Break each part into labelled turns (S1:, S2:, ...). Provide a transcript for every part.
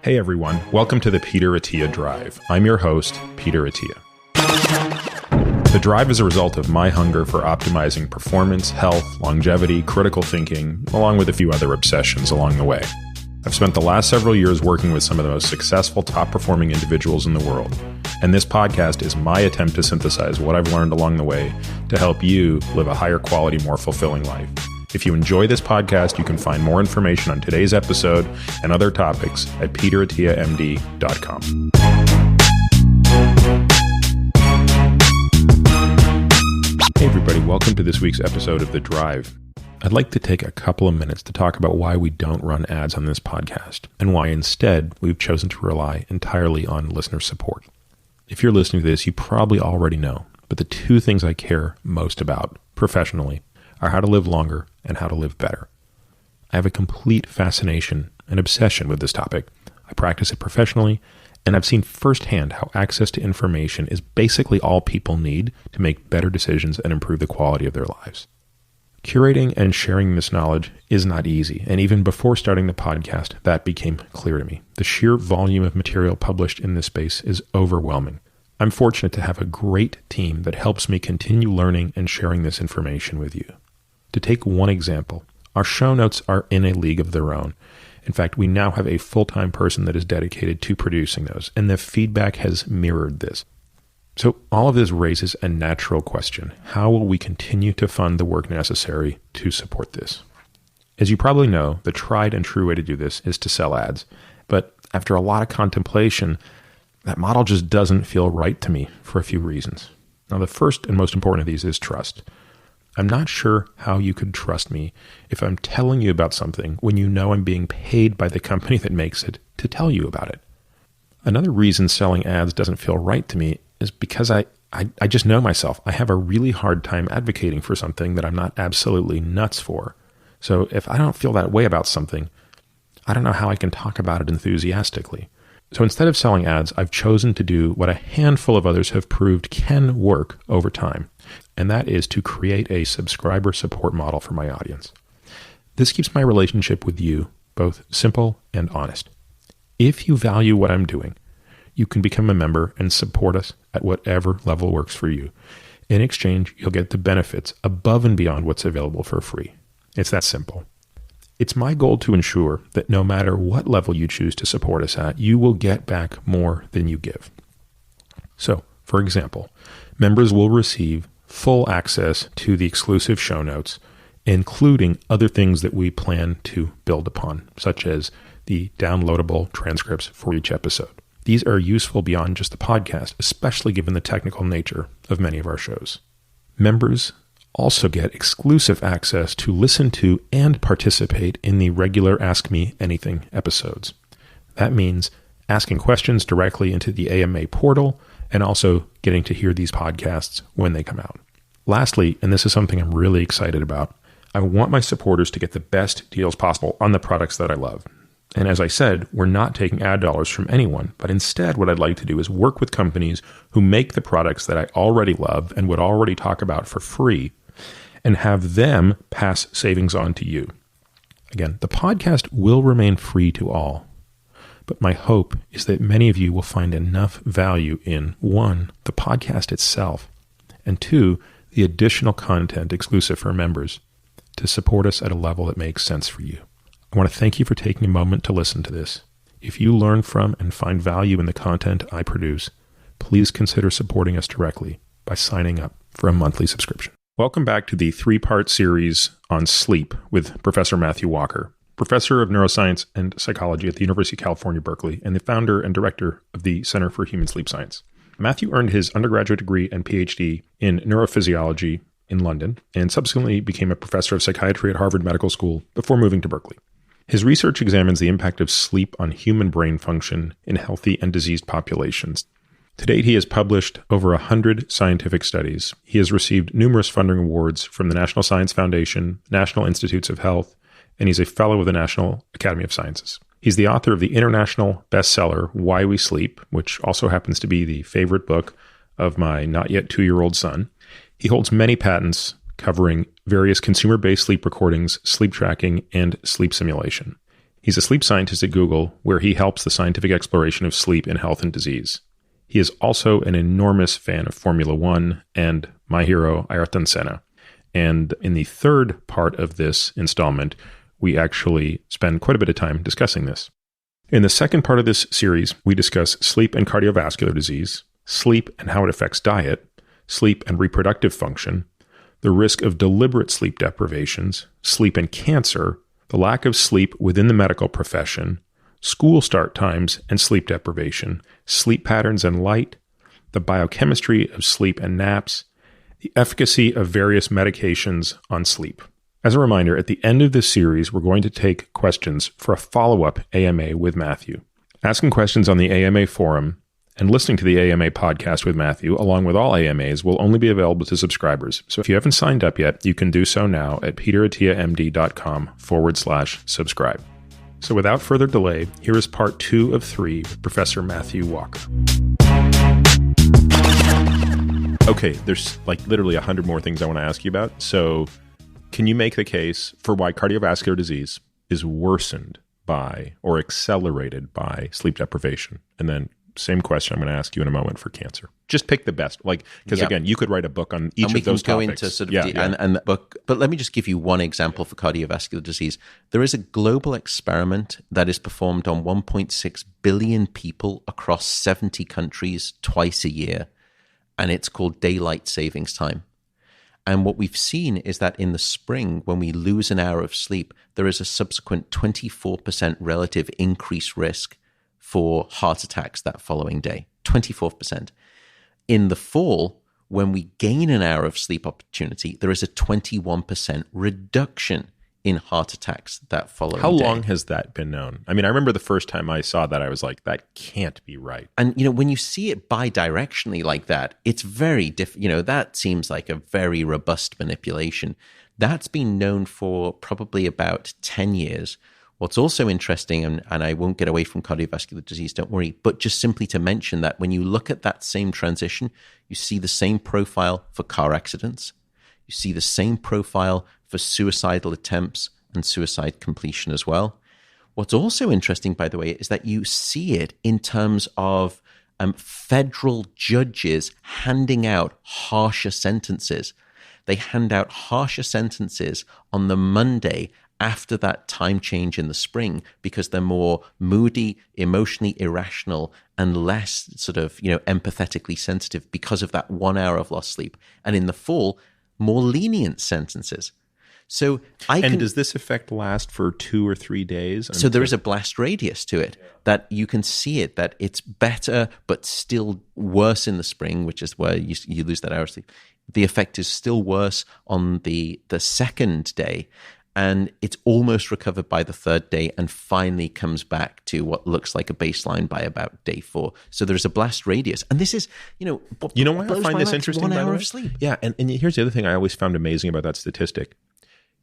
S1: Hey everyone, welcome to the Peter Attia Drive. I'm your host, Peter Attia. The drive is a result of my hunger for optimizing performance, health, longevity, critical thinking, along with a few other obsessions along the way. I've spent the last several years working with some of the most successful, top-performing individuals in the world, and this podcast is my attempt to synthesize what I've learned along the way to help you live a higher quality, more fulfilling life. If you enjoy this podcast, you can find more information on today's episode and other topics at peterattiamd.com. Hey everybody, welcome to this week's episode of The Drive. I'd like to take a couple of minutes to talk about why we don't run ads on this podcast and why instead we've chosen to rely entirely on listener support. If you're listening to this, you probably already know, but the two things I care most about professionally are how to live longer and how to live better. I have a complete fascination and obsession with this topic. I practice it professionally, and I've seen firsthand how access to information is basically all people need to make better decisions and improve the quality of their lives. Curating and sharing this knowledge is not easy, and even before starting the podcast, that became clear to me. The sheer volume of material published in this space is overwhelming. I'm fortunate to have a great team that helps me continue learning and sharing this information with you. To take one example, our show notes are in a league of their own. In fact, we now have a full-time person that is dedicated to producing those, and the feedback has mirrored this. So all of this raises a natural question. How will we continue to fund the work necessary to support this? As you probably know, the tried and true way to do this is to sell ads. But after a lot of contemplation, that model just doesn't feel right to me for a few reasons. Now, the first and most important of these is trust. I'm not sure how you could trust me if I'm telling you about something when you know I'm being paid by the company that makes it to tell you about it. Another reason selling ads doesn't feel right to me is because I just know myself. I have a really hard time advocating for something that I'm not absolutely nuts for. So if I don't feel that way about something, I don't know how I can talk about it enthusiastically. So instead of selling ads, I've chosen to do what a handful of others have proved can work over time, and that is to create a subscriber support model for my audience. This keeps my relationship with you both simple and honest. If you value what I'm doing, you can become a member and support us at whatever level works for you. In exchange, you'll get the benefits above and beyond what's available for free. It's that simple. It's my goal to ensure that no matter what level you choose to support us at, you will get back more than you give. So, for example, members will receive full access to the exclusive show notes, including other things that we plan to build upon, such as the downloadable transcripts for each episode. These are useful beyond just the podcast, especially given the technical nature of many of our shows. Members also get exclusive access to listen to and participate in the regular Ask Me Anything episodes. That means asking questions directly into the AMA portal and also getting to hear these podcasts when they come out. Lastly, and this is something I'm really excited about, I want my supporters to get the best deals possible on the products that I love. And as I said, we're not taking ad dollars from anyone, but instead what I'd like to do is work with companies who make the products that I already love and would already talk about for free and have them pass savings on to you. Again, the podcast will remain free to all, but my hope is that many of you will find enough value in, one, the podcast itself, and two, the additional content exclusive for members to support us at a level that makes sense for you. I want to thank you for taking a moment to listen to this. If you learn from and find value in the content I produce, please consider supporting us directly by signing up for a monthly subscription. Welcome back to the three-part series on sleep with Professor Matthew Walker, professor of neuroscience and psychology at the University of California, Berkeley, and the founder and director of the Center for Human Sleep Science. Matthew earned his undergraduate degree and Ph.D. in neurophysiology in London and subsequently became a professor of psychiatry at Harvard Medical School before moving to Berkeley. His research examines the impact of sleep on human brain function in healthy and diseased populations. To date, he has published over 100 scientific studies. He has received numerous funding awards from the National Science Foundation, National Institutes of Health, and he's a fellow of the National Academy of Sciences. He's the author of the international bestseller, Why We Sleep, which also happens to be the favorite book of my not yet 2-year-old son. He holds many patents covering various consumer-based sleep recordings, sleep tracking, and sleep simulation. He's a sleep scientist at Google, where he helps the scientific exploration of sleep in health and disease. He is also an enormous fan of Formula One and my hero, Ayrton Senna. And in the third part of this installment, we actually spend quite a bit of time discussing this. In the second part of this series, we discuss sleep and cardiovascular disease, sleep and how it affects diet, sleep and reproductive function, the risk of deliberate sleep deprivations, sleep and cancer, the lack of sleep within the medical profession, school start times and sleep deprivation, sleep patterns and light, the biochemistry of sleep and naps, the efficacy of various medications on sleep. As a reminder, at the end of this series, we're going to take questions for a follow-up AMA with Matthew. Asking questions on the AMA forum and listening to the AMA podcast with Matthew, along with all AMAs, will only be available to subscribers. So if you haven't signed up yet, you can do so now at peterattiamd.com/subscribe. So without further delay, here is part 2 of 3 with Professor Matthew Walker. Okay, there's like literally 100 more things I want to ask you about. So can you make the case for why cardiovascular disease is worsened by or accelerated by sleep deprivation? And then same question I'm going to ask you in a moment for cancer. Just pick the best, because again, you could write a book on each of those topics.
S2: And we can go into sort of and the book. But let me just give you one example for cardiovascular disease. There is a global experiment that is performed on 1.6 billion people across 70 countries twice a year, and it's called daylight savings time. And what we've seen is that in the spring, when we lose an hour of sleep, there is a subsequent 24% relative increased risk for heart attacks that following day, 24%. In the fall, when we gain an hour of sleep opportunity, there is a 21% reduction in heart attacks that following day.
S1: How long has that been known? I mean, I remember the first time I saw that, I was like, that can't be right.
S2: And, when you see it bidirectionally like that, it's very different. That seems like a very robust manipulation. That's been known for probably about 10 years. What's also interesting, and I won't get away from cardiovascular disease, don't worry, but just simply to mention that when you look at that same transition, you see the same profile for car accidents. You see the same profile for suicidal attempts and suicide completion as well. What's also interesting, by the way, is that you see it in terms of federal judges handing out harsher sentences. They hand out harsher sentences on the Monday after that time change in the spring because they're more moody, emotionally irrational, and less sort of, empathetically sensitive because of that 1 hour of lost sleep. And in the fall, more lenient sentences. So
S1: does this effect last for 2 or 3 days?
S2: So there is a blast radius to it that you can see it, that it's better but still worse in the spring, which is where you lose that hour of sleep. The effect is still worse on the second day, and it's almost recovered by the third day and finally comes back to what looks like a baseline by about day 4. So there's a blast radius. And this is,
S1: why I find this interesting?
S2: 1 hour of sleep.
S1: Yeah, and here's the other thing I always found amazing about that statistic.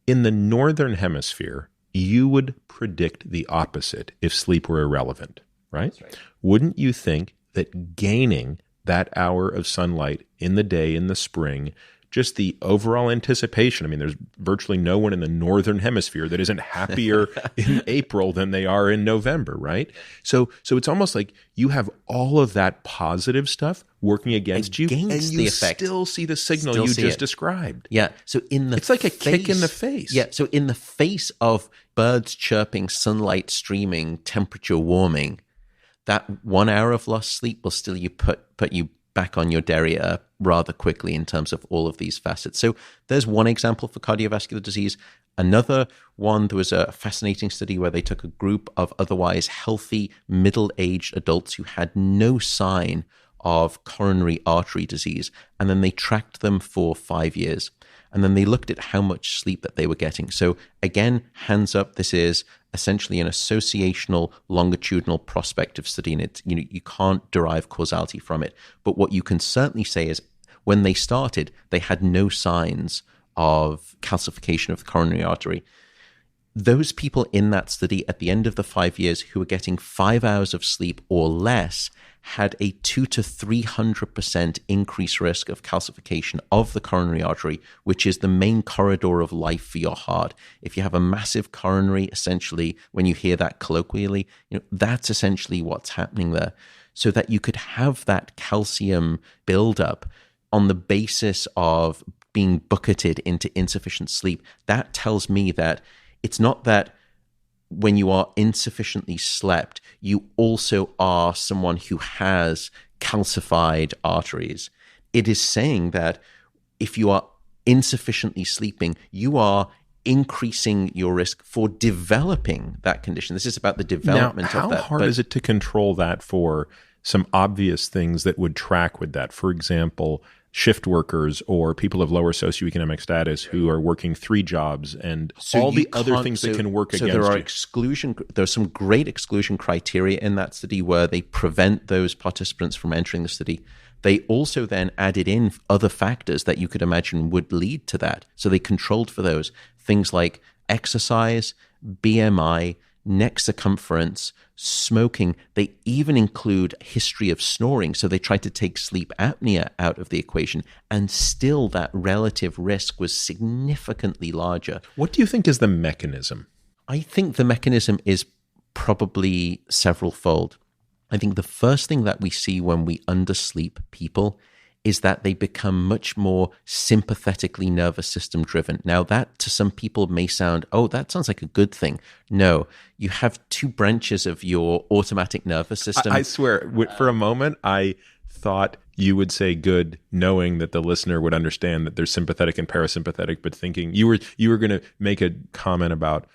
S1: In the northern hemisphere, you would predict the opposite if sleep were irrelevant, right? That's right. Wouldn't you think that gaining that hour of sunlight in the day in the spring, just the overall anticipation, I mean, there's virtually no one in the northern hemisphere that isn't happier in April than they are in November, right? So it's almost like you have all of that positive stuff working against you, and you still see the signal you just described.
S2: Yeah. So it's
S1: like a kick in the face.
S2: Yeah. So in the face of birds chirping, sunlight streaming, temperature warming, that 1 hour of lost sleep will still put you back on your derriere rather quickly in terms of all of these facets. So there's one example for cardiovascular disease. Another one, there was a fascinating study where they took a group of otherwise healthy middle-aged adults who had no sign of coronary artery disease, and then they tracked them for 5 years. And then they looked at how much sleep that they were getting. So again, hands up, this is essentially an associational longitudinal prospective study, and it's, you can't derive causality from it. But what you can certainly say is when they started, they had no signs of calcification of the coronary artery. those people in that study at the end of the 5 years who were getting 5 hours of sleep or less had a 200 to 300% increased risk of calcification of the coronary artery, which is the main corridor of life for your heart. If you have a massive coronary, essentially, when you hear that colloquially, that's essentially what's happening there. So that you could have that calcium buildup on the basis of being bucketed into insufficient sleep, that tells me that it's not that when you are insufficiently slept, you also are someone who has calcified arteries. It is saying that if you are insufficiently sleeping, you are increasing your risk for developing that condition. This is about the development
S1: now,
S2: of that.
S1: How hard is it to control that for some obvious things that would track with that? For example, shift workers or people of lower socioeconomic status who are working 3 jobs and all the other things that can work against you.
S2: There's some great exclusion criteria in that study where they prevent those participants from entering the study. They also then added in other factors that you could imagine would lead to that. So they controlled for those things like exercise, BMI, neck circumference, smoking. They even include history of snoring. So they tried to take sleep apnea out of the equation, and still that relative risk was significantly larger.
S1: What do you think is the mechanism?
S2: I think the mechanism is probably several-fold. I think the first thing that we see when we undersleep people is that they become much more sympathetically nervous system driven. Now, that to some people may sound, oh, that sounds like a good thing. No, you have 2 branches of your automatic nervous system.
S1: I swear, for a moment, I thought you would say good, knowing that the listener would understand that there's sympathetic and parasympathetic, but thinking you were going to make a comment about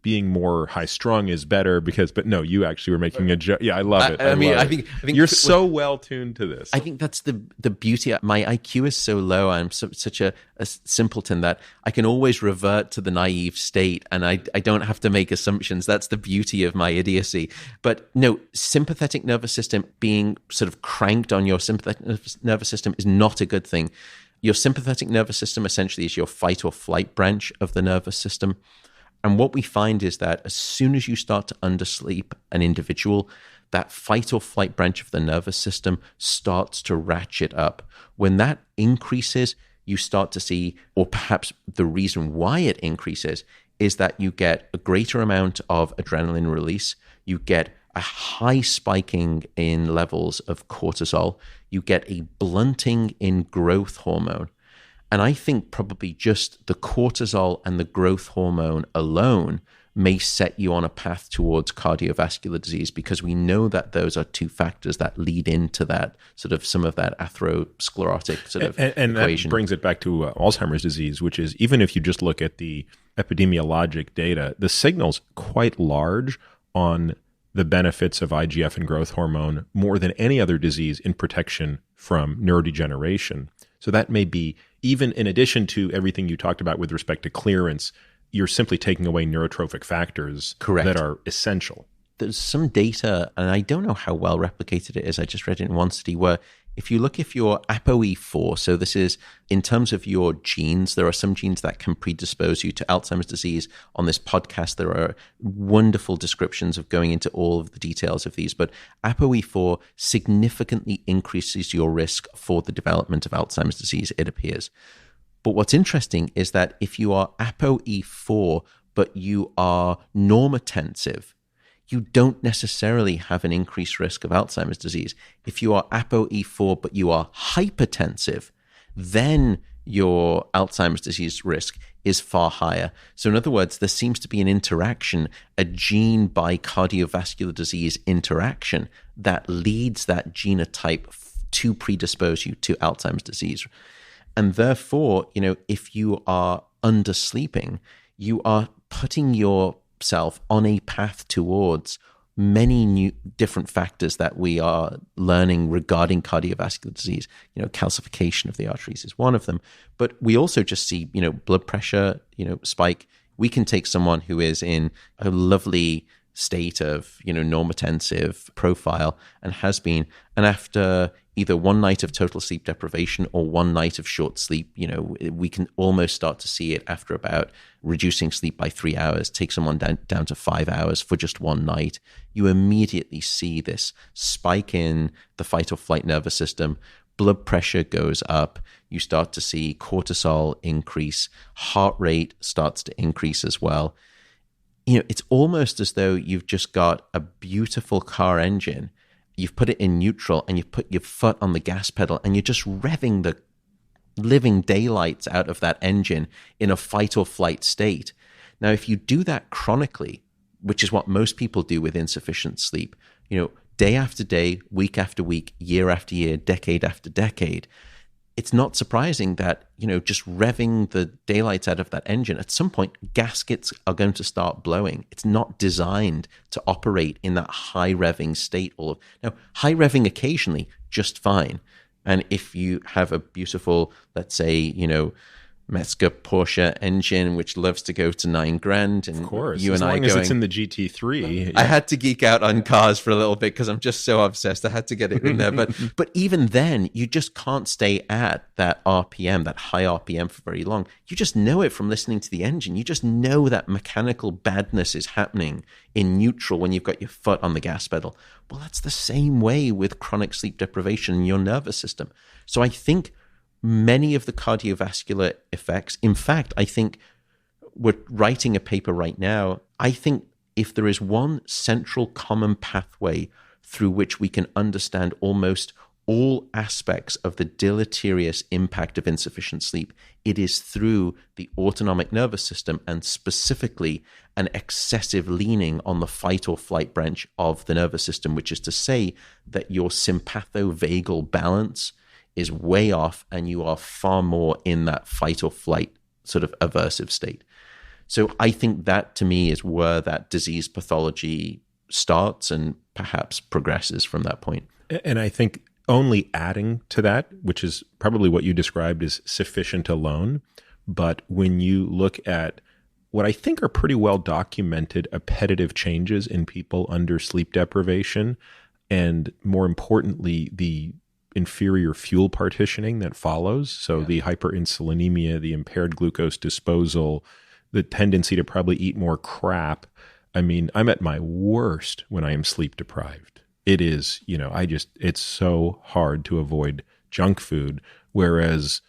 S1: being more high strung is better but no, you actually were making a joke. Yeah, I love it. I think you're so well tuned to this.
S2: I think that's the beauty. My IQ is so low. I'm such a simpleton that I can always revert to the naive state, and I don't have to make assumptions. That's the beauty of my idiocy. But no, sympathetic nervous system being sort of cranked on your sympathetic nervous system is not a good thing. Your sympathetic nervous system essentially is your fight or flight branch of the nervous system. And what we find is that as soon as you start to undersleep an individual, that fight or flight branch of the nervous system starts to ratchet up. When that increases, you start to see, or perhaps the reason why it increases, is that you get a greater amount of adrenaline release, you get a high spiking in levels of cortisol, you get a blunting in growth hormone. And I think probably just the cortisol and the growth hormone alone may set you on a path towards cardiovascular disease, because we know that those are 2 factors that lead into that sort of some of that atherosclerotic sort of
S1: and
S2: equation.
S1: That brings it back to Alzheimer's disease, which is, even if you just look at the epidemiologic data, the signal's quite large on the benefits of IGF and growth hormone more than any other disease in protection from neurodegeneration. So that may be, even in addition to everything you talked about with respect to clearance, you're simply taking away neurotrophic factors that are essential.
S2: There's some data, and I don't know how well replicated it is. I just read it in one study where if you look, if you're ApoE4, so this is in terms of your genes, there are some genes that can predispose you to Alzheimer's disease. On this podcast, there are wonderful descriptions of going into all of the details of these, but ApoE4 significantly increases your risk for the development of Alzheimer's disease, it appears. But what's interesting is that if you are ApoE4, but you are normotensive, you don't necessarily have an increased risk of Alzheimer's disease. If you are ApoE4, but you are hypertensive, then your Alzheimer's disease risk is far higher. So in other words, there seems to be an interaction, a gene by cardiovascular disease interaction that leads that genotype to predispose you to Alzheimer's disease. And therefore, if you are undersleeping, you are putting yourself on a path towards many new different factors that we are learning regarding cardiovascular disease. Calcification of the arteries is one of them, but we also just see, blood pressure, spike. We can take someone who is in a lovely state of, normotensive profile, and has been. And after either one night of total sleep deprivation or one night of short sleep, we can almost start to see it after about reducing sleep by 3 hours, take someone down to 5 hours for just one night. You immediately see this spike in the fight or flight nervous system. Blood pressure goes up. You start to see cortisol increase. Heart rate starts to increase as well. It's almost as though you've just got a beautiful car engine. You've put it in neutral and you've put your foot on the gas pedal and you're just revving the living daylights out of that engine in a fight or flight state. Now, if you do that chronically, which is what most people do with insufficient sleep, day after day, week after week, year after year, decade after decade, it's not surprising that, just revving the daylights out of that engine, at some point, gaskets are going to start blowing. It's not designed to operate in that high revving state. Now, high revving occasionally, just fine. And if you have a beautiful, let's say, Metzger Porsche engine, which loves to go to $9,000, and
S1: of course,
S2: you
S1: as
S2: and
S1: long
S2: I
S1: as
S2: going,
S1: it's in the GT3.
S2: I had to geek out on cars for a little bit because I'm just so obsessed. I had to get it in there, but even then, you just can't stay at that RPM, that high RPM, for very long. You just know it from listening to the engine. You just know that mechanical badness is happening in neutral when you've got your foot on the gas pedal. Well, that's the same way with chronic sleep deprivation in your nervous system. So I think many of the cardiovascular effects, in fact, I think we're writing a paper right now. I think if there is one central common pathway through which we can understand almost all aspects of the deleterious impact of insufficient sleep, it is through the autonomic nervous system, and specifically an excessive leaning on the fight or flight branch of the nervous system, which is to say that your sympathovagal balance is way off and you are far more in that fight or flight sort of aversive state. So I think that, to me, is where that disease pathology starts and perhaps progresses from that point.
S1: And I think only adding to that, which is probably what you described as sufficient alone, but when you look at what I think are pretty well documented appetitive changes in people under sleep deprivation, and more importantly, the inferior fuel partitioning that follows. So the hyperinsulinemia, the impaired glucose disposal, the tendency to probably eat more crap. I mean, I'm at my worst when I am sleep deprived. It is, it's so hard to avoid junk food. Whereas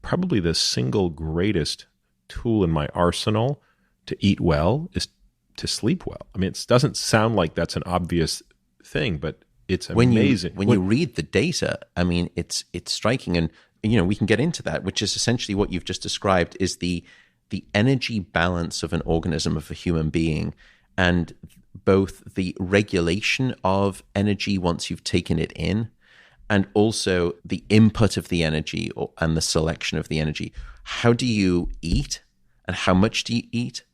S1: probably the single greatest tool in my arsenal to eat well is to sleep well. I mean, it doesn't sound like that's an obvious thing, but it's amazing.
S2: When you read the data, I mean, it's striking. And, we can get into that, which is essentially what you've just described is the energy balance of an organism, of a human being, and both the regulation of energy once you've taken it in, and also the input of the energy and the selection of the energy. How do you eat and how much do you eat?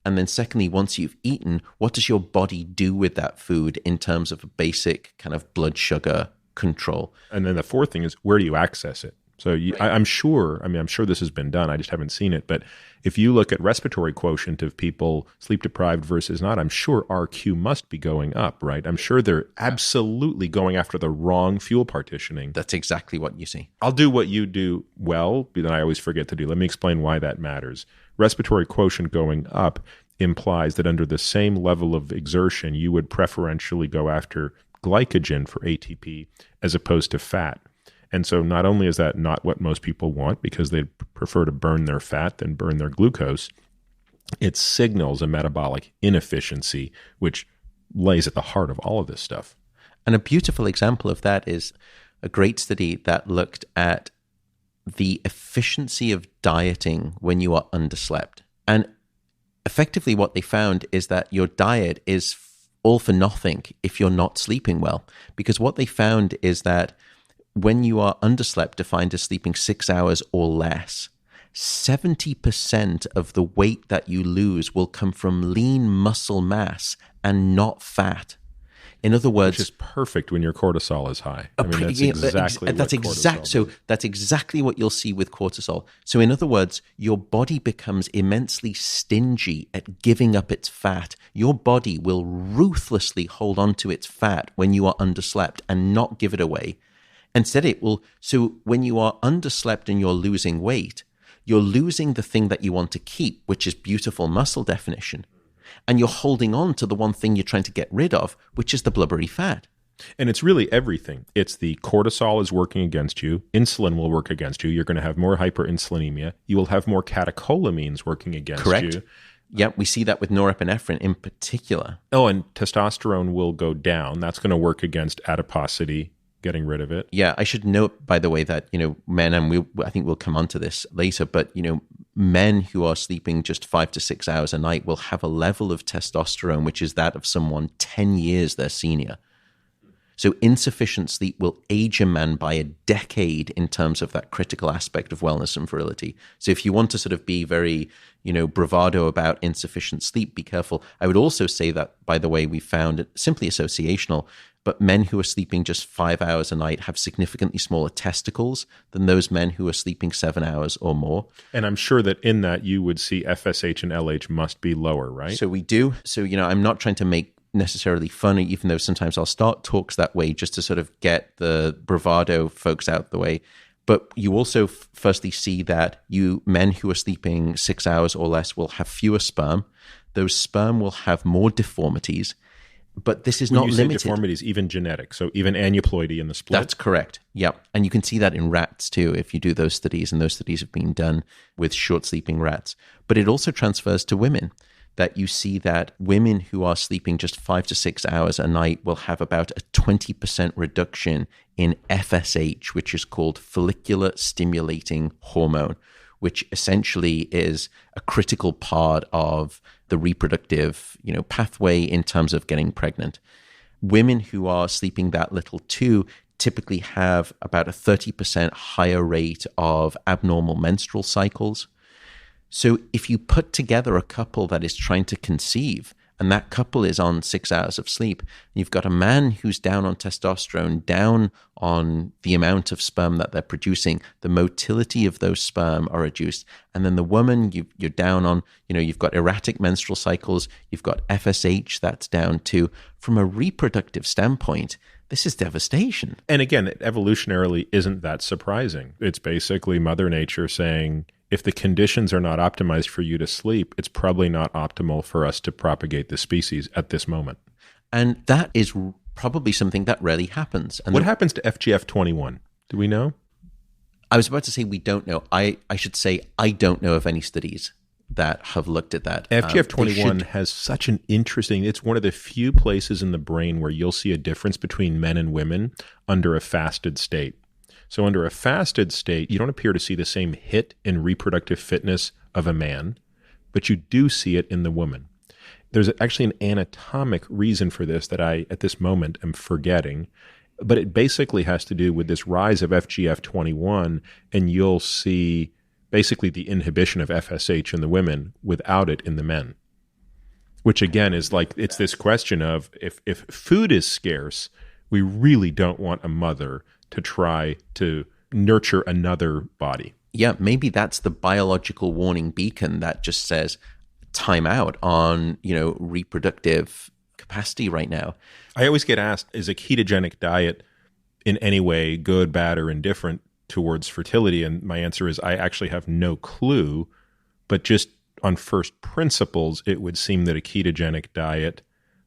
S2: And then secondly, once you've eaten, what does your body do with that food in terms of a basic kind of blood sugar control?
S1: And then the fourth thing is, where do you access it? So I'm sure this has been done. I just haven't seen it. But if you look at respiratory quotient of people sleep deprived versus not, I'm sure RQ must be going up, right? I'm sure they're absolutely going after the wrong fuel partitioning.
S2: That's exactly what you see.
S1: I'll do what you do well, but then I always forget to do. Let me explain why that matters. Respiratory quotient going up implies that under the same level of exertion, you would preferentially go after glycogen for ATP as opposed to fat. And so not only is that not what most people want, because they prefer to burn their fat than burn their glucose, it signals a metabolic inefficiency, which lays at the heart of all of this stuff.
S2: And a beautiful example of that is a great study that looked at the efficiency of dieting when you are underslept. And effectively what they found is that your diet is all for nothing if you're not sleeping well. Because what they found is that when you are underslept, defined as sleeping 6 hours or less, 70% of the weight that you lose will come from lean muscle mass and not fat. In other words,
S1: which is perfect when your cortisol is high. I mean, that's exactly
S2: that's exactly what you'll see with cortisol. So in other words, your body becomes immensely stingy at giving up its fat. Your body will ruthlessly hold on to its fat when you are underslept and not give it away. Instead, it will. So when you are underslept and you're losing weight, you're losing the thing that you want to keep, which is beautiful muscle definition. And you're holding on to the one thing you're trying to get rid of, which is the blubbery fat.
S1: And it's really everything. It's the cortisol is working against you. Insulin will work against you. You're going to have more hyperinsulinemia. You will have more catecholamines working against you.
S2: Yeah, we see that with norepinephrine in particular.
S1: Oh, and testosterone will go down. That's going to work against adiposity, getting rid of it.
S2: Yeah, I should note, by the way, that, men, and I think we'll come on to this later, but, men who are sleeping just 5 to 6 hours a night will have a level of testosterone, which is that of someone 10 years their senior. So insufficient sleep will age a man by a decade in terms of that critical aspect of wellness and virility. So if you want to sort of be very, bravado about insufficient sleep, be careful. I would also say that, by the way, we found it simply associational, but men who are sleeping just 5 hours a night have significantly smaller testicles than those men who are sleeping 7 hours or more.
S1: And I'm sure that in that you would see FSH and LH must be lower, right?
S2: So we do. So, I'm not trying to make necessarily funny, even though sometimes I'll start talks that way just to sort of get the bravado folks out the way. But you also firstly see that men who are sleeping 6 hours or less will have fewer sperm. Those sperm will have more deformities. But this is not limited.
S1: Deformities, even genetic, so even aneuploidy in the split.
S2: That's correct. Yeah, and you can see that in rats too if you do those studies, and those studies have been done with short sleeping rats. But it also transfers to women, that you see that women who are sleeping just 5 to 6 hours a night will have about a 20% reduction in FSH, which is called follicular stimulating hormone, which essentially is a critical part of the reproductive, pathway in terms of getting pregnant. Women who are sleeping that little too typically have about a 30% higher rate of abnormal menstrual cycles. So if you put together a couple that is trying to conceive, and that couple is on 6 hours of sleep, you've got a man who's down on testosterone, down on the amount of sperm that they're producing, the motility of those sperm are reduced. And then the woman, you're down on, you've got erratic menstrual cycles, you've got FSH, that's down too. From a reproductive standpoint, this is devastation.
S1: And again, it evolutionarily isn't that surprising. It's basically Mother Nature saying, if the conditions are not optimized for you to sleep, it's probably not optimal for us to propagate the species at this moment.
S2: And that is probably something that rarely happens. And
S1: what happens to FGF21? Do we know?
S2: I was about to say we don't know. I should say I don't know of any studies that have looked at that.
S1: FGF21 has such an interesting, it's one of the few places in the brain where you'll see a difference between men and women under a fasted state. So under a fasted state, you don't appear to see the same hit in reproductive fitness of a man, but you do see it in the woman. There's actually an anatomic reason for this that I, at this moment, am forgetting, but it basically has to do with this rise of FGF21, and you'll see basically the inhibition of FSH in the women without it in the men, which again is like, it's this question of if food is scarce, we really don't want a mother to try to nurture another body.
S2: Yeah, maybe that's the biological warning beacon that just says time out on, reproductive capacity right now.
S1: I always get asked, is a ketogenic diet in any way good, bad, or indifferent towards fertility? And my answer is I actually have no clue, but just on first principles, it would seem that a ketogenic diet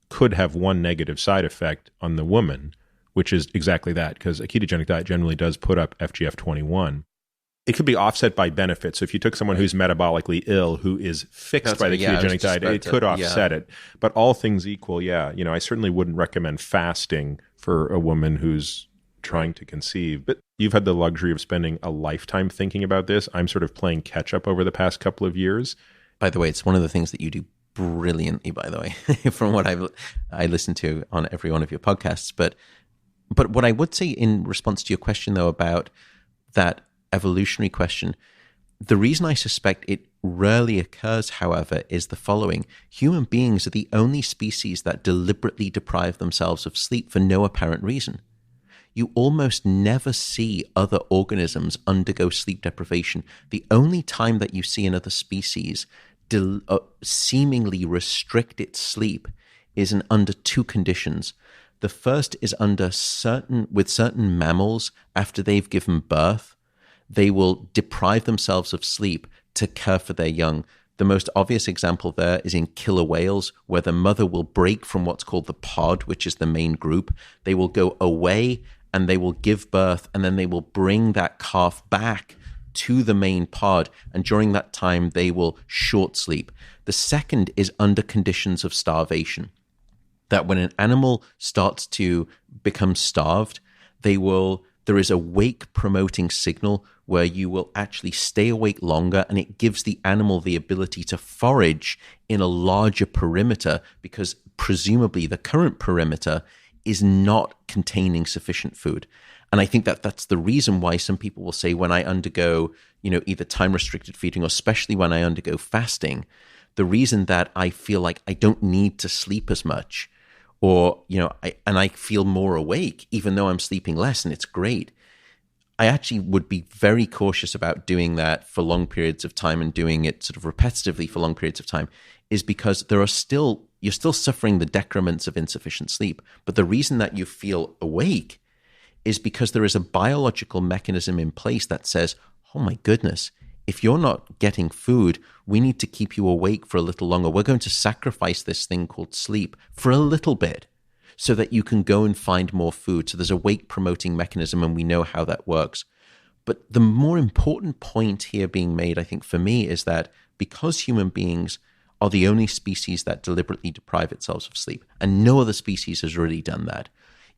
S1: could have one negative side effect on the woman, which is exactly that, because a ketogenic diet generally does put up FGF21. It could be offset by benefits. So if you took someone who's metabolically ill, who is fixed by the ketogenic diet, it could offset it. But all things equal, I certainly wouldn't recommend fasting for a woman who's trying to conceive. But you've had the luxury of spending a lifetime thinking about this. I'm sort of playing catch up over the past couple of years.
S2: By the way, it's one of the things that you do brilliantly, by the way, from what I listen to on every one of your podcasts. But what I would say in response to your question, though, about that evolutionary question, the reason I suspect it rarely occurs, however, is the following. Human beings are the only species that deliberately deprive themselves of sleep for no apparent reason. You almost never see other organisms undergo sleep deprivation. The only time that you see another species seemingly restrict its sleep is under two conditions. The first is with certain mammals, after they've given birth, they will deprive themselves of sleep to care for their young. The most obvious example there is in killer whales, where the mother will break from what's called the pod, which is the main group. They will go away and they will give birth, and then they will bring that calf back to the main pod, and during that time they will short sleep. The second is under conditions of starvation, that when an animal starts to become starved, there is a wake promoting signal where you will actually stay awake longer, and it gives the animal the ability to forage in a larger perimeter, because presumably the current perimeter is not containing sufficient food. And I think that that's the reason why some people will say, when I undergo, either time-restricted feeding, or especially when I undergo fasting, the reason that I feel like I don't need to sleep as much, or, I feel more awake, even though I'm sleeping less, and it's great. I actually would be very cautious about doing that for long periods of time, and doing it sort of repetitively for long periods of time, is because you're still suffering the decrements of insufficient sleep. But the reason that you feel awake is because there is a biological mechanism in place that says, oh my goodness, if you're not getting food, we need to keep you awake for a little longer. We're going to sacrifice this thing called sleep for a little bit so that you can go and find more food. So there's a wake promoting mechanism, and we know how that works. But the more important point here being made, I think, for me, is that because human beings are the only species that deliberately deprive itself of sleep, and no other species has really done that,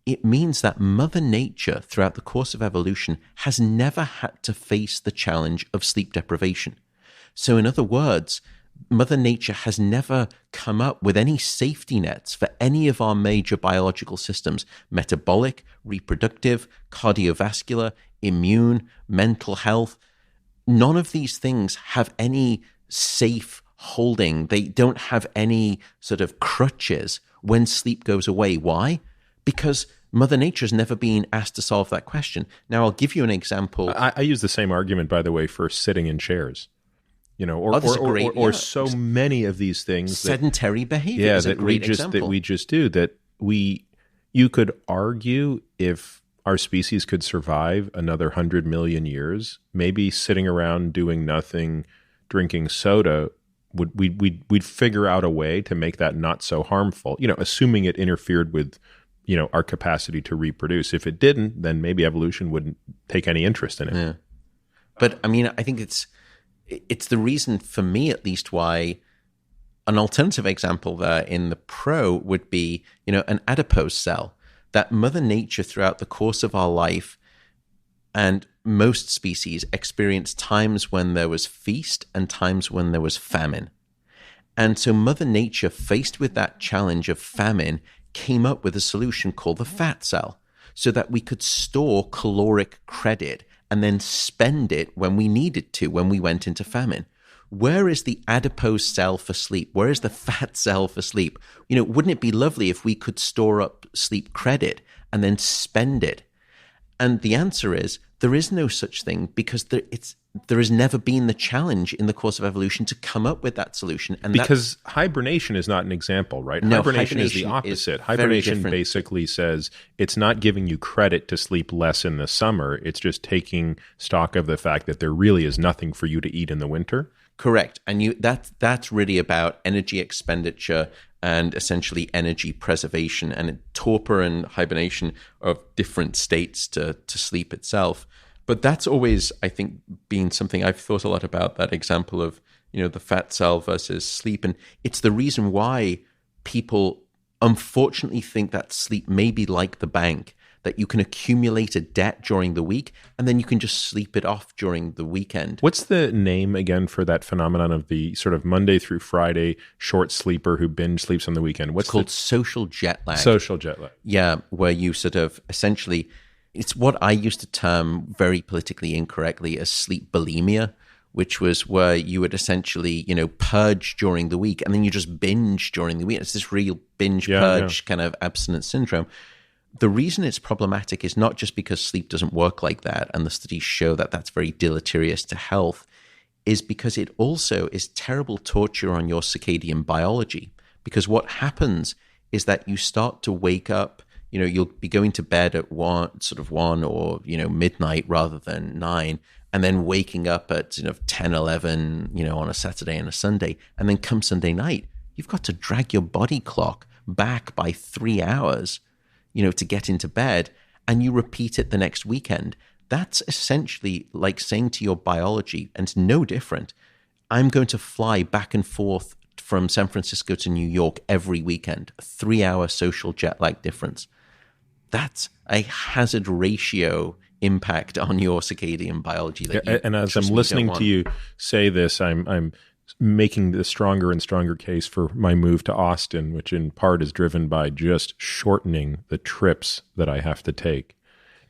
S2: it means that Mother Nature, throughout the course of evolution, has never had to face the challenge of sleep deprivation. So in other words, Mother Nature has never come up with any safety nets for any of our major biological systems: metabolic, reproductive, cardiovascular, immune, mental health. None of these things have any safe holding. They don't have any sort of crutches when sleep goes away. Why? Because Mother Nature's never been asked to solve that question. Now, I'll give you an example.
S1: I use the same argument, by the way, for sitting in chairs. Or so many of these things.
S2: Sedentary behavior is a great example.
S1: That we just do. You could argue, if our species could survive another 100 million years, maybe sitting around doing nothing, drinking soda, we'd figure out a way to make that not so harmful. Assuming it interfered with our capacity to reproduce. If it didn't, then maybe evolution wouldn't take any interest in it.
S2: Yeah. But I mean, I think it's the reason, for me at least, why an alternative example there in the pro would be, an adipose cell. That Mother Nature, throughout the course of our life, and most species, experienced times when there was feast and times when there was famine. And so Mother Nature, faced with that challenge of famine, came up with a solution called the fat cell, so that we could store caloric credit and then spend it when we needed to, when we went into famine. Where is the adipose cell for sleep? Where is the fat cell for sleep? Wouldn't it be lovely if we could store up sleep credit and then spend it? And the answer is, there is no such thing, because there has never been the challenge in the course of evolution to come up with that solution. And
S1: because hibernation is not an example, right?
S2: No,
S1: hibernation is the opposite. Hibernation basically says it's not giving you credit to sleep less in the summer. It's just taking stock of the fact that there really is nothing for you to eat in the winter.
S2: Correct. And that's really about energy expenditure and essentially energy preservation. And torpor and hibernation are different states to sleep itself. But that's always, I think, been something I've thought a lot about, that example of, the fat cell versus sleep. And it's the reason why people unfortunately think that sleep may be like the bank, that you can accumulate a debt during the week and then you can just sleep it off during the weekend.
S1: What's the name again for that phenomenon of the sort of Monday through Friday short sleeper who binge sleeps on the weekend?
S2: It's called social jet lag.
S1: Social jet lag.
S2: Yeah, where you sort of essentially, it's what I used to term very politically incorrectly as sleep bulimia, which was where you would essentially, purge during the week and then you just binge during the week. It's this real binge purge kind of abstinence syndrome. The reason it's problematic is not just because sleep doesn't work like that, and the studies show that that's very deleterious to health, is because it also is terrible torture on your circadian biology. Because what happens is that you start to wake up, you'll be going to bed at 1 or, midnight rather than 9, and then waking up at 10, 11, on a Saturday and a Sunday. And then come Sunday night, you've got to drag your body clock back by 3 hours, to get into bed, and you repeat it the next weekend. That's essentially like saying to your biology, and it's no different, I'm going to fly back and forth from San Francisco to New York every weekend, a 3-hour social jet lag difference. That's a hazard ratio impact on your circadian biology.
S1: And as I'm listening to you say this, I'm making the stronger and stronger case for my move to Austin, which in part is driven by just shortening the trips that I have to take.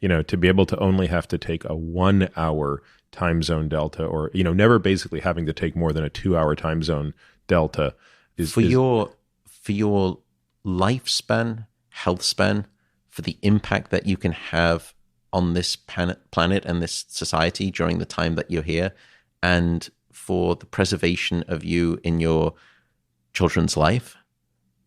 S1: To be able to only have to take a 1 hour time zone delta, or, never basically having to take more than a 2 hour time zone delta
S2: for your lifespan, health span, for the impact that you can have on this planet and this society during the time that you're here, and for the preservation of you in your children's life,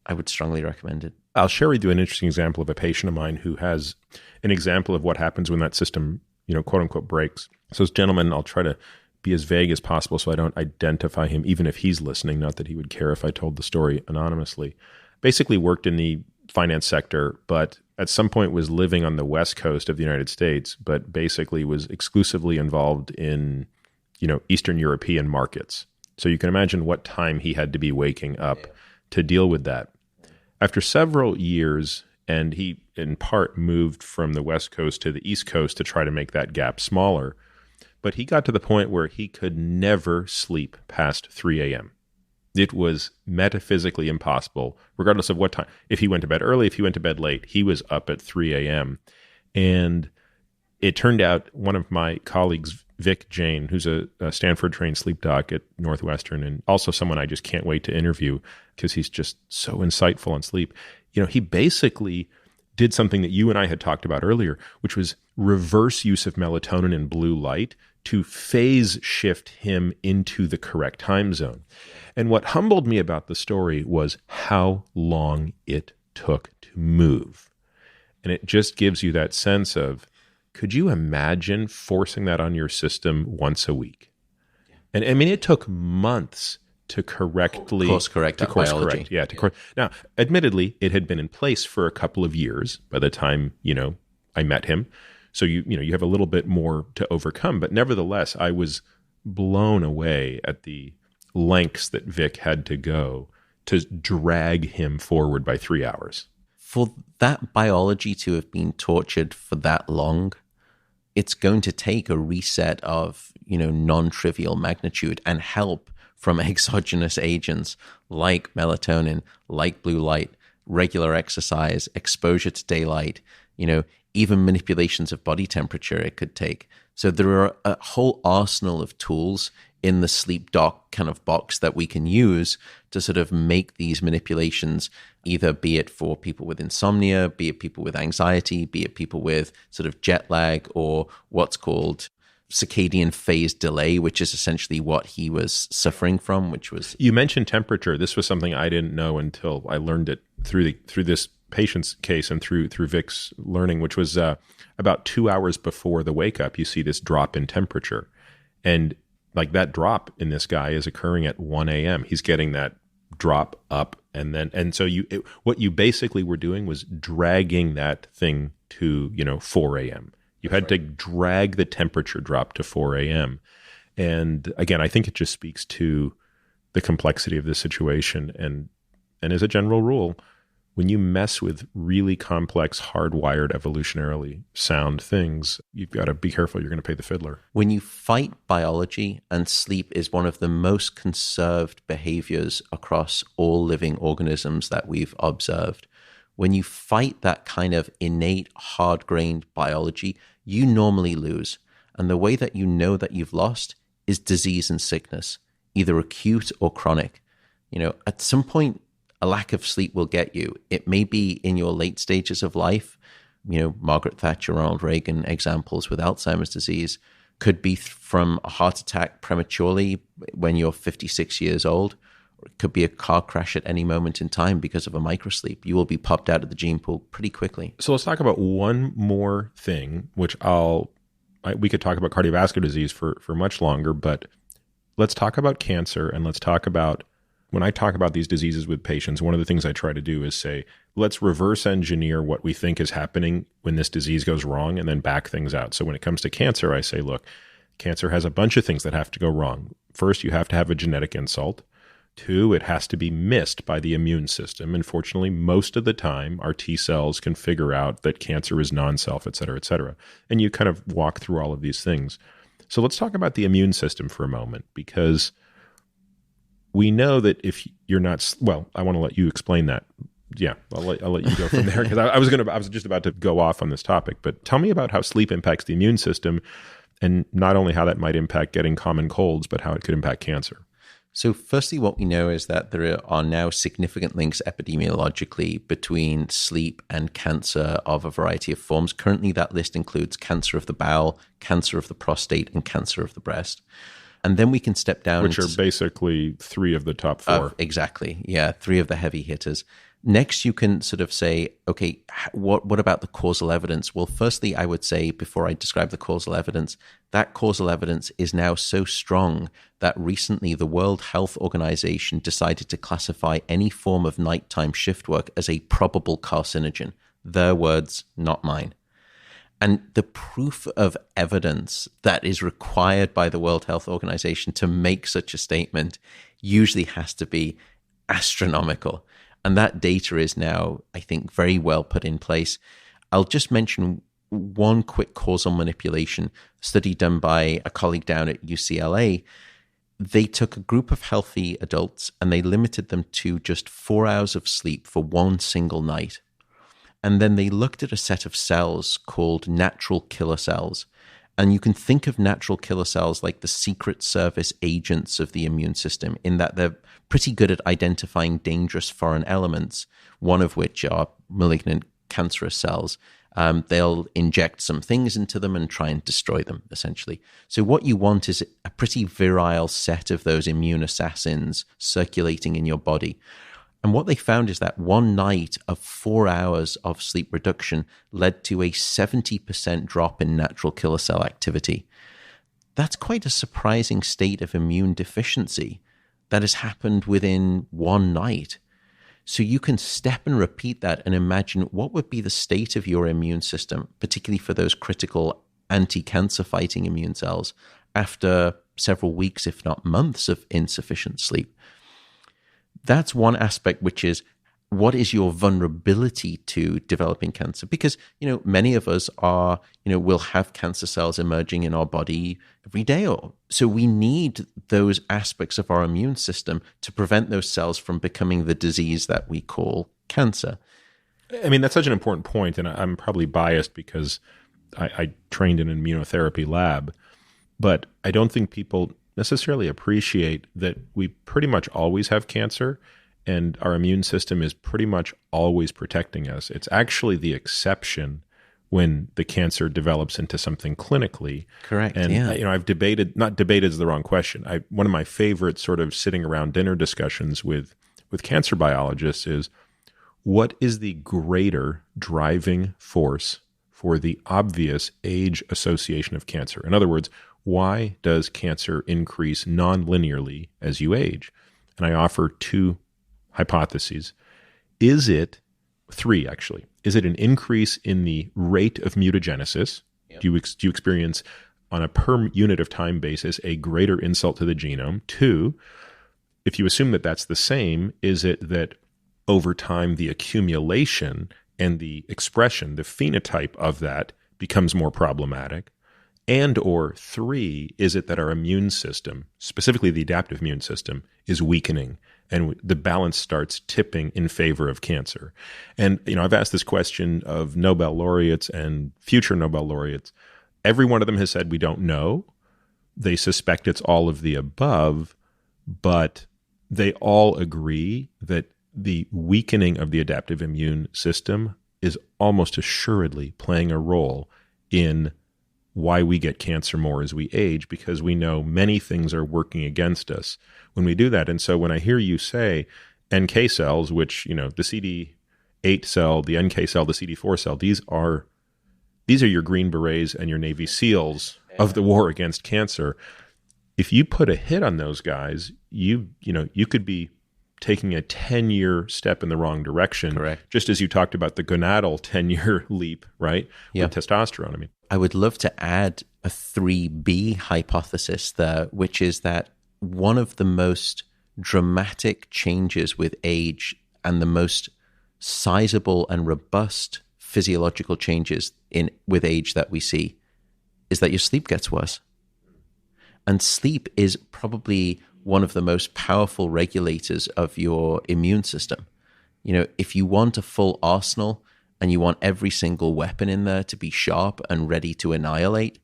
S2: I would strongly recommend it.
S1: I'll share with you an interesting example of a patient of mine who has an example of what happens when that system, quote unquote, breaks. So this gentleman, I'll try to be as vague as possible so I don't identify him, even if he's listening, not that he would care if I told the story anonymously. Basically worked in the finance sector, but at some point was living on the West Coast of the United States, but basically was exclusively involved in, Eastern European markets. So you can imagine what time he had to be waking up to deal with that. After several years, and he in part moved from the West Coast to the East Coast to try to make that gap smaller, but he got to the point where he could never sleep past 3 a.m. It was metaphysically impossible, regardless of what time. If he went to bed early, if he went to bed late, he was up at 3 a.m. And it turned out one of my colleagues, Vic Jane, who's a Stanford-trained sleep doc at Northwestern, and also someone I just can't wait to interview because he's just so insightful on sleep. He basically did something that you and I had talked about earlier, which was reverse use of melatonin and blue light to phase shift him into the correct time zone. And what humbled me about the story was how long it took to move. And it just gives you that sense of, could you imagine forcing that on your system once a week? And I mean, it took months to correctly
S2: course correct biology.
S1: Yeah, now, admittedly, it had been in place for a couple of years by the time, I met him. So you have a little bit more to overcome, but nevertheless, I was blown away at the lengths that Vic had to go to drag him forward by 3 hours.
S2: For that biology to have been tortured for that long, it's going to take a reset of, non-trivial magnitude and help from exogenous agents like melatonin, like blue light, regular exercise, exposure to daylight, even manipulations of body temperature it could take. So there are a whole arsenal of tools in the sleep doc kind of box that we can use to sort of make these manipulations, either be it for people with insomnia, be it people with anxiety, be it people with sort of jet lag, or what's called circadian phase delay, which is essentially what he was suffering from, which was...
S1: You mentioned temperature. This was something I didn't know until I learned it through this patient's case and through Vic's learning, which was about 2 hours before the wake up, you see this drop in temperature. And like that drop in this guy is occurring at 1 a.m. He's getting that drop up. And so what you basically were doing was dragging that thing to, 4 a.m. You had to drag the temperature drop to 4 a.m. And again, I think it just speaks to the complexity of this situation. And as a general rule, when you mess with really complex, hardwired, evolutionarily sound things, you've got to be careful. You're going to pay the fiddler.
S2: When you fight biology, and sleep is one of the most conserved behaviors across all living organisms that we've observed. When you fight that kind of innate, hard-grained biology, you normally lose. And the way that you know that you've lost is disease and sickness, either acute or chronic. At some point, a lack of sleep will get you. It may be in your late stages of life. Margaret Thatcher, Ronald Reagan examples with Alzheimer's disease. Could be from a heart attack prematurely when you're 56 years old. Or it could be a car crash at any moment in time because of a microsleep. You will be popped out of the gene pool pretty quickly.
S1: So let's talk about one more thing, which we could talk about cardiovascular disease for much longer, but let's talk about cancer, and let's talk about, when I talk about these diseases with patients, one of the things I try to do is say, let's reverse engineer what we think is happening when this disease goes wrong and then back things out. So when it comes to cancer, I say, look, cancer has a bunch of things that have to go wrong. First, you have to have a genetic insult. 2, it has to be missed by the immune system. And fortunately, most of the time, our T cells can figure out that cancer is non-self, et cetera, et cetera. And you kind of walk through all of these things. So let's talk about the immune system for a moment, because we know that if you're not, well, I want to let you explain that. Yeah, I'll let you go from there, because I was just about to go off on this topic. But tell me about how sleep impacts the immune system, and not only how that might impact getting common colds, but how it could impact cancer.
S2: So firstly, what we know is that there are now significant links epidemiologically between sleep and cancer of a variety of forms. Currently, that list includes cancer of the bowel, cancer of the prostate, and cancer of the breast. And then we can step down.
S1: Which are basically 3 of the top 4.
S2: Exactly. Yeah, 3 of the heavy hitters. Next, you can sort of say, okay, what about the causal evidence? Well, firstly, I would say, before I describe the causal evidence, that causal evidence is now so strong that recently the World Health Organization decided to classify any form of nighttime shift work as a probable carcinogen. Their words, not mine. And the proof of evidence that is required by the World Health Organization to make such a statement usually has to be astronomical. And that data is now, I think, very well put in place. I'll just mention one quick causal manipulation study done by a colleague down at UCLA. They took a group of healthy adults and they limited them to just 4 hours of sleep for one single night. And then they looked at a set of cells called natural killer cells. And you can think of natural killer cells like the Secret Service agents of the immune system, in that they're pretty good at identifying dangerous foreign elements, one of which are malignant cancerous cells. They'll inject some things into them and try and destroy them, essentially. So what you want is a pretty virile set of those immune assassins circulating in your body. And what they found is that one night of 4 hours of sleep reduction led to a 70% drop in natural killer cell activity. That's quite a surprising state of immune deficiency that has happened within one night. So you can step and repeat that and imagine what would be the state of your immune system, particularly for those critical anti-cancer fighting immune cells, after several weeks, if not months, of insufficient sleep. That's one aspect, which is, what is your vulnerability to developing cancer? Because, many of us are, will have cancer cells emerging in our body every day. So we need those aspects of our immune system to prevent those cells from becoming the disease that we call cancer.
S1: I mean, that's such an important point, and I'm probably biased because I trained in an immunotherapy lab, but I don't think people necessarily appreciate that we pretty much always have cancer and our immune system is pretty much always protecting us. It's actually the exception when the cancer develops into something clinically.
S2: Correct.
S1: And,
S2: yeah.
S1: I've debated, not debated is the wrong question. One of my favorite sort of sitting around dinner discussions with cancer biologists is, what is the greater driving force for the obvious age association of cancer? In other words, why does cancer increase non-linearly as you age? And I offer 2 hypotheses. Is it 3, actually? Is it an increase in the rate of mutagenesis? Yep. Do you experience, on a per unit of time basis, a greater insult to the genome? 2, if you assume that that's the same, is it that over time the accumulation and the expression, the phenotype of that becomes more problematic? And or 3, is it that our immune system, specifically the adaptive immune system, is weakening and the balance starts tipping in favor of cancer? And, I've asked this question of Nobel laureates and future Nobel laureates. Every one of them has said, we don't know. they suspect it's all of the above, but they all agree that the weakening of the adaptive immune system is almost assuredly playing a role in why we get cancer more as we age, because we know many things are working against us when we do that. And so when I hear you say NK cells, which, the CD8 cell, the NK cell, the CD4 cell, these are your Green Berets and your Navy SEALs of the war against cancer. If you put a hit on those guys, you could be taking a 10-year step in the wrong direction.
S2: Correct.
S1: Just as you talked about the gonadal 10-year leap, right?
S2: Yeah.
S1: With testosterone.
S2: I would love to add a 3B hypothesis there, which is that one of the most dramatic changes with age and the most sizable and robust physiological changes with age that we see is that your sleep gets worse. And sleep is probably one of the most powerful regulators of your immune system. If you want a full arsenal and you want every single weapon in there to be sharp and ready to annihilate,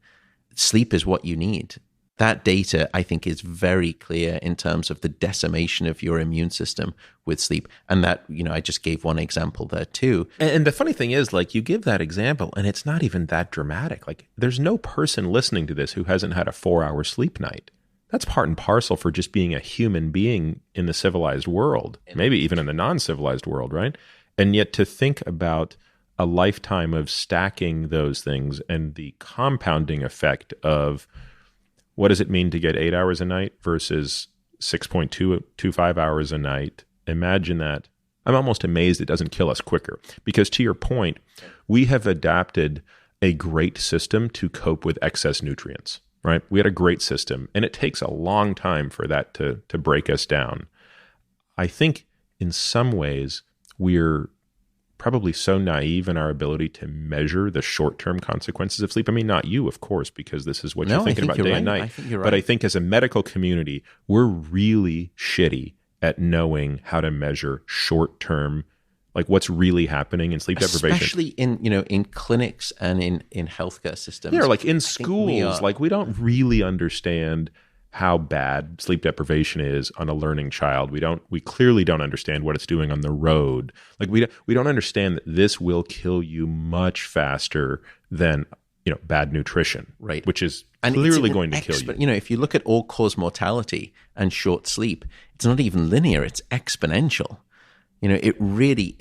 S2: sleep is what you need. That data, I think, is very clear in terms of the decimation of your immune system with sleep. And that, I just gave one example there too.
S1: And the funny thing is, you give that example and it's not even that dramatic. There's no person listening to this who hasn't had a 4-hour sleep night. That's part and parcel for just being a human being in the civilized world, maybe even in the non-civilized world, right? And yet to think about a lifetime of stacking those things and the compounding effect of what does it mean to get 8 hours a night versus 6.25 hours a night? Imagine that. I'm almost amazed it doesn't kill us quicker, because to your point, we have adapted a great system to cope with excess nutrients, right? We had a great system, and it takes a long time for that to break us down. I think in some ways we're probably so naive in our ability to measure the short-term consequences of sleep. Not you, of course, because this is what you're thinking about day and night.
S2: I think you're right.
S1: But I think as a medical community, we're really shitty at knowing how to measure short-term, what's really happening in sleep deprivation.
S2: Especially in clinics and in healthcare systems.
S1: Yeah, in schools, we don't really understand how bad sleep deprivation is on a learning child. We clearly don't understand what it's doing on the road. We don't understand that this will kill you much faster than bad nutrition,
S2: right?
S1: Which is clearly going to kill you.
S2: If you look at all-cause mortality and short sleep, it's not even linear; it's exponential.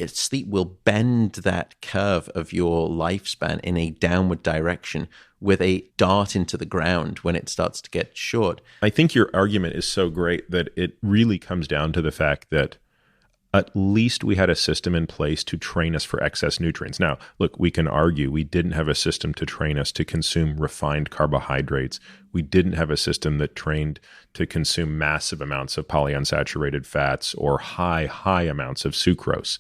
S2: Sleep will bend that curve of your lifespan in a downward direction with a dart into the ground when it starts to get short.
S1: I think your argument is so great that it really comes down to the fact that at least we had a system in place to train us for excess nutrients. Now, look, we can argue we didn't have a system to train us to consume refined carbohydrates. We didn't have a system that trained to consume massive amounts of polyunsaturated fats or high amounts of sucrose.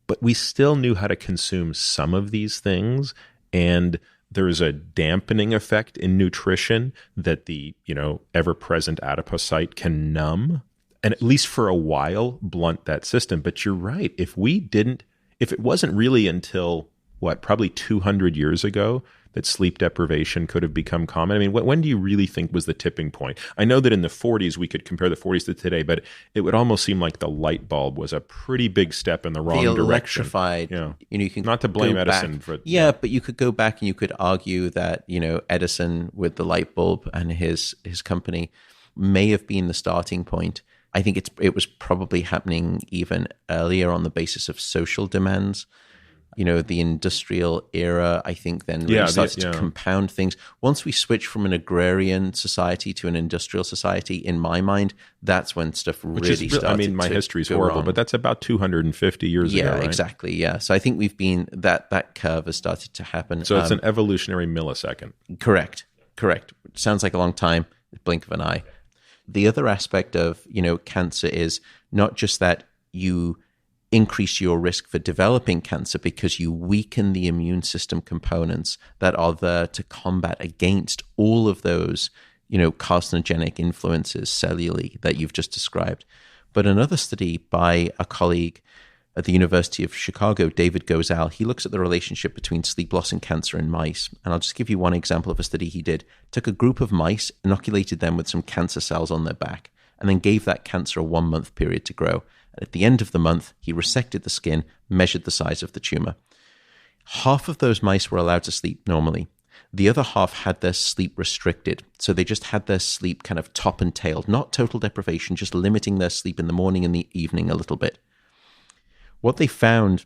S1: But we still knew how to consume some of these things, and there's a dampening effect in nutrition that the, ever-present adipocyte can numb, and at least for a while blunt that system. But you're right. If it wasn't really until probably 200 years ago that sleep deprivation could have become common. When do you really think was the tipping point? I know that in the 40s, we could compare the 40s to today, but it would almost seem like the light bulb was a pretty big step in the wrong direction.
S2: Electrified.
S1: You can not to blame Edison for.
S2: Yeah, but you could go back and you could argue that, Edison with the light bulb and his company may have been the starting point. I think it was probably happening even earlier on the basis of social demands. The industrial era, I think, then really started to compound things. Once we switch from an agrarian society to an industrial society, in my mind, that's when stuff really started.
S1: My history is
S2: go
S1: horrible,
S2: wrong.
S1: But that's about 250 years ago, right?
S2: Yeah, exactly. Yeah. So I think we've been that curve has started to happen.
S1: So it's an evolutionary millisecond.
S2: Correct. Sounds like a long time. Blink of an eye. The other aspect of, cancer is not just that you increase your risk for developing cancer because you weaken the immune system components that are there to combat against all of those, carcinogenic influences cellularly that you've just described. But another study by a colleague at the University of Chicago, David Gozal, he looks at the relationship between sleep loss and cancer in mice. And I'll just give you one example of a study he did. Took a group of mice, inoculated them with some cancer cells on their back, and then gave that cancer a 1-month period to grow. And at the end of the month, he resected the skin, measured the size of the tumor. Half of those mice were allowed to sleep normally. The other half had their sleep restricted. So they just had their sleep kind of top and tailed, not total deprivation, just limiting their sleep in the morning and the evening a little bit. What they found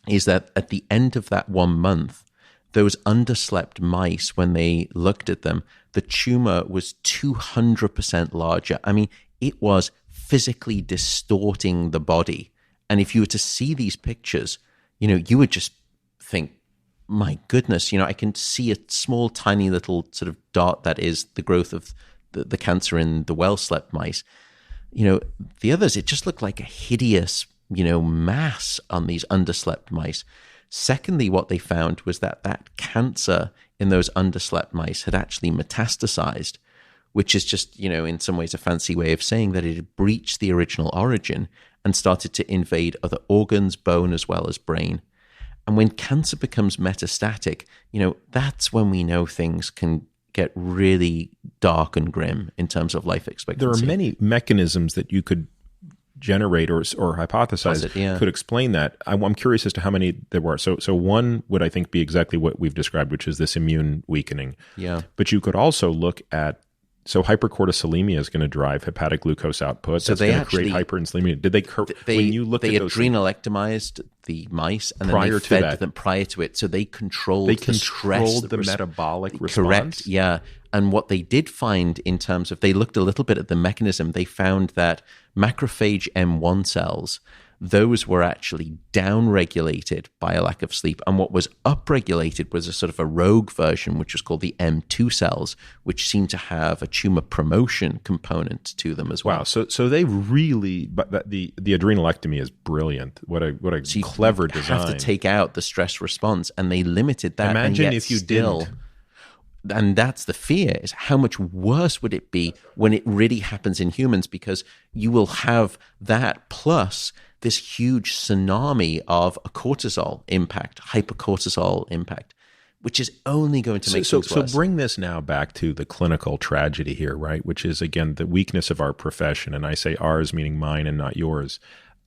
S2: is that at the end of that 1 month, those underslept mice, when they looked at them, the tumor was 200% larger. I mean, it was physically distorting the body. And if you were to see these pictures, you would just think, my goodness, I can see a small, tiny little sort of dot that is the growth of the cancer in the well-slept mice. The others, it just looked like a hideous, mass on these underslept mice. Secondly, what they found was that cancer in those underslept mice had actually metastasized, which is just, in some ways a fancy way of saying that it had breached the original origin and started to invade other organs, bone, as well as brain. And when cancer becomes metastatic, that's when we know things can get really dark and grim in terms of life expectancy.
S1: There are many mechanisms that you could generate or hypothesize could explain that. I'm curious as to how many there were. So one would, I think, be exactly what we've described, which is this immune weakening.
S2: Yeah.
S1: But you could also look at, so hypercortisolemia is going to drive hepatic glucose output.
S2: So
S1: that's going to create hyperinsulinemia. Did they when you look at those
S2: adrenalectomized the mice and
S1: prior
S2: then they
S1: to
S2: fed
S1: that.
S2: them prior to it. So they controlled the stress,
S1: the metabolic response.
S2: Correct. Yeah. And what they did find in terms of, they looked a little bit at the mechanism. They found that macrophage M1 cells, those were actually downregulated by a lack of sleep. And what was upregulated was a sort of a rogue version, which was called the M2 cells, which seemed to have a tumor promotion component to them as well.
S1: Wow. So they really, but the adrenalectomy is brilliant. What a clever design.
S2: You have to take out the stress response, and they limited that.
S1: Imagine
S2: and yet
S1: if you
S2: still,
S1: didn't.
S2: And that's the fear, is how much worse would it be when it really happens in humans, because you will have that plus this huge tsunami of a cortisol impact, hypercortisol impact, which is only going to make things worse.
S1: So bring this now back to the clinical tragedy here, right? Which is, again, the weakness of our profession. And I say ours meaning mine and not yours.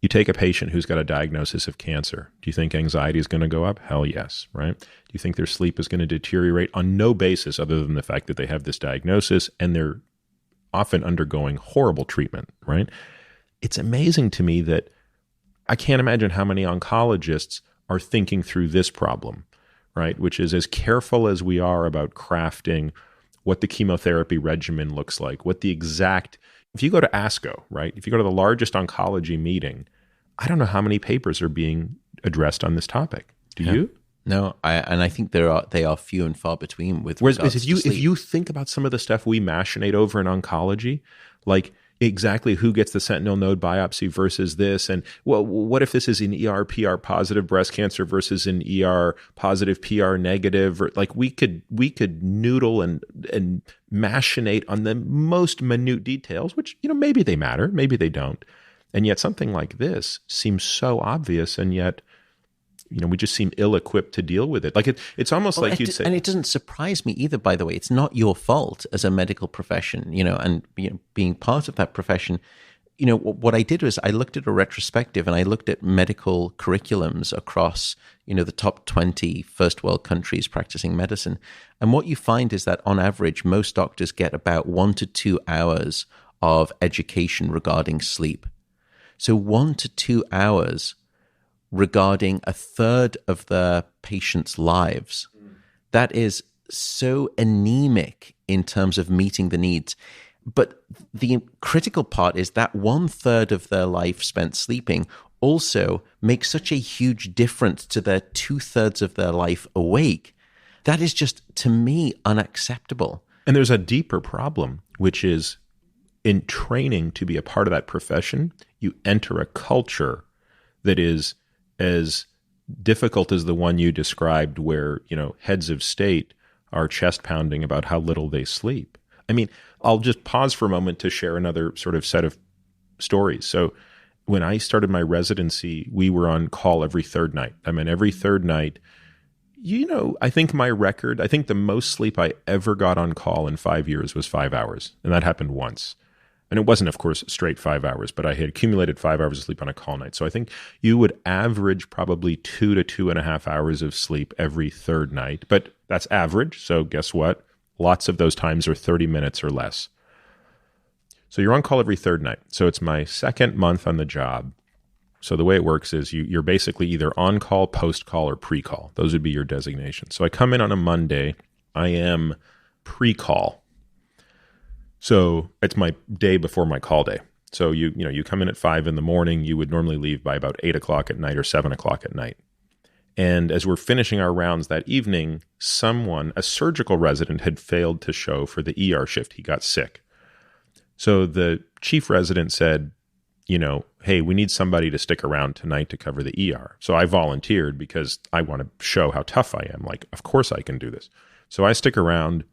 S1: You take a patient who's got a diagnosis of cancer. Do you think anxiety is going to go up? Hell yes, right? Do you think their sleep is going to deteriorate? On no basis other than the fact that they have this diagnosis and they're often undergoing horrible treatment, right? It's amazing to me that I can't imagine how many oncologists are thinking through this problem, right? Which is, as careful as we are about crafting what the chemotherapy regimen looks like, what the exact... If you go to ASCO, right? If you go to the largest oncology meeting, I don't know how many papers are being addressed on this topic. Do you?
S2: No, I think they are few and far between. With
S1: whereas if you think about some of the stuff we machinate over in oncology, like exactly who gets the sentinel node biopsy versus this, and well, what if this is an ER PR positive breast cancer versus an ER positive PR negative? Or, like we could noodle and machinate on the most minute details, which maybe they matter, maybe they don't, and yet something like this seems so obvious, and yet we just seem ill-equipped to deal with it. Like it's almost like you'd say,
S2: and it doesn't surprise me either. By the way, it's not your fault as a medical profession, and being part of that profession. What I did was I looked at a retrospective and I looked at medical curriculums across the top 20 first world countries practicing medicine, and what you find is that on average, most doctors get about 1 to 2 hours of education regarding sleep. So 1 to 2 hours regarding a third of the patient's lives. That is so anemic in terms of meeting the needs. But the critical part is that 1/3 of their life spent sleeping also makes such a huge difference to their 2/3 of their life awake. That is just, to me, unacceptable.
S1: And there's a deeper problem, which is in training to be a part of that profession, you enter a culture that is as difficult as the one you described, where, heads of state are chest pounding about how little they sleep. I mean, I'll just pause for a moment to share another sort of set of stories. So when I started my residency, we were on call every third night. I mean, every third night, I think I think the most sleep I ever got on call in 5 years was 5 hours. And that happened once. And it wasn't, of course, straight 5 hours, but I had accumulated 5 hours of sleep on a call night. So I think you would average probably 2 to 2.5 hours of sleep every third night. But that's average. So guess what? Lots of those times are 30 minutes or less. So you're on call every third night. So it's my second month on the job. So the way it works is you're basically either on call, post call, or pre-call. Those would be your designations. So I come in on a Monday. I am pre-call. So it's my day before my call day. So you come in at 5 in the morning. You would normally leave by about 8 o'clock at night or 7 o'clock at night. And as we're finishing our rounds that evening, a surgical resident, had failed to show for the ER shift. He got sick. So the chief resident said, hey, we need somebody to stick around tonight to cover the ER. So I volunteered because I want to show how tough I am. Like, of course I can do this. So I stick around.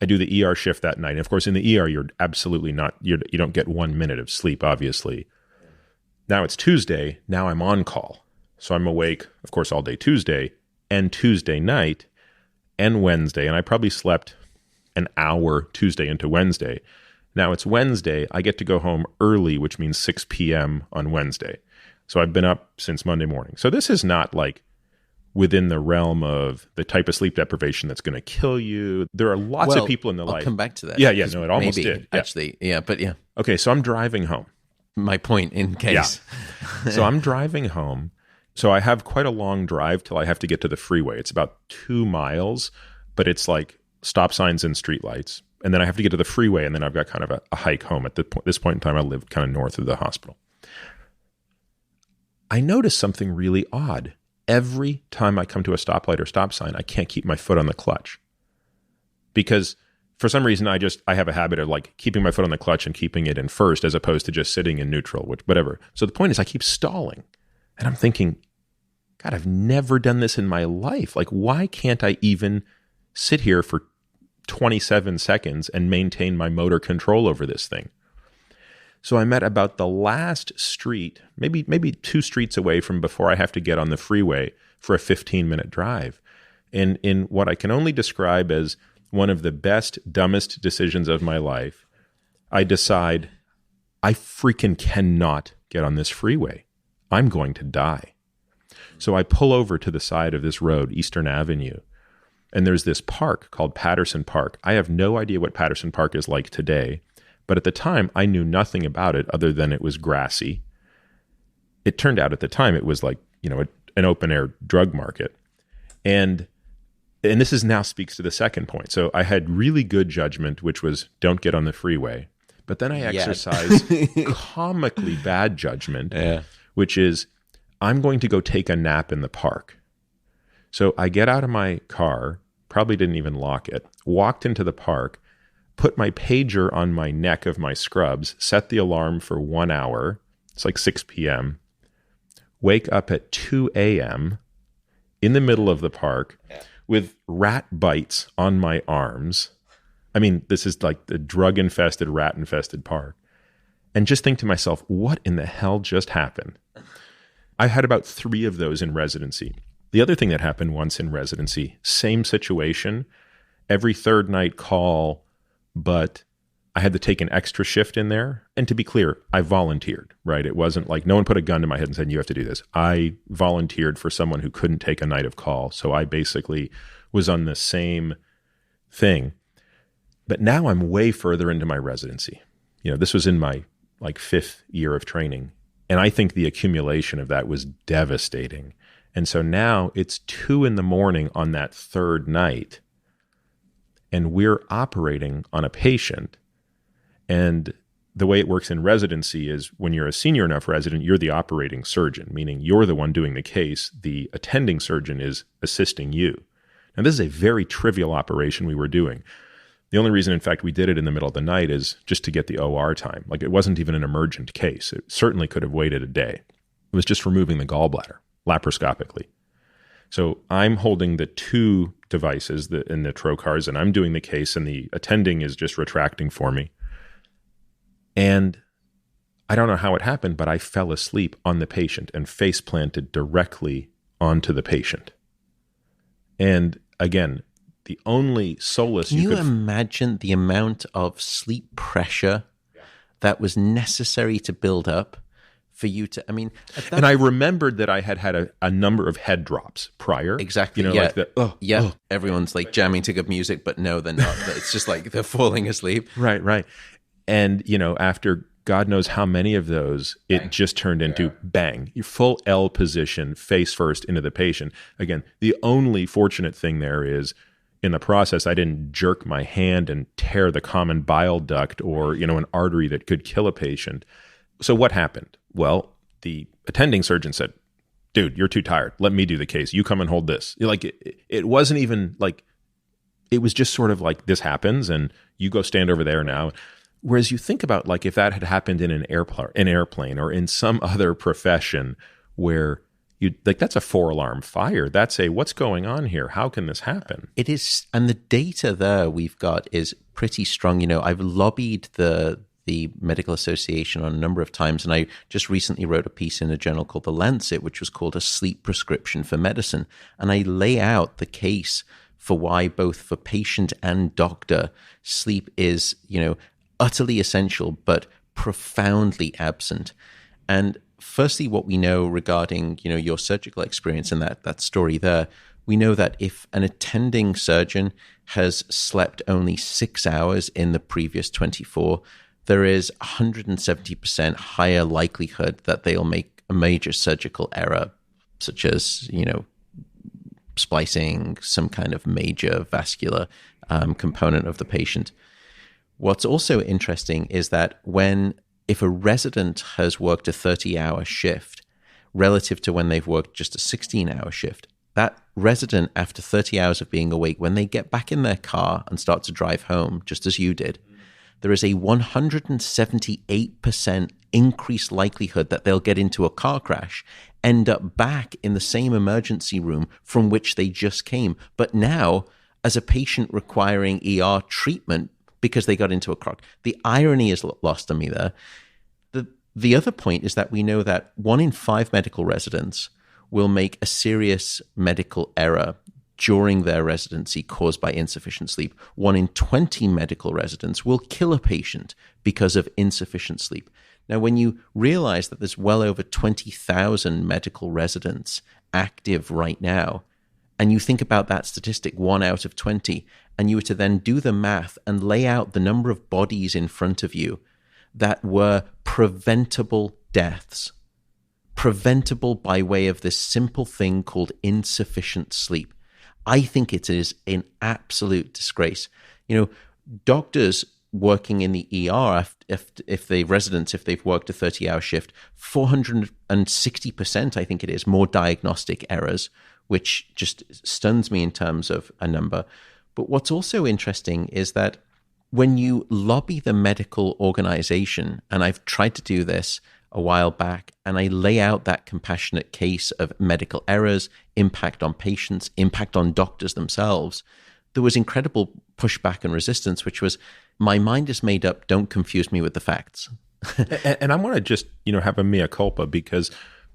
S1: I do the ER shift that night. And of course, in the ER, you're absolutely not, you don't get 1 minute of sleep, obviously. Now it's Tuesday. Now I'm on call. So I'm awake, of course, all day Tuesday and Tuesday night and Wednesday. And I probably slept an hour Tuesday into Wednesday. Now it's Wednesday. I get to go home early, which means 6 p.m. on Wednesday. So I've been up since Monday morning. So this is not like within the realm of the type of sleep deprivation that's going to kill you. There are lots of people in the life.
S2: I'll come back to that.
S1: Yeah, no, it almost did. Yeah.
S2: Actually, yeah, but yeah.
S1: Okay, so I'm driving home.
S2: My point in case.
S1: Yeah. So I'm driving home. So I have quite a long drive till I have to get to the freeway. It's about 2 miles, but it's like stop signs and street lights. And then I have to get to the freeway, and then I've got kind of a hike home. At this point in time, I lived kind of north of the hospital. I noticed something really odd. Every time I come to a stoplight or stop sign, I can't keep my foot on the clutch. Because for some reason, I have a habit of like keeping my foot on the clutch and keeping it in first as opposed to just sitting in neutral, whatever. So the point is I keep stalling. And I'm thinking, God, I've never done this in my life. Like, why can't I even sit here for 27 seconds and maintain my motor control over this thing? So I'm at about the last street, maybe 2 streets away from before I have to get on the freeway for a 15-minute drive. And in what I can only describe as one of the best, dumbest decisions of my life, I decide I freaking cannot get on this freeway. I'm going to die. So I pull over to the side of this road, Eastern Avenue, and there's this park called Patterson Park. I have no idea what Patterson Park is like today, but at the time, I knew nothing about it other than it was grassy. It turned out at the time it was like, an open-air drug market. And this is now speaks to the second point. So I had really good judgment, which was don't get on the freeway. But then I exercised comically bad judgment, which is I'm going to go take a nap in the park. So I get out of my car, probably didn't even lock it, walked into the park, put my pager on my neck of my scrubs, set the alarm for 1 hour. It's like 6 p.m. Wake up at 2 a.m. in the middle of the park with rat bites on my arms. I mean, this is like the drug-infested, rat-infested park. And just think to myself, what in the hell just happened? I had about 3 of those in residency. The other thing that happened once in residency, same situation, every third night call, but I had to take an extra shift in there. And to be clear, I volunteered, right? It wasn't like no one put a gun to my head and said, you have to do this. I volunteered for someone who couldn't take a night of call. So I basically was on the same thing. But now I'm way further into my residency. This was in my 5th year of training. And I think the accumulation of that was devastating. And so now it's 2 a.m. on that third night, and we're operating on a patient. And the way it works in residency is when you're a senior enough resident, you're the operating surgeon, meaning you're the one doing the case. The attending surgeon is assisting you. Now, this is a very trivial operation we were doing. The only reason, in fact, we did it in the middle of the night is just to get the OR time. Like, it wasn't even an emergent case. It certainly could have waited a day. It was just removing the gallbladder laparoscopically. So I'm holding the 2 devices in the trocars, and I'm doing the case, and the attending is just retracting for me. And I don't know how it happened, but I fell asleep on the patient and face planted directly onto the patient. And again, the only solace
S2: Can you imagine the amount of sleep pressure that was necessary to build up for you to, I mean...
S1: And I remembered that I had a number of head drops prior.
S2: Exactly.
S1: Like the,
S2: Everyone's like jamming to good music, but no, they're not. It's just like they're falling asleep.
S1: Right. And, after God knows how many of those, it just turned into bang, your full L position, face first into the patient. Again, the only fortunate thing there is, in the process, I didn't jerk my hand and tear the common bile duct or, an artery that could kill a patient. So what happened? Well, the attending surgeon said, dude, you're too tired. Let me do the case. You come and hold this. Like, it wasn't even like, it was just sort of like, this happens and you go stand over there now. Whereas you think about, like, if that had happened in an airplane or in some other profession where you like, that's a 4-alarm fire. That's a, what's going on here? How can this happen?
S2: It is. And the data there we've got is pretty strong. I've lobbied the Medical Association on a number of times, and I just recently wrote a piece in a journal called The Lancet, which was called A Sleep Prescription for Medicine. And I lay out the case for why both for patient and doctor, sleep is, utterly essential, but profoundly absent. And firstly, what we know regarding, your surgical experience and that story there, we know that if an attending surgeon has slept only 6 hours in the previous 24, there is 170% higher likelihood that they'll make a major surgical error, such as, splicing some kind of major vascular component of the patient. What's also interesting is that if a resident has worked a 30-hour shift relative to when they've worked just a 16-hour shift, that resident, after 30 hours of being awake, when they get back in their car and start to drive home, just as you did, there is a 178% increased likelihood that they'll get into a car crash, end up back in the same emergency room from which they just came, but now as a patient requiring ER treatment because they got into a car. The irony is lost on me there. The other point is that we know that 1 in 5 medical residents will make a serious medical error during their residency caused by insufficient sleep. 1 in 20 medical residents will kill a patient because of insufficient sleep. Now, when you realize that there's well over 20,000 medical residents active right now, and you think about that statistic, 1 out of 20, and you were to then do the math and lay out the number of bodies in front of you that were preventable deaths, preventable by way of this simple thing called insufficient sleep, I think it is an absolute disgrace. Doctors working in the ER, if they've worked a 30-hour shift, 460%, I think it is, more diagnostic errors, which just stuns me in terms of a number. But what's also interesting is that when you lobby the medical organization, and I've tried to do this a while back, and I lay out that compassionate case of medical errors, impact on patients, impact on doctors themselves, there was incredible pushback and resistance, which was, my mind is made up, don't confuse me with the facts.
S1: And I want to just, have a mea culpa, because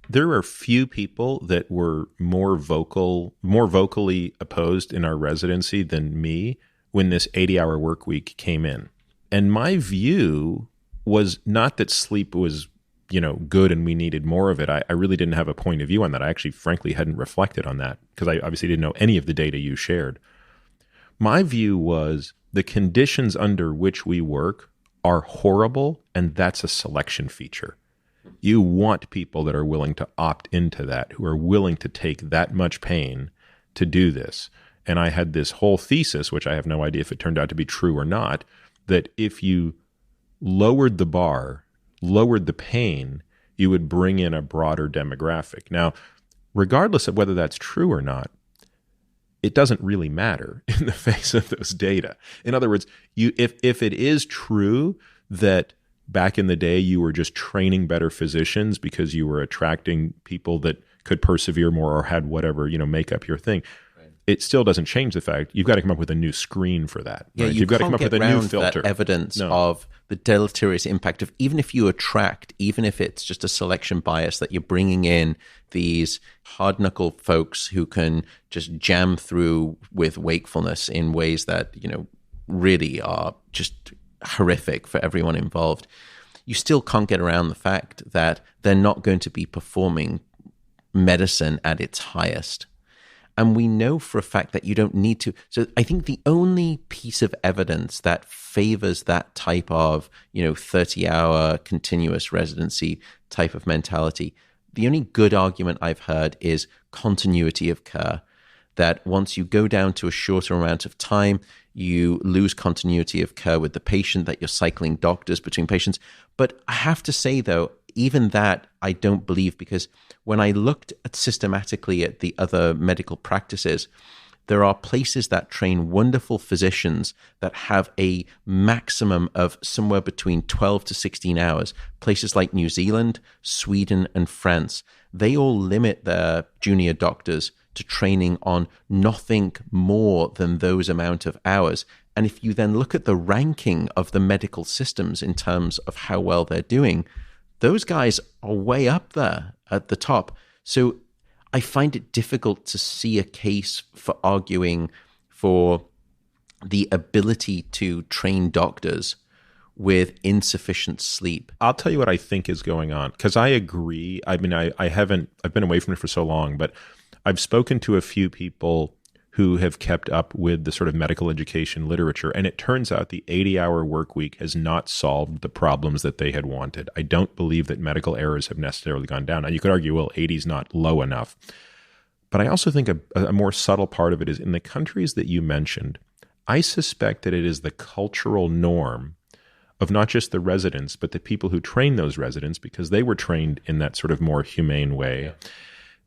S1: there are few people that were more vocally opposed in our residency than me when this 80-hour work week came in. And my view was not that sleep was, good and we needed more of it. I really didn't have a point of view on that. I actually, frankly, hadn't reflected on that because I obviously didn't know any of the data you shared. My view was the conditions under which we work are horrible, and that's a selection feature. You want people that are willing to opt into that, who are willing to take that much pain to do this. And I had this whole thesis, which I have no idea if it turned out to be true or not, that if you lowered the bar, lowered the pain, you would bring in a broader demographic. Now, regardless of whether that's true or not, it doesn't really matter in the face of those data. In other words, if it is true that back in the day you were just training better physicians because you were attracting people that could persevere more or had whatever, make up your thing. Right. it still doesn't change the fact you've got to come up with a new screen for that.
S2: Yeah,
S1: right?
S2: you've
S1: got to come up with a new filter.
S2: That evidence of the deleterious impact of, even if you attract, even if it's just a selection bias that you're bringing in these hard-knuckle folks who can just jam through with wakefulness in ways that, really are just horrific for everyone involved. You still can't get around the fact that they're not going to be performing medicine at its highest. And we know for a fact that you don't need to. So I think the only piece of evidence that favors that type of, 30-hour continuous residency type of mentality, the only good argument I've heard is continuity of care. That once you go down to a shorter amount of time, you lose continuity of care with the patient, that you're cycling doctors between patients. But I have to say, though, even that I don't believe, because when I looked systematically at the other medical practices, there are places that train wonderful physicians that have a maximum of somewhere between 12 to 16 hours. Places like New Zealand, Sweden, and France, they all limit their junior doctors to training on nothing more than those amount of hours. And if you then look at the ranking of the medical systems in terms of how well they're doing, those guys are way up there at the top. So I find it difficult to see a case for arguing for the ability to train doctors with insufficient sleep.
S1: I'll tell you what I think is going on, because I agree. I mean, I've been away from it for so long, but I've spoken to a few people who have kept up with the sort of medical education literature, and it turns out the 80-hour work week has not solved the problems that they had wanted. I don't believe that medical errors have necessarily gone down. Now, you could argue, well, 80 is not low enough. But I also think a more subtle part of it is in the countries that you mentioned, I suspect that it is the cultural norm of not just the residents, but the people who train those residents, because they were trained in that sort of more humane way,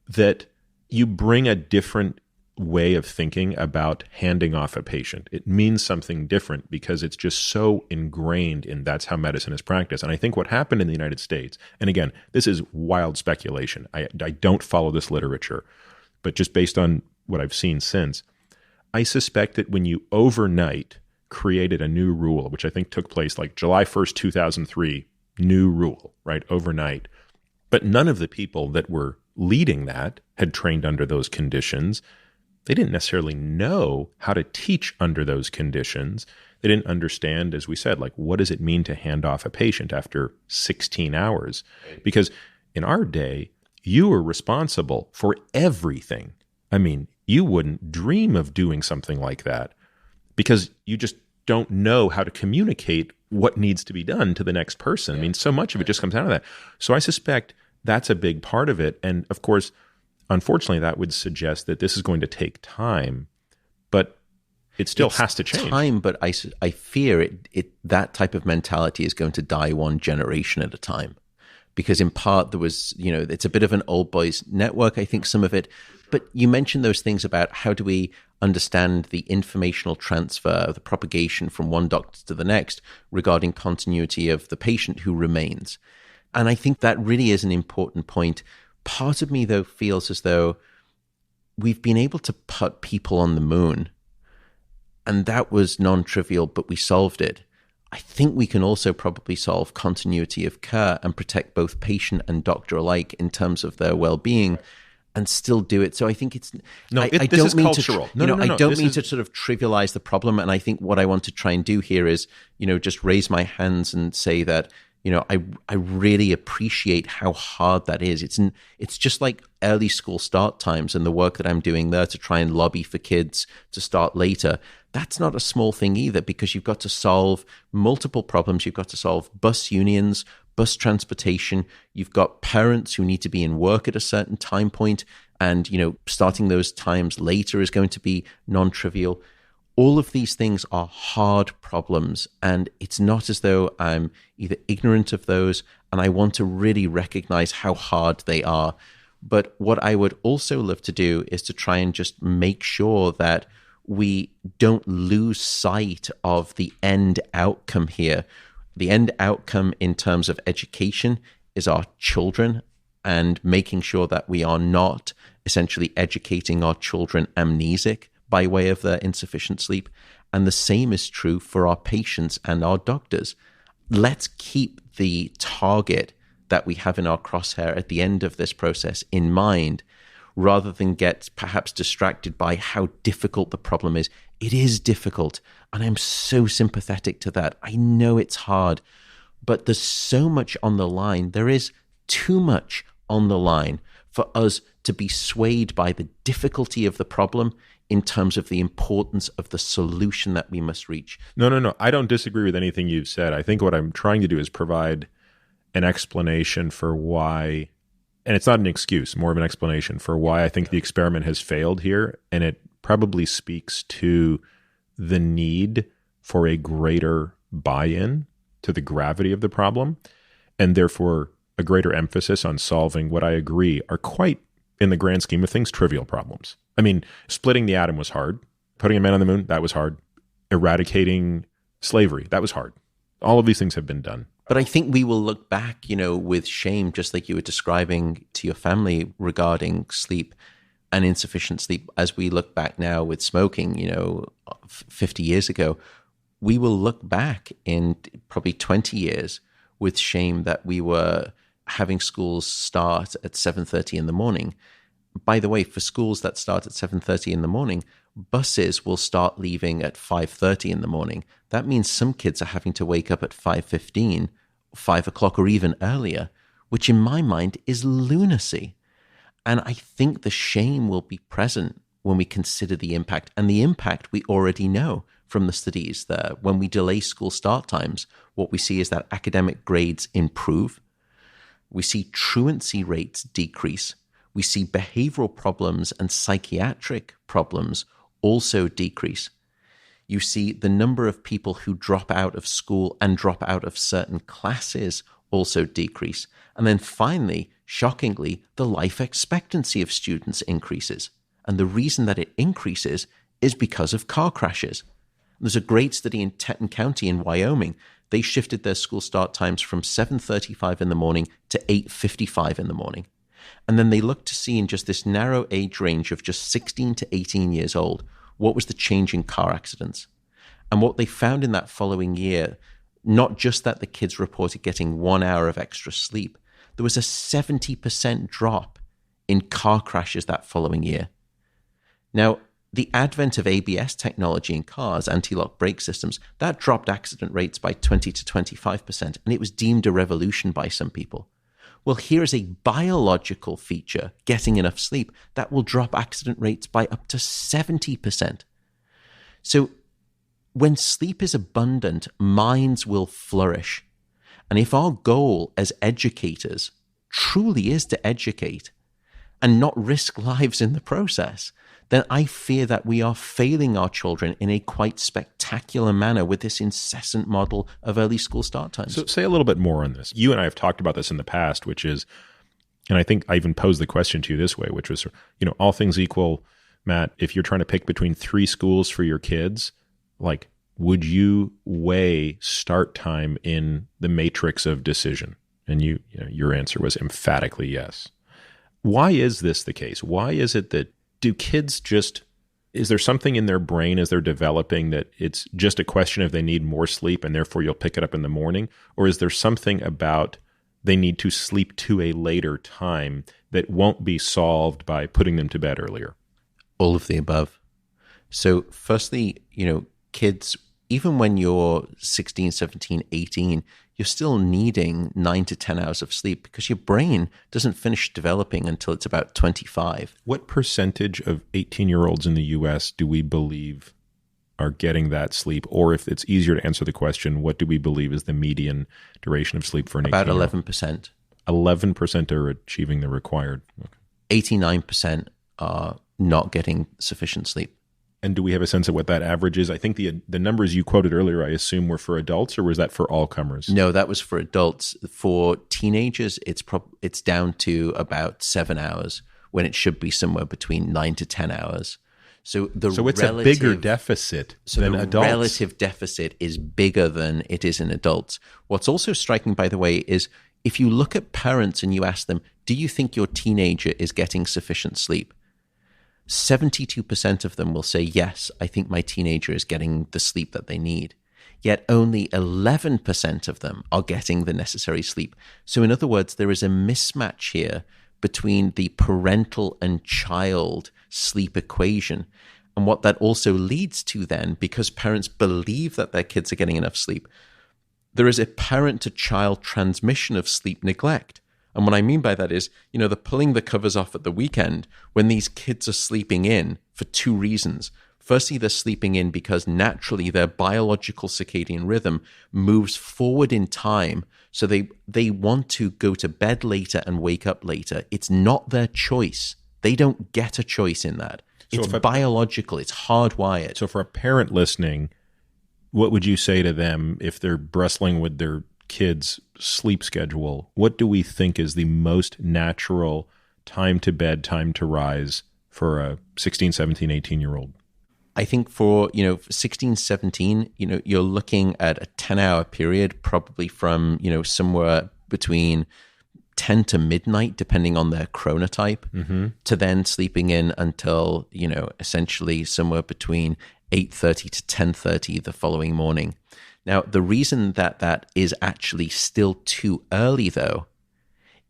S1: that you bring a different way of thinking about handing off a patient. It means something different because it's just so ingrained in that's how medicine is practiced. And I think what happened in the United States, and again, this is wild speculation. I don't follow this literature, but just based on what I've seen since, I suspect that when you overnight created a new rule, which I think took place like July 1st, 2003, new rule, right, overnight, but none of the people that were leading that had trained under those conditions. They didn't necessarily know how to teach under those conditions. They didn't understand, as we said, like, what does it mean to hand off a patient after 16 hours? Because in our day, you were responsible for everything. I mean, you wouldn't dream of doing something like that because you just don't know how to communicate what needs to be done to the next person. I mean, so much of it just comes out of that. So I suspect that's a big part of it. And of course, unfortunately, that would suggest that this is going to take time, but it still has to change.
S2: Time, but I fear that type of mentality is going to die one generation at a time. Because in part there was, it's a bit of an old boys network, I think, some of it. But you mentioned those things about how do we understand the informational transfer, the propagation from one doctor to the next regarding continuity of the patient who remains. And I think that really is an important point. Part of me, though, feels as though we've been able to put people on the moon, and that was non-trivial, but we solved it. I think we can also probably solve continuity of care and protect both patient and doctor alike in terms of their well-being and still do it. So I think it's...
S1: I don't mean cultural.
S2: I don't mean to sort of trivialize the problem. And I think what I want to try and do here is, just raise my hands and say that, I really appreciate how hard that is. It's just like early school start times and the work that I'm doing there to try and lobby for kids to start later. That's not a small thing either, because you've got to solve multiple problems. You've got to solve bus unions, bus transportation. You've got parents who need to be in work at a certain time point, and, starting those times later is going to be non-trivial. All of these things are hard problems, and it's not as though I'm either ignorant of those, and I want to really recognize how hard they are. But what I would also love to do is to try and just make sure that we don't lose sight of the end outcome here. The end outcome in terms of education is our children and making sure that we are not essentially educating our children amnesic by way of their insufficient sleep. And the same is true for our patients and our doctors. Let's keep the target that we have in our crosshair at the end of this process in mind, rather than get perhaps distracted by how difficult the problem is. It is difficult, and I'm so sympathetic to that. I know it's hard, but there's so much on the line. There is too much on the line for us to be swayed by the difficulty of the problem in terms of the importance of the solution that we must reach.
S1: No. I don't disagree with anything you've said. I think what I'm trying to do is provide an explanation for why, and it's not an excuse, more of an explanation for why I think the experiment has failed here. And it probably speaks to the need for a greater buy-in to the gravity of the problem, and therefore a greater emphasis on solving what I agree are quite, in the grand scheme of things, trivial problems. I mean, splitting the atom was hard. Putting a man on the moon, that was hard. Eradicating slavery, that was hard. All of these things have been done.
S2: But I think we will look back, with shame, just like you were describing to your family regarding sleep and insufficient sleep. As we look back now with smoking, 50 years ago, we will look back in probably 20 years with shame that we were having schools start at 7:30 in the morning. By the way, for schools that start at 7:30 in the morning, buses will start leaving at 5:30 in the morning. That means some kids are having to wake up at 5:15, 5 o'clock, or even earlier, which in my mind is lunacy. And I think the shame will be present when we consider the impact. And the impact we already know from the studies that when we delay school start times, what we see is that academic grades improve. We see truancy rates decrease. We see behavioral problems and psychiatric problems also decrease. You see the number of people who drop out of school and drop out of certain classes also decrease. And then finally, shockingly, the life expectancy of students increases. And the reason that it increases is because of car crashes. There's a great study in Teton County in Wyoming. They shifted their school start times from 7:35 in the morning to 8:55 in the morning. And then they looked to see in just this narrow age range of just 16 to 18 years old, what was the change in car accidents. And what they found in that following year, not just that the kids reported getting 1 hour of extra sleep, there was a 70% drop in car crashes that following year. Now, the advent of ABS technology in cars, anti-lock brake systems, that dropped accident rates by 20 to 25%, and it was deemed a revolution by some people. Well, here is a biological feature, getting enough sleep, that will drop accident rates by up to 70%. So when sleep is abundant, minds will flourish. And if our goal as educators truly is to educate and not risk lives in the process, then I fear that we are failing our children in a quite spectacular manner with this incessant model of early school start times.
S1: So say a little bit more on this. You and I have talked about this in the past, which is, and I think I even posed the question to you this way, which was, all things equal, Matt, if you're trying to pick between 3 schools for your kids, would you weigh start time in the matrix of decision? And your answer was emphatically yes. Why is this the case? Why is it that do kids is there something in their brain as they're developing that it's just a question of they need more sleep and therefore you'll pick it up in the morning? Or is there something about they need to sleep to a later time that won't be solved by putting them to bed earlier?
S2: All of the above. So firstly, kids, even when you're 16, 17, 18, you're still needing 9 to 10 hours of sleep because your brain doesn't finish developing until it's about 25.
S1: What percentage of 18-year-olds in the U.S. do we believe are getting that sleep? Or if it's easier to answer the question, what do we believe is the median duration of sleep for an 18-year-old?
S2: About 11%.
S1: 11% are achieving the required. Okay.
S2: 89% are not getting sufficient sleep.
S1: And do we have a sense of what that average is? I think the numbers you quoted earlier, I assume, were for adults, or was that for all comers?
S2: No, that was for adults. For teenagers, it's down to about 7 hours when it should be somewhere between 9 to 10 hours. So
S1: it's a bigger deficit than adults.
S2: The relative deficit is bigger than it is in adults. What's also striking, by the way, is If you look at parents and you ask them, do you think your teenager is getting sufficient sleep? 72% of them will say, yes, I think my teenager is getting the sleep that they need. Yet only 11% of them are getting the necessary sleep. So in other words, there is a mismatch here between the parental and child sleep equation. And what that also leads to then, because parents believe that their kids are getting enough sleep, there is a parent-to-child transmission of sleep neglect. And what I mean by that is, they're pulling the covers off at the weekend when these kids are sleeping in for two reasons. Firstly, they're sleeping in because naturally their biological circadian rhythm moves forward in time. So they want to go to bed later and wake up later. It's not their choice. They don't get a choice in that. So it's biological. It's hardwired.
S1: So for a parent listening, what would you say to them if they're wrestling with their kids' sleep schedule? What do we think is the most natural time to bed, time to rise for a 16, 17, 18-year-old?
S2: I think for, 16, 17, you're looking at a 10-hour period, probably from, somewhere between 10 to midnight, depending on their chronotype, to then sleeping in until, essentially somewhere between 8:30 to 10:30 the following morning. Now, the reason that is actually still too early, though,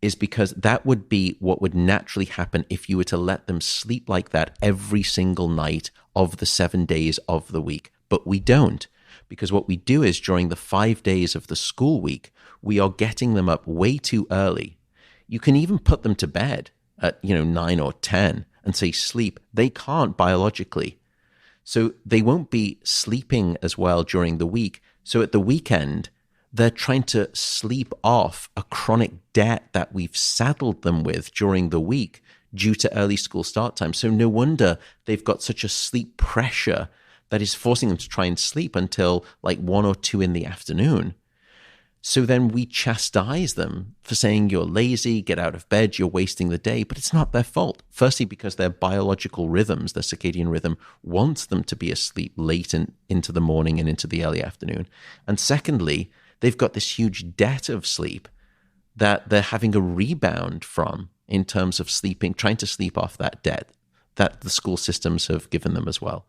S2: is because that would be what would naturally happen if you were to let them sleep like that every single night of the 7 days of the week. But we don't, because what we do is during the 5 days of the school week, we are getting them up way too early. You can even put them to bed at, 9 or 10 and say sleep. They can't biologically. So they won't be sleeping as well during the week. So at the weekend, they're trying to sleep off a chronic debt that we've saddled them with during the week due to early school start time. So no wonder they've got such a sleep pressure that is forcing them to try and sleep until like 1 or 2 in the afternoon. So then we chastise them for saying you're lazy, get out of bed, you're wasting the day, but it's not their fault. Firstly, because their biological rhythms, their circadian rhythm, wants them to be asleep late into the morning and into the early afternoon. And secondly, they've got this huge debt of sleep that they're having a rebound from in terms of sleeping, trying to sleep off that debt that the school systems have given them as well.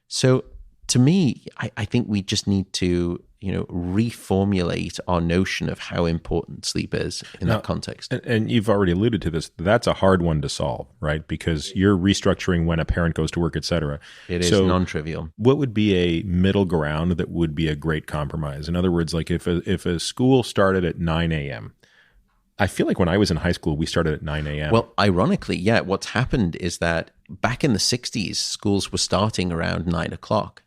S2: So to me, I think we just need to, reformulate our notion of how important sleep is in that context.
S1: And you've already alluded to this. That's a hard one to solve, right? Because you're restructuring when a parent goes to work, et cetera.
S2: It is non-trivial.
S1: What would be a middle ground that would be a great compromise? In other words, like if a school started at 9 a.m., I feel like when I was in high school, we started at 9 a.m.
S2: Well, ironically, yeah, what's happened is that back in the 60s, schools were starting around 9 o'clock.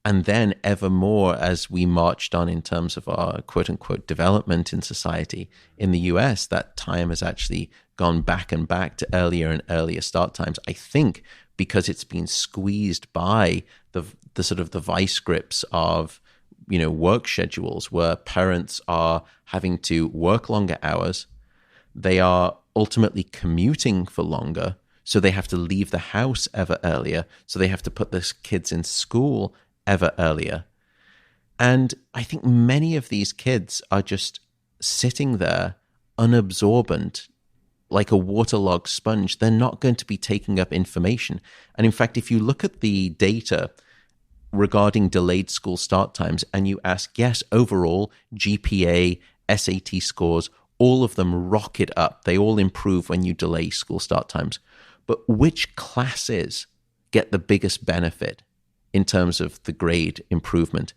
S2: And then ever more as we marched on in terms of our quote unquote development in society in the US, that time has actually gone back and back to earlier and earlier start times. I think because it's been squeezed by the sort of the vice grips of, work schedules where parents are having to work longer hours. They are ultimately commuting for longer. So they have to leave the house ever earlier. So they have to put their kids in school ever earlier. And I think many of these kids are just sitting there unabsorbent, like a waterlogged sponge. They're not going to be taking up information. And in fact, if you look at the data regarding delayed school start times and you ask, yes, overall, GPA, SAT scores, all of them rocket up. They all improve when you delay school start times. But which classes get the biggest benefit in terms of the grade improvement?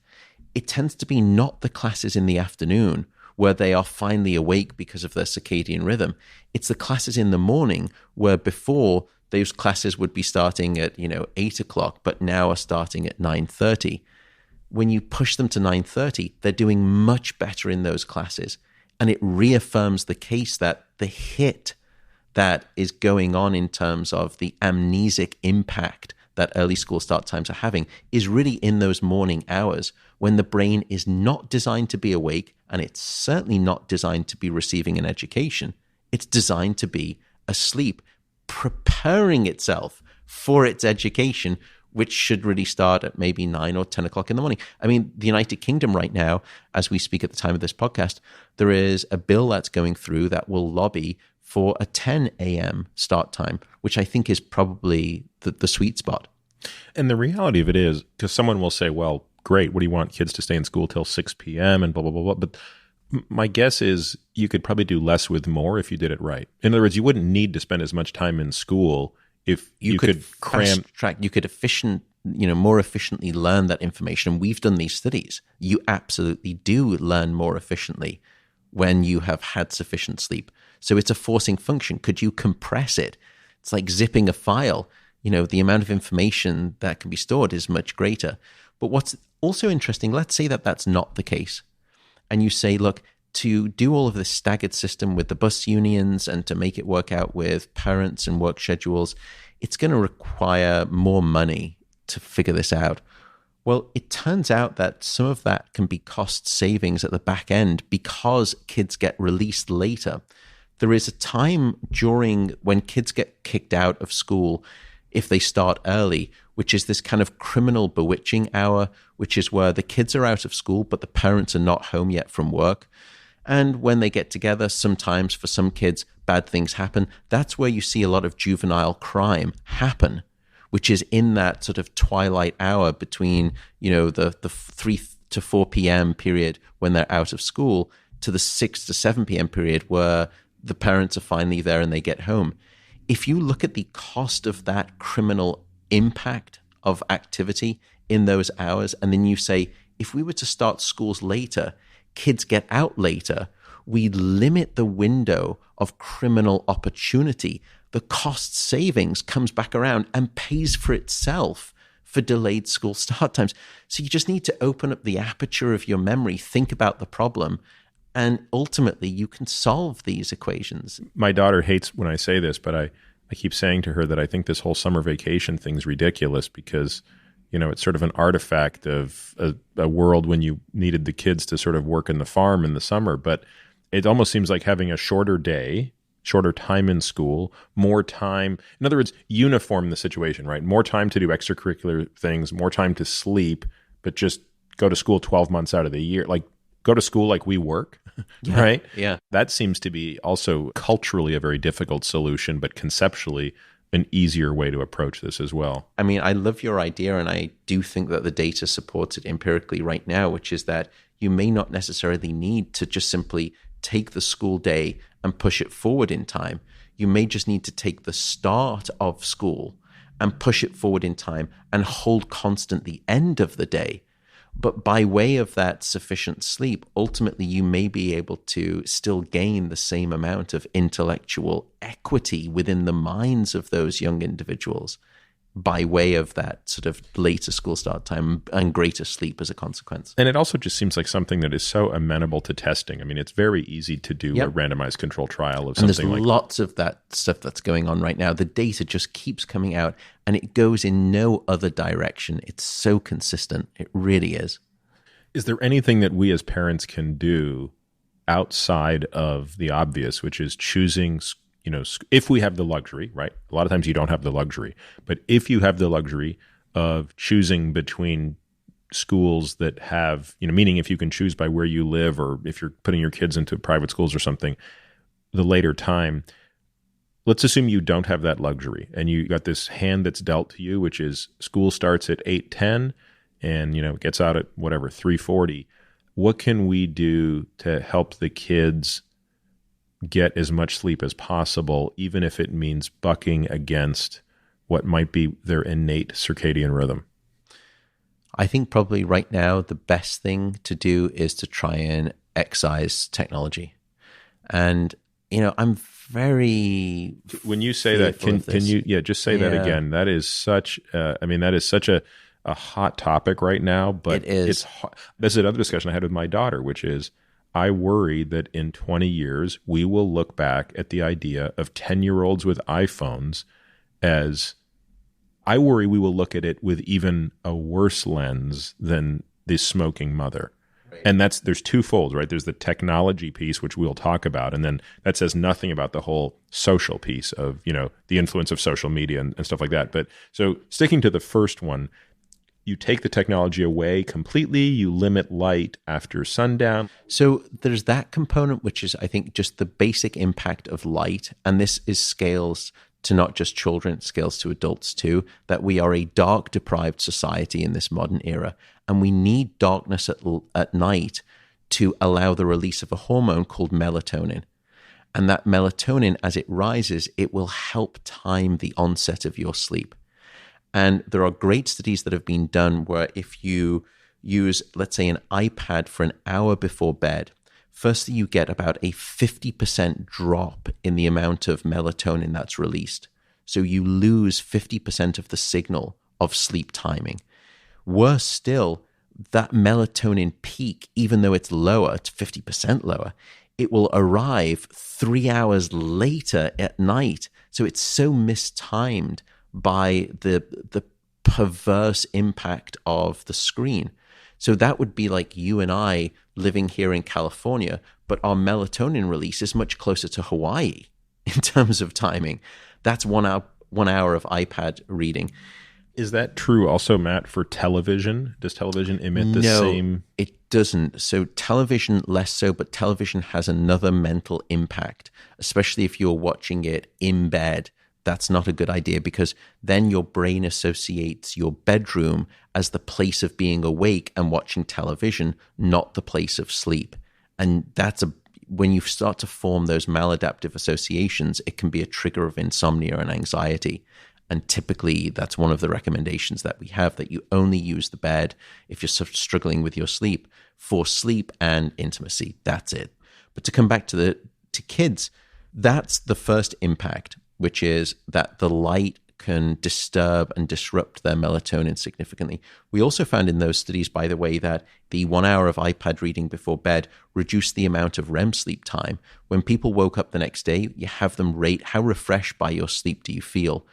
S2: It tends to be not the classes in the afternoon where they are finally awake because of their circadian rhythm. It's the classes in the morning where before those classes would be starting at 8 o'clock, but now are starting at 9:30. When you push them to 9:30, they're doing much better in those classes. And it reaffirms the case that the hit that is going on in terms of the amnesic impact that early school start times are having is really in those morning hours when the brain is not designed to be awake, and it's certainly not designed to be receiving an education. It's designed to be asleep, preparing itself for its education, which should really start at maybe 9 or 10 o'clock in the morning. I mean, the United Kingdom right now, as we speak at the time of this podcast, there is a bill that's going through that will lobby for a 10 a.m. start time, which I think is probably the sweet spot.
S1: And the reality of it is, because someone will say, well, great, what do you want kids to stay in school till 6 p.m. and blah, blah, blah, blah. But my guess is you could probably do less with more if you did it right. In other words, you wouldn't need to spend as much time in school if you could cram.
S2: Track, you could more efficiently learn that information. And we've done these studies. You absolutely do learn more efficiently when you have had sufficient sleep. So it's a forcing function. Could you compress it? It's like zipping a file. The amount of information that can be stored is much greater. But what's also interesting, let's say that that's not the case. And you say, look, to do all of this staggered system with the bus unions and to make it work out with parents and work schedules, it's going to require more money to figure this out. Well, it turns out that some of that can be cost savings at the back end because kids get released later. There is a time during when kids get kicked out of school if they start early, which is this kind of criminal bewitching hour, which is where the kids are out of school, but the parents are not home yet from work. And when they get together, sometimes for some kids, bad things happen. That's where you see a lot of juvenile crime happen, which is in that sort of twilight hour between, the 3 to 4 p.m. period when they're out of school to the 6 to 7 p.m. period where the parents are finally there and they get home. If you look at the cost of that criminal impact of activity in those hours, and then you say, if we were to start schools later, kids get out later, we limit the window of criminal opportunity. The cost savings comes back around and pays for itself for delayed school start times. So you just need to open up the aperture of your memory, think about the problem, and ultimately you can solve these equations.
S1: My daughter hates when I say this, but I keep saying to her that I think this whole summer vacation thing's ridiculous because, it's sort of an artifact of a world when you needed the kids to sort of work in the farm in the summer. But it almost seems like having a shorter day, shorter time in school, more time. In other words, uniform the situation, right? More time to do extracurricular things, more time to sleep, but just go to school 12 months out of the year. Like, go to school like we work, right?
S2: Yeah.
S1: That seems to be also culturally a very difficult solution, but conceptually an easier way to approach this as well.
S2: I mean, I love your idea, and I do think that the data supports it empirically right now, which is that you may not necessarily need to just simply take the school day and push it forward in time. You may just need to take the start of school and push it forward in time and hold constant the end of the day. But by way of that sufficient sleep, ultimately you may be able to still gain the same amount of intellectual equity within the minds of those young individuals by way of that sort of later school start time and greater sleep as a consequence.
S1: And it also just seems like something that is so amenable to testing. I mean, it's very easy to do a randomized control trial of something like that.
S2: And there's lots of that stuff that's going on right now. The data just keeps coming out and it goes in no other direction. It's so consistent. It really is.
S1: Is there anything that we as parents can do outside of the obvious, which is choosing, if we have the luxury, right? A lot of times you don't have the luxury, but if you have the luxury of choosing between schools that have, meaning if you can choose by where you live or if you're putting your kids into private schools or something, the later time, let's assume you don't have that luxury and you got this hand that's dealt to you, which is school starts at 8:10 and, gets out at 3:40. What can we do to help the kids get as much sleep as possible, even if it means bucking against what might be their innate circadian rhythm?
S2: I think probably right now the best thing to do is to try and excise technology. And, I'm very... When
S1: you say that, can you just say that again? That is such, that is such a hot topic right now, but
S2: it is.
S1: This is another discussion I had with my daughter, which is, I worry that in 20 years, we will look back at the idea of 10-year-olds with iPhones as, I worry we will look at it with even a worse lens than the smoking mother. And there's twofold, right? There's the technology piece, which we'll talk about, and then that says nothing about the whole social piece of, the influence of social media and stuff like that. But so sticking to the first one, you take the technology away completely, you limit light after sundown.
S2: So there's that component, which is, I think, just the basic impact of light. And this is scales to not just children, it scales to adults too, that we are a dark deprived society in this modern era. And we need darkness at night to allow the release of a hormone called melatonin. And that melatonin, as it rises, it will help time the onset of your sleep. And there are great studies that have been done where if you use, let's say, an iPad for an hour before bed, firstly, you get about a 50% drop in the amount of melatonin that's released. So you lose 50% of the signal of sleep timing. Worse still, that melatonin peak, even though it's lower, it's 50% lower, it will arrive 3 hours later at night. So it's so mistimed by the perverse impact of the screen. So that would be like you and I living here in California, but our melatonin release is much closer to Hawaii in terms of timing. That's 1 hour of iPad reading.
S1: Is that true also, Matt, for television? Does television emit the same?
S2: No, it doesn't. So television less so, but television has another mental impact, especially if you're watching it in bed. That's not a good idea because then your brain associates your bedroom as the place of being awake and watching television, not the place of sleep. And when you start to form those maladaptive associations, it can be a trigger of insomnia and anxiety. And typically that's one of the recommendations that we have, that you only use the bed if you're struggling with your sleep for sleep and intimacy. That's it. But to come back to kids, that's the first impact, which is that the light can disturb and disrupt their melatonin significantly. We also found in those studies, by the way, that the 1 hour of iPad reading before bed reduced the amount of REM sleep time. When people woke up the next day, you have them rate how refreshed by your sleep do you feel.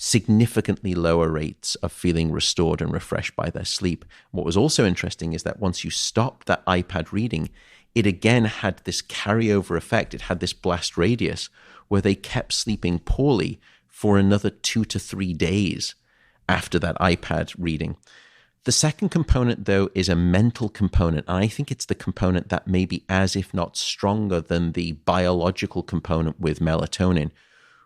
S2: Significantly lower rates of feeling restored and refreshed by their sleep. What was also interesting is that once you stopped that iPad reading, it again had this carryover effect. It had this blast radius where they kept sleeping poorly for another 2 to 3 days after that iPad reading. The second component, though, is a mental component. And I think it's the component that may be as if not stronger than the biological component with melatonin,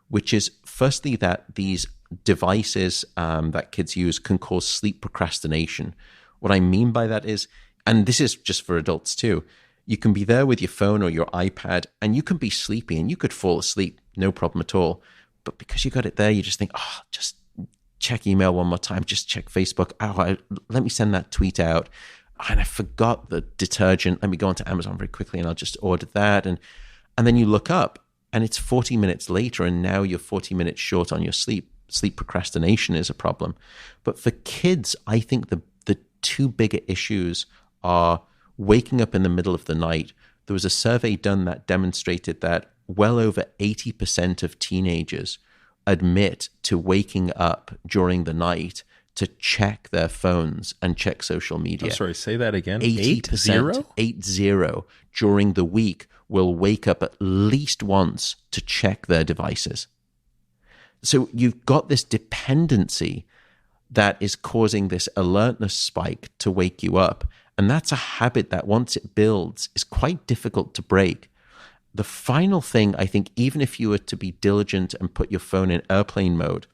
S2: which is firstly that these devices that kids use can cause sleep procrastination. What I mean by that is, and this is just for adults too, you can be there with your phone or your iPad and you can be sleepy and you could fall asleep, no problem at all. But because you got it there, you just think, just check email one more time, just check Facebook. Let me send that tweet out. And I forgot the detergent. Let me go onto Amazon very quickly and I'll just order that. And then you look up and it's 40 minutes later and now you're 40 minutes short on your sleep. Sleep procrastination is a problem. But for kids, I think the two bigger issues are waking up in the middle of the night. There was a survey done that demonstrated that well over 80% of teenagers admit to waking up during the night to check their phones and check social media.
S1: I'm sorry, say that again.
S2: 80%, 80 during the week will wake up at least once to check their devices. So you've got this dependency that is causing this alertness spike to wake you up. And that's a habit that once it builds is quite difficult to break. The final thing, I think, even if you were to be diligent and put your phone in airplane mode,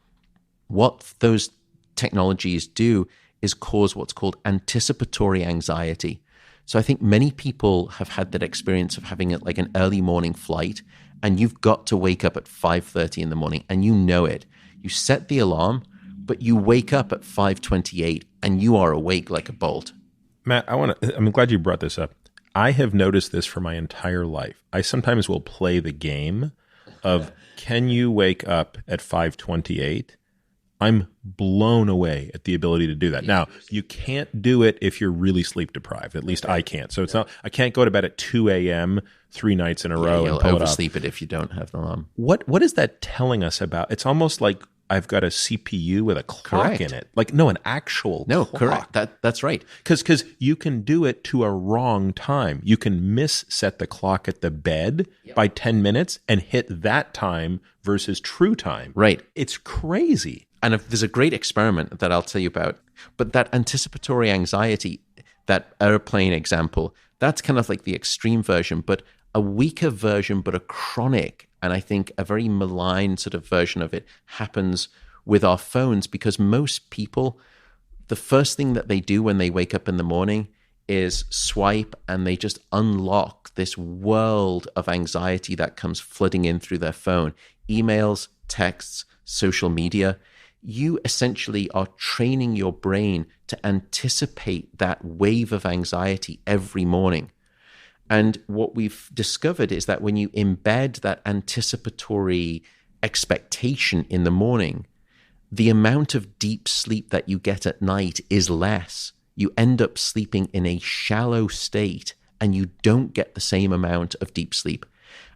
S2: what those technologies do is cause what's called anticipatory anxiety. So I think many people have had that experience of having it like an early morning flight, and you've got to wake up at 5:30 in the morning, and you know it. You set the alarm, but you wake up at 5:28, and you are awake like a bolt.
S1: Matt, I'm glad you brought this up. I have noticed this for my entire life. I sometimes will play the game of, can you wake up at 5:28? I'm blown away at the ability to do that. Now, you can't do it if you're really sleep deprived. At least I can't. So I can't go to bed at 2 a.m. 3 nights in a row and pull it off.
S2: You'll oversleep it if you don't have an alarm.
S1: What is that telling us about? It's almost like I've got a CPU with a clock
S2: Correct.
S1: in it. Like, no, an actual clock.
S2: Correct. That's right.
S1: Because you can do it to a wrong time. You can set the clock at the bed by 10 minutes and hit that time versus true time.
S2: Right.
S1: It's crazy.
S2: And there's a great experiment that I'll tell you about. But that anticipatory anxiety, that airplane example, that's kind of like the extreme version, but a weaker version, but a chronic, and I think a very malign sort of version of it happens with our phones, because most people, the first thing that they do when they wake up in the morning is swipe, and they just unlock this world of anxiety that comes flooding in through their phone. Emails, texts, social media. You essentially are training your brain to anticipate that wave of anxiety every morning. And what we've discovered is that when you embed that anticipatory expectation in the morning, the amount of deep sleep that you get at night is less. You end up sleeping in a shallow state, and you don't get the same amount of deep sleep.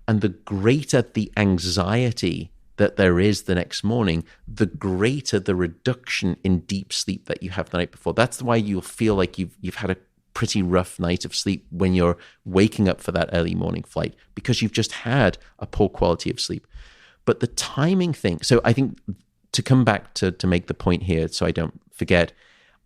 S2: And the greater the anxiety that there is the next morning, the greater the reduction in deep sleep that you have the night before. That's why you'll feel like you've had a pretty rough night of sleep when you're waking up for that early morning flight, because you've just had a poor quality of sleep. But the timing thing, so I think to come back to make the point here so I don't forget,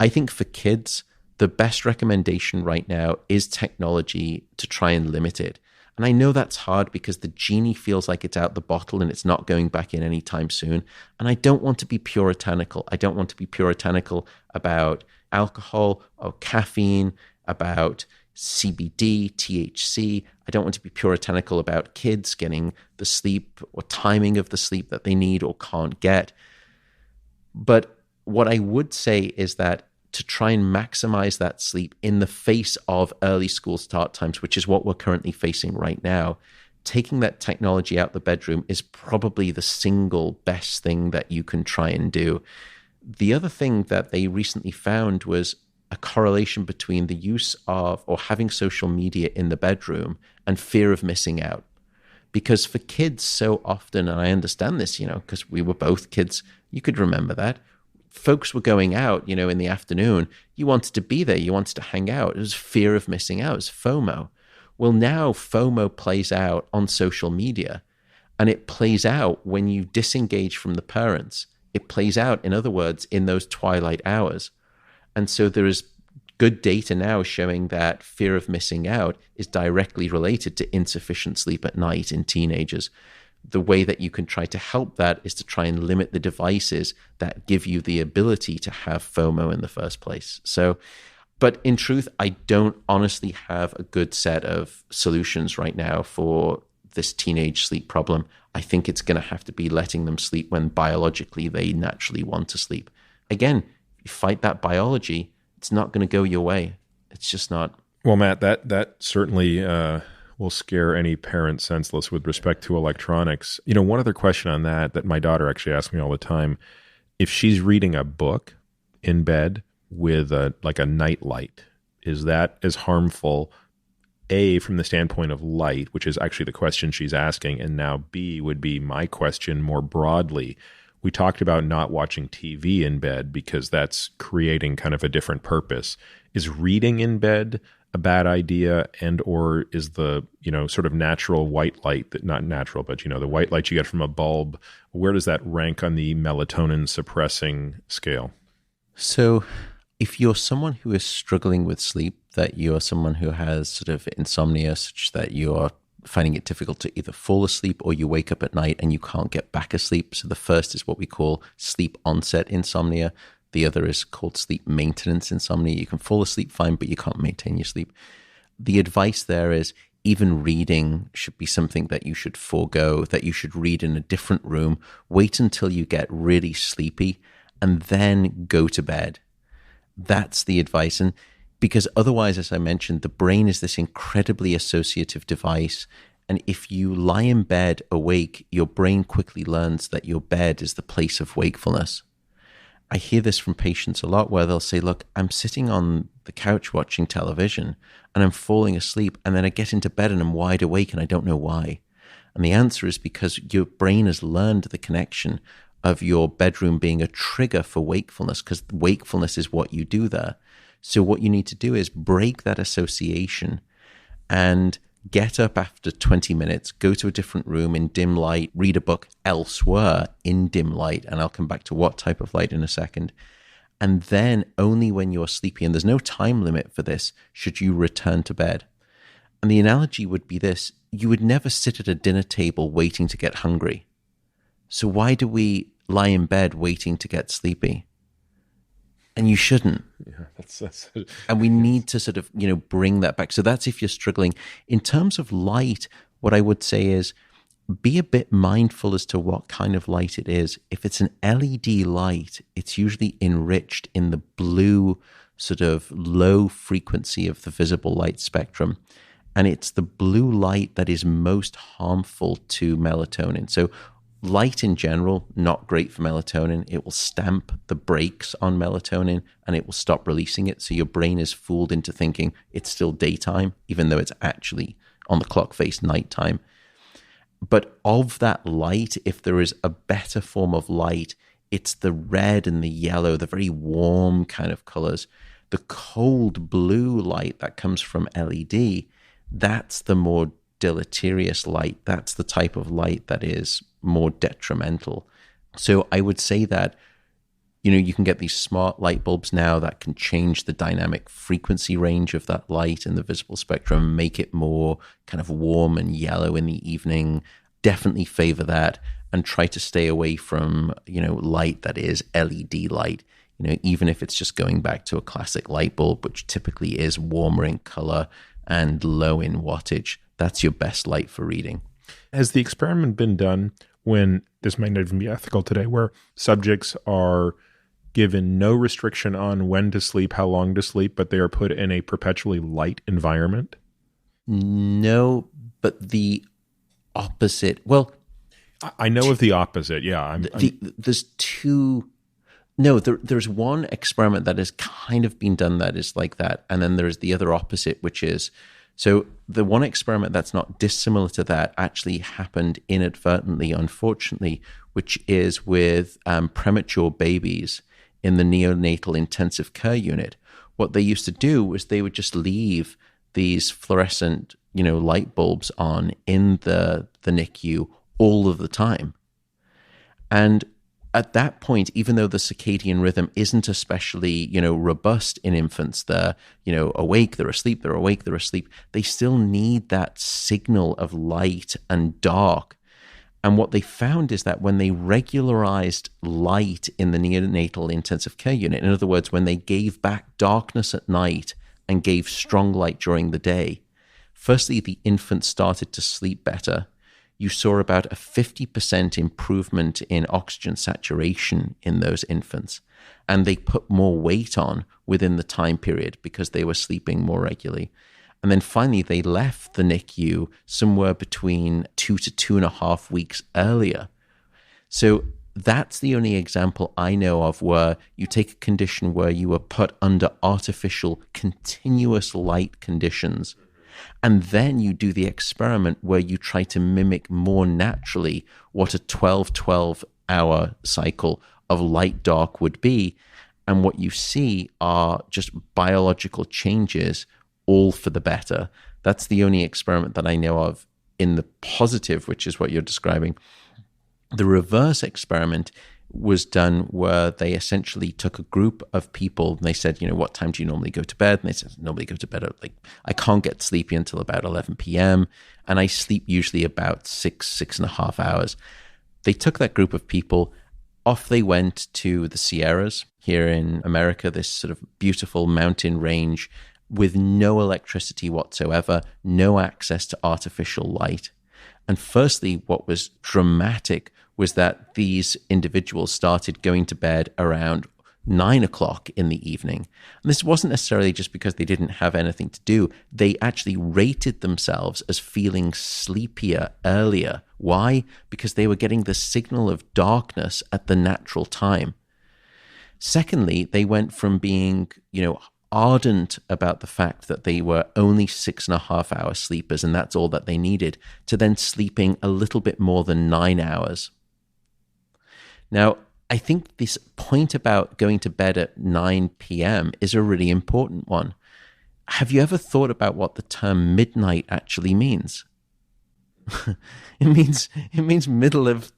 S2: I think for kids, the best recommendation right now is technology to try and limit it. And I know that's hard because the genie feels like it's out the bottle and it's not going back in anytime soon. And I don't want to be puritanical. I don't want to be puritanical about alcohol or caffeine, about CBD, THC. I don't want to be puritanical about kids getting the sleep or timing of the sleep that they need or can't get. But what I would say is that to try and maximize that sleep in the face of early school start times, which is what we're currently facing right now, taking that technology out the bedroom is probably the single best thing that you can try and do. The other thing that they recently found was a correlation between the use of or having social media in the bedroom and fear of missing out. Because for kids so often, and I understand this, because we were both kids, you could remember that, folks were going out, in the afternoon. You wanted to be there. You wanted to hang out. It was fear of missing out. It was FOMO. Well, now FOMO plays out on social media, and it plays out when you disengage from the parents. It plays out, in other words, in those twilight hours. And so there is good data now showing that fear of missing out is directly related to insufficient sleep at night in teenagers. The way that you can try to help that is to try and limit the devices that give you the ability to have FOMO in the first place. So, but in truth, I don't honestly have a good set of solutions right now for this teenage sleep problem. I think it's going to have to be letting them sleep when biologically they naturally want to sleep. Again, you fight that biology, it's not going to go your way. It's just not.
S1: Well, Matt, that certainly will scare any parent senseless with respect to electronics. One other question on that my daughter actually asks me all the time, if she's reading a book in bed with a night light, is that as harmful, A, from the standpoint of light, which is actually the question she's asking, and now B would be my question more broadly. We talked about not watching TV in bed because that's creating kind of a different purpose. Is reading in bed a bad idea, and or is the sort of natural white light, that not natural, but the white light you get from a bulb, where does that rank on the melatonin suppressing scale?
S2: So if you're someone who is struggling with sleep, that you're someone who has sort of insomnia such that you're finding it difficult to either fall asleep or you wake up at night and you can't get back asleep. So the first is what we call sleep onset insomnia. The other is called sleep maintenance insomnia. You can fall asleep fine, but you can't maintain your sleep. The advice there is even reading should be something that you should forego, that you should read in a different room, wait until you get really sleepy, and then go to bed. That's the advice. And because otherwise, as I mentioned, the brain is this incredibly associative device. And if you lie in bed awake, your brain quickly learns that your bed is the place of wakefulness. I hear this from patients a lot where they'll say, look, I'm sitting on the couch watching television and I'm falling asleep, and then I get into bed and I'm wide awake and I don't know why. And the answer is because your brain has learned the connection of your bedroom being a trigger for wakefulness, because wakefulness is what you do there. So what you need to do is break that association and get up after 20 minutes, go to a different room in dim light, read a book elsewhere in dim light, and I'll come back to what type of light in a second. And then only when you're sleepy, and there's no time limit for this, should you return to bed. And the analogy would be this: you would never sit at a dinner table waiting to get hungry. So why do we lie in bed waiting to get sleepy? And you shouldn't.
S1: Yeah, that's
S2: and we need to sort of, bring that back. So that's if you're struggling. In terms of light, what I would say is be a bit mindful as to what kind of light it is. If it's an LED light, it's usually enriched in the blue sort of low frequency of the visible light spectrum. And it's the blue light that is most harmful to melatonin. So light in general, not great for melatonin. It will stamp the brakes on melatonin and it will stop releasing it. So your brain is fooled into thinking it's still daytime, even though it's actually on the clock face nighttime. But of that light, if there is a better form of light, it's the red and the yellow, the very warm kind of colors. The cold blue light that comes from LED, that's the more deleterious light. That's the type of light that is more detrimental. So I would say that, you can get these smart light bulbs now that can change the dynamic frequency range of that light in the visible spectrum, make it more kind of warm and yellow in the evening. Definitely favor that and try to stay away from, light that is LED light, even if it's just going back to a classic light bulb, which typically is warmer in color and low in wattage. That's your best light for reading.
S1: Has the experiment been done when, this might not even be ethical today, where subjects are given no restriction on when to sleep, how long to sleep, but they are put in a perpetually light environment?
S2: No, but the opposite. Well,
S1: I know of the opposite. Yeah.
S2: There's two. No, there's one experiment that has kind of been done that is like that. And then there's the other opposite, which is, so the one experiment that's not dissimilar to that actually happened inadvertently, unfortunately, which is with premature babies in the neonatal intensive care unit. What they used to do was they would just leave these fluorescent, light bulbs on in the NICU all of the time. And at that point, even though the circadian rhythm isn't especially, robust in infants, they're, awake, they're asleep, they're awake, they're asleep, they still need that signal of light and dark. And what they found is that when they regularized light in the neonatal intensive care unit, in other words, when they gave back darkness at night and gave strong light during the day, firstly, the infant started to sleep better. You saw about a 50% improvement in oxygen saturation in those infants. And they put more weight on within the time period because they were sleeping more regularly. And then finally, they left the NICU somewhere between 2 to 2.5 weeks earlier. So that's the only example I know of where you take a condition where you were put under artificial continuous light conditions. And then you do the experiment where you try to mimic more naturally what a 12-hour cycle of light dark would be. And what you see are just biological changes, all for the better. That's the only experiment that I know of in the positive, which is what you're describing. The reverse experiment was done where they essentially took a group of people and they said, what time do you normally go to bed? And they said, normally go to bed at I can't get sleepy until about 11 p.m. And I sleep usually about 6.5 hours. They took that group of people, off they went to the Sierras here in America, this sort of beautiful mountain range with no electricity whatsoever, no access to artificial light. And firstly, what was dramatic was that these individuals started going to bed around 9 o'clock in the evening. And this wasn't necessarily just because they didn't have anything to do. They actually rated themselves as feeling sleepier earlier. Why? Because they were getting the signal of darkness at the natural time. Secondly, they went from being, ardent about the fact that they were only 6.5 hour sleepers and that's all that they needed, to then sleeping a little bit more than 9 hours. Now, I think this point about going to bed at 9 p.m. is a really important one. Have you ever thought about what the term midnight actually means? It means middle of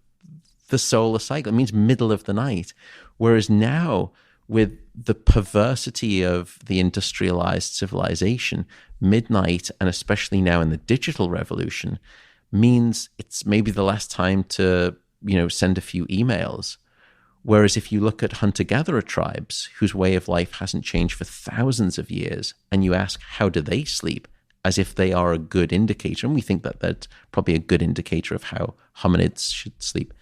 S2: the solar cycle. It means middle of the night. Whereas now, with the perversity of the industrialized civilization, midnight, and especially now in the digital revolution, means it's maybe the last time to, send a few emails. Whereas if you look at hunter-gatherer tribes, whose way of life hasn't changed for thousands of years, and you ask, how do they sleep? As if they are a good indicator, and we think that that's probably a good indicator of how hominids should sleep.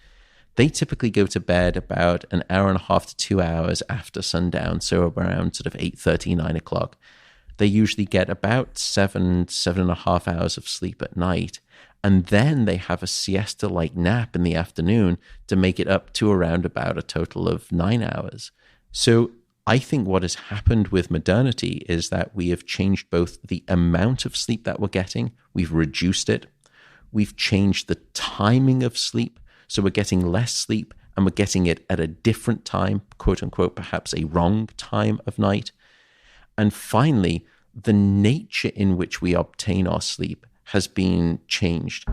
S2: They typically go to bed about an hour and a half to 2 hours after sundown, so around sort of 8:30, 9 o'clock. They usually get about 7.5 hours of sleep at night, and then they have a siesta-like nap in the afternoon to make it up to around about a total of 9 hours. So I think what has happened with modernity is that we have changed both the amount of sleep that we're getting, we've reduced it, we've changed the timing of sleep, so we're getting less sleep and we're getting it at a different time, quote unquote, perhaps a wrong time of night. And finally, the nature in which we obtain our sleep has been changed.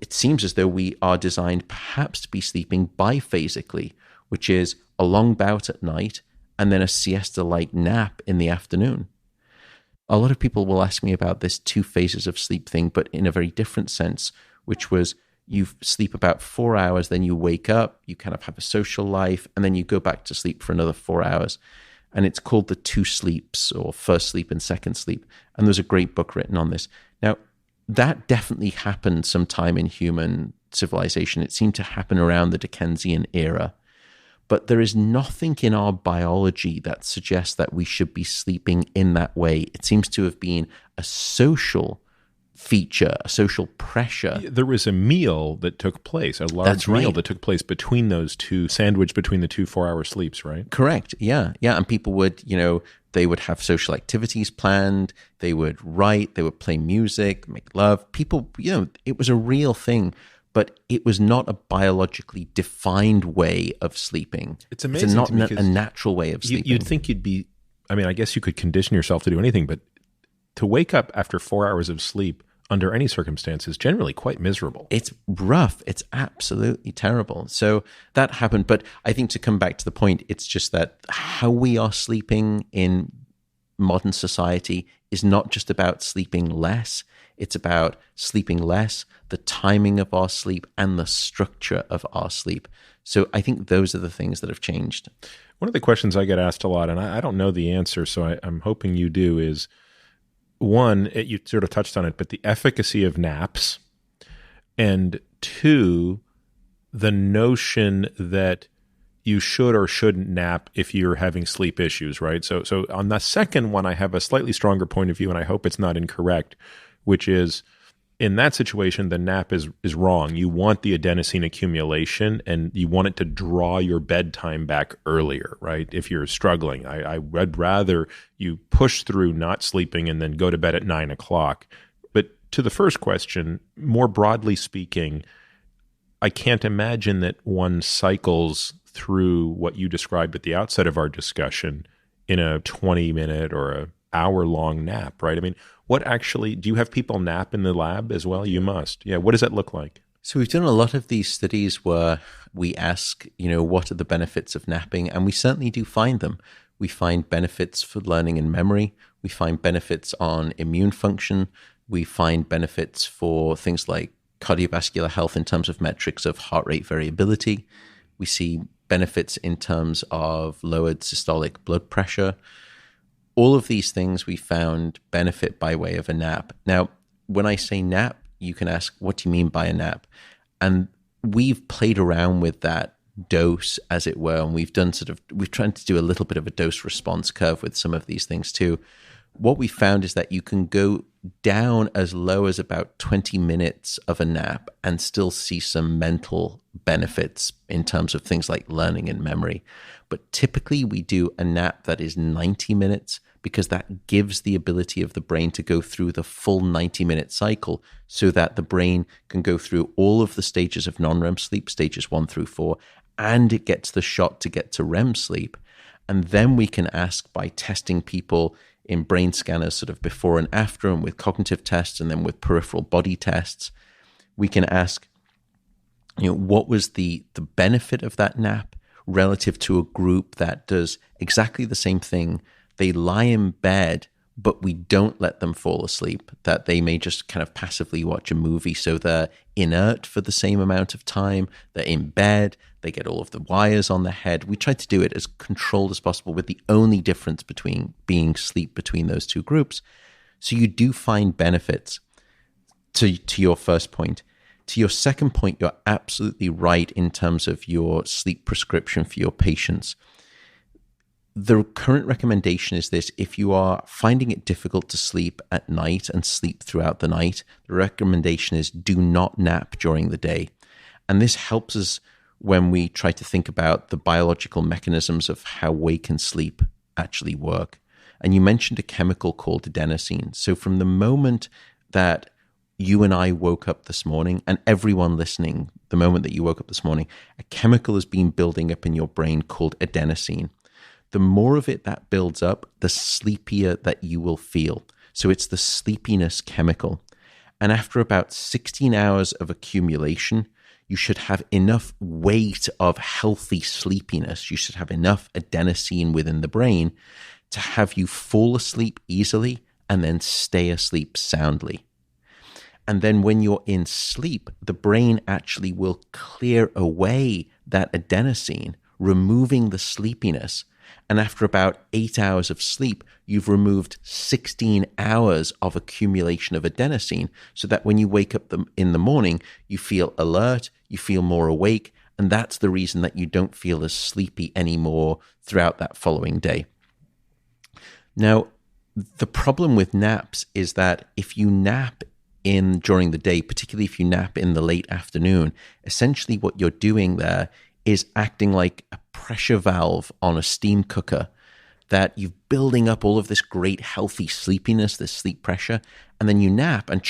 S2: It seems as though we are designed perhaps to be sleeping biphasically, which is a long bout at night and then a siesta-like nap in the afternoon. A lot of people will ask me about this 2 phases of sleep thing, but in a very different sense, which was you sleep about 4 hours, then you wake up, you kind of have a social life, and then you go back to sleep for another 4 hours. And it's called the 2 sleeps, or first sleep and second sleep. And there's a great book written on this. Now, that definitely happened sometime in human civilization. It seemed to happen around the Dickensian era. But there is nothing in our biology that suggests that we should be sleeping in that way. It seems to have been a social feature, a social pressure.
S1: There was a meal that took place, a large meal that took place between those two, sandwiched between the 2 4-hour sleeps, right?
S2: Correct. Yeah. And people would, they would have social activities planned. They would write, they would play music, make love. People, it was a real thing, but it was not a biologically defined way of sleeping.
S1: It's amazing.
S2: It's not a natural way of sleeping.
S1: You'd think I guess you could condition yourself to do anything, but to wake up after 4 hours of sleep under any circumstance is generally quite miserable.
S2: It's rough. It's absolutely terrible. So that happened. But I think to come back to the point, it's just that how we are sleeping in modern society is not just about sleeping less. It's about sleeping less, the timing of our sleep, and the structure of our sleep. So I think those are the things that have changed.
S1: One of the questions I get asked a lot, and I don't know the answer, so I'm hoping you do, is one, you sort of touched on it, but the efficacy of naps, and 2, the notion that you should or shouldn't nap if you're having sleep issues, right? So on the second one, I have a slightly stronger point of view, and I hope it's not incorrect, which is in that situation, the nap is wrong. You want the adenosine accumulation, and you want it to draw your bedtime back earlier, right? If you're struggling, I would rather you push through not sleeping and then go to bed at 9 o'clock. But to the first question, more broadly speaking, I can't imagine that one cycles through what you described at the outset of our discussion in a 20-minute or an hour-long nap, right? I mean, what actually, do you have people nap in the lab as well? You must. Yeah. What does that look like?
S2: So we've done a lot of these studies where we ask, what are the benefits of napping? And we certainly do find them. We find benefits for learning and memory. We find benefits on immune function. We find benefits for things like cardiovascular health in terms of metrics of heart rate variability. We see benefits in terms of lowered systolic blood pressure. All of these things we found benefit by way of a nap. Now, when I say nap, you can ask, what do you mean by a nap? And we've played around with that dose, as it were, and we've tried to do a little bit of a dose response curve with some of these things too. What we found is that you can go down as low as about 20 minutes of a nap and still see some mental benefits in terms of things like learning and memory. But typically we do a nap that is 90 minutes because that gives the ability of the brain to go through the full 90-minute cycle so that the brain can go through all of the stages of non-REM sleep, stages 1 through 4, and it gets the shot to get to REM sleep. And then we can ask by testing people in brain scanners sort of before and after, and with cognitive tests, and then with peripheral body tests, we can ask, what was the benefit of that nap relative to a group that does exactly the same thing. They lie in bed, but we don't let them fall asleep, that they may just kind of passively watch a movie. So they're inert for the same amount of time. They're in bed. They get all of the wires on their head. We try to do it as controlled as possible, with the only difference between being sleep between those two groups. So you do find benefits to your first point. To your second point, you're absolutely right in terms of your sleep prescription for your patients. The current recommendation is this: if you are finding it difficult to sleep at night and sleep throughout the night, the recommendation is do not nap during the day. And this helps us when we try to think about the biological mechanisms of how wake and sleep actually work. And you mentioned a chemical called adenosine. So from the moment that you and I woke up this morning, and everyone listening, the moment that you woke up this morning, a chemical has been building up in your brain called adenosine. The more of it that builds up, the sleepier that you will feel. So it's the sleepiness chemical. And after about 16 hours of accumulation, you should have enough weight of healthy sleepiness. You should have enough adenosine within the brain to have you fall asleep easily and then stay asleep soundly. And then when you're in sleep, the brain actually will clear away that adenosine, removing the sleepiness. And after about 8 hours of sleep, you've removed 16 hours of accumulation of adenosine, so that when you wake up in the morning, you feel alert, you feel more awake, and that's the reason that you don't feel as sleepy anymore throughout that following day. Now, the problem with naps is that if you nap during the day, particularly if you nap in the late afternoon, essentially what you're doing there is acting like a pressure valve on a steam cooker, that you're building up all of this great healthy sleepiness, this sleep pressure, and then you nap and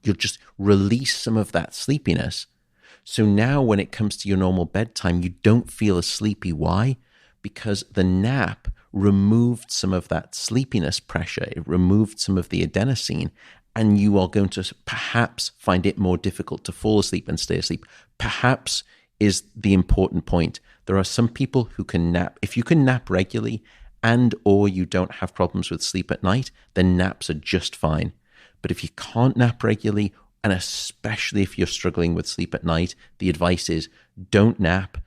S2: you'll just release some of that sleepiness. So now when it comes to your normal bedtime, you don't feel as sleepy. Why? Because the nap removed some of that sleepiness pressure. It removed some of the adenosine, and you are going to perhaps find it more difficult to fall asleep and stay asleep. Perhaps is the important point. There are some people who can nap. If you can nap regularly and or you don't have problems with sleep at night, then naps are just fine. But if you can't nap regularly, and especially if you're struggling with sleep at night, the advice is don't nap,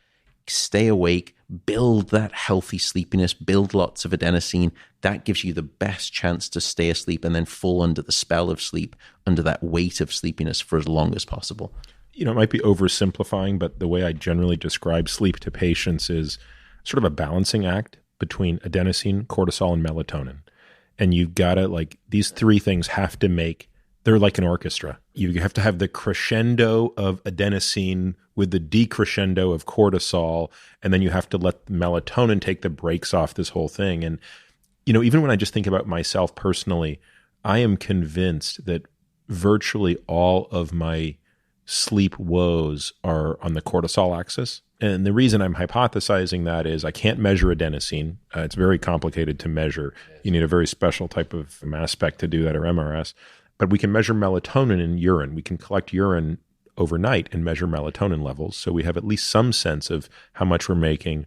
S2: stay awake, build that healthy sleepiness, build lots of adenosine. That gives you the best chance to stay asleep and then fall under the spell of sleep, under that weight of sleepiness for as long as possible.
S1: It might be oversimplifying, but the way I generally describe sleep to patients is sort of a balancing act between adenosine, cortisol, and melatonin. And you've got to, these three things have to they're like an orchestra. You have to have the crescendo of adenosine with the decrescendo of cortisol, and then you have to let melatonin take the brakes off this whole thing. And, even when I just think about myself personally, I am convinced that virtually all of my sleep woes are on the cortisol axis. And the reason I'm hypothesizing that is I can't measure adenosine. It's very complicated to measure. You need a very special type of mass spec to do that, or MRS. But we can measure melatonin in urine. We can collect urine overnight and measure melatonin levels. So we have at least some sense of how much we're making.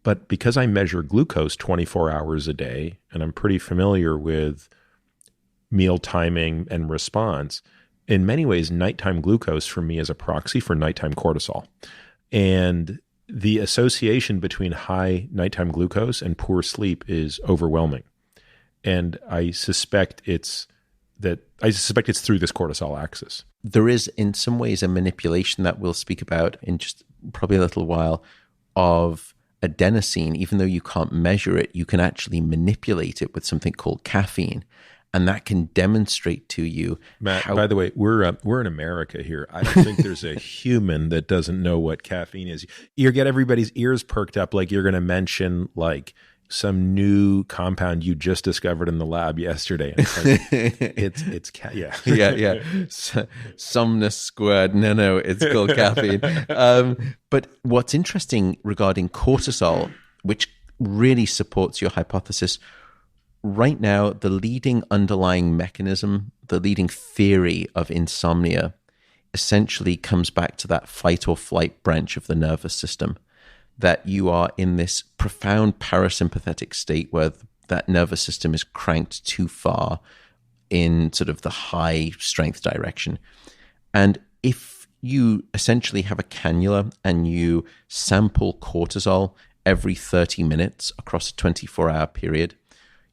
S1: But because I measure glucose 24 hours a day, and I'm pretty familiar with meal timing and response, in many ways, nighttime glucose for me is a proxy for nighttime cortisol. And the association between high nighttime glucose and poor sleep is overwhelming. And I suspect it's through this cortisol axis.
S2: There is, in some ways, a manipulation that we'll speak about in just probably a little while of adenosine. Even though you can't measure it, you can actually manipulate it with something called caffeine. And that can demonstrate to you.
S1: Matt, by the way, we're in America here. I don't think there's a human that doesn't know what caffeine is. You get everybody's ears perked up like you're going to mention some new compound you just discovered in the lab yesterday. And it's yeah.
S2: yeah. Somnus squared. No, it's called caffeine. But what's interesting regarding cortisol, which really supports your hypothesis, right now, the leading underlying mechanism, the leading theory of insomnia essentially comes back to that fight or flight branch of the nervous system, that you are in this profound parasympathetic state where that nervous system is cranked too far in sort of the high strength direction. And if you essentially have a cannula and you sample cortisol every 30 minutes across a 24-hour period,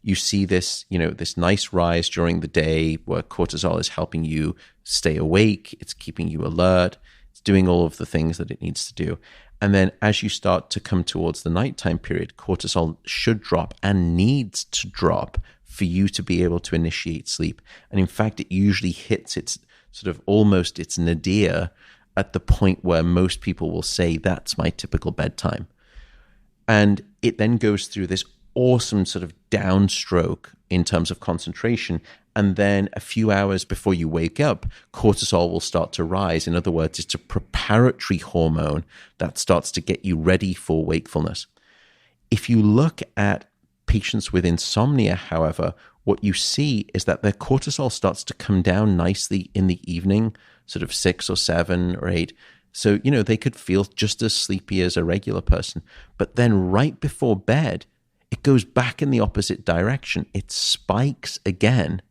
S2: you see this, this nice rise during the day where cortisol is helping you stay awake, it's keeping you alert, it's doing all of the things that it needs to do. And then as you start to come towards the nighttime period, cortisol should drop and needs to drop for you to be able to initiate sleep. And in fact, it usually hits its sort of almost its nadir at the point where most people will say, that's my typical bedtime. And it then goes through this awesome sort of downstroke in terms of concentration. And then a few hours before you wake up, cortisol will start to rise. In other words, it's a preparatory hormone that starts to get you ready for wakefulness. If you look at patients with insomnia, however, what you see is that their cortisol starts to come down nicely in the evening, sort of 6 or 7 or 8. So, they could feel just as sleepy as a regular person. But then right before bed, it goes back in the opposite direction. It spikes again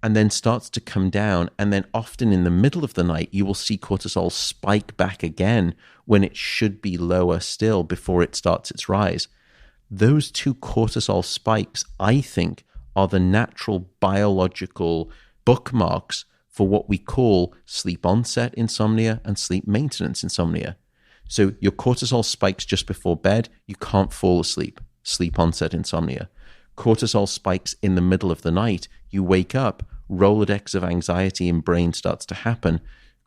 S2: and then starts to come down. And then often in the middle of the night, you will see cortisol spike back again when it should be lower still before it starts its rise. Those two cortisol spikes, I think, are the natural biological bookmarks for what we call sleep onset insomnia and sleep maintenance insomnia. So your cortisol spikes just before bed, you can't fall asleep. Sleep onset insomnia. Cortisol spikes in the middle of the night, you wake up, Rolodex of anxiety in brain starts to happen.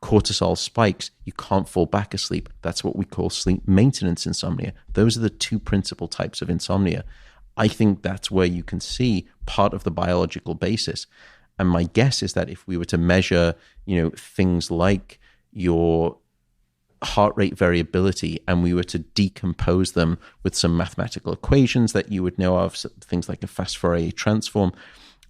S2: Cortisol spikes, you can't fall back asleep. That's what we call sleep maintenance insomnia. Those are the two principal types of insomnia. I think that's where you can see part of the biological basis. And my guess is that if we were to measure, things like your heart rate variability, and we were to decompose them with some mathematical equations that you would know of, things like a fast Fourier transform,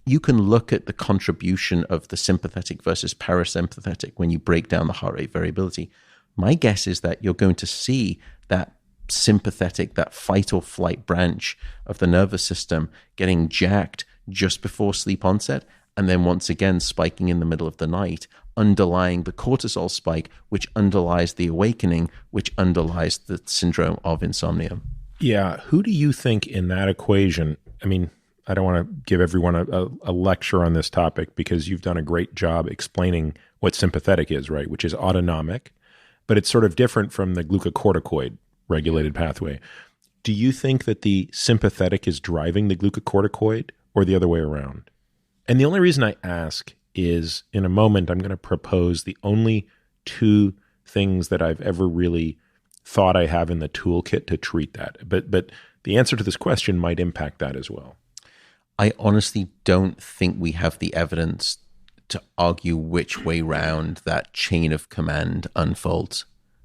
S2: you can look at the contribution of the sympathetic versus parasympathetic when you break down the heart rate variability. My guess is that you're going to see that sympathetic, that fight or flight branch of the nervous system getting jacked just before sleep onset, and then once again spiking in the middle of the night, underlying the cortisol spike, which underlies the awakening, which underlies the syndrome of insomnia.
S1: Yeah. Who do you think in that equation, I mean, I don't want to give everyone a lecture on this topic because you've done a great job explaining what sympathetic is, right? Which is autonomic, but it's sort of different from the glucocorticoid regulated pathway. Do you think that the sympathetic is driving the glucocorticoid or the other way around? And the only reason I ask is in a moment, I'm going to propose the only two things that I've ever really thought I have in the toolkit to treat that. But the answer to this question might impact that as well.
S2: I honestly don't think we have the evidence to argue which way round that chain of command unfolds.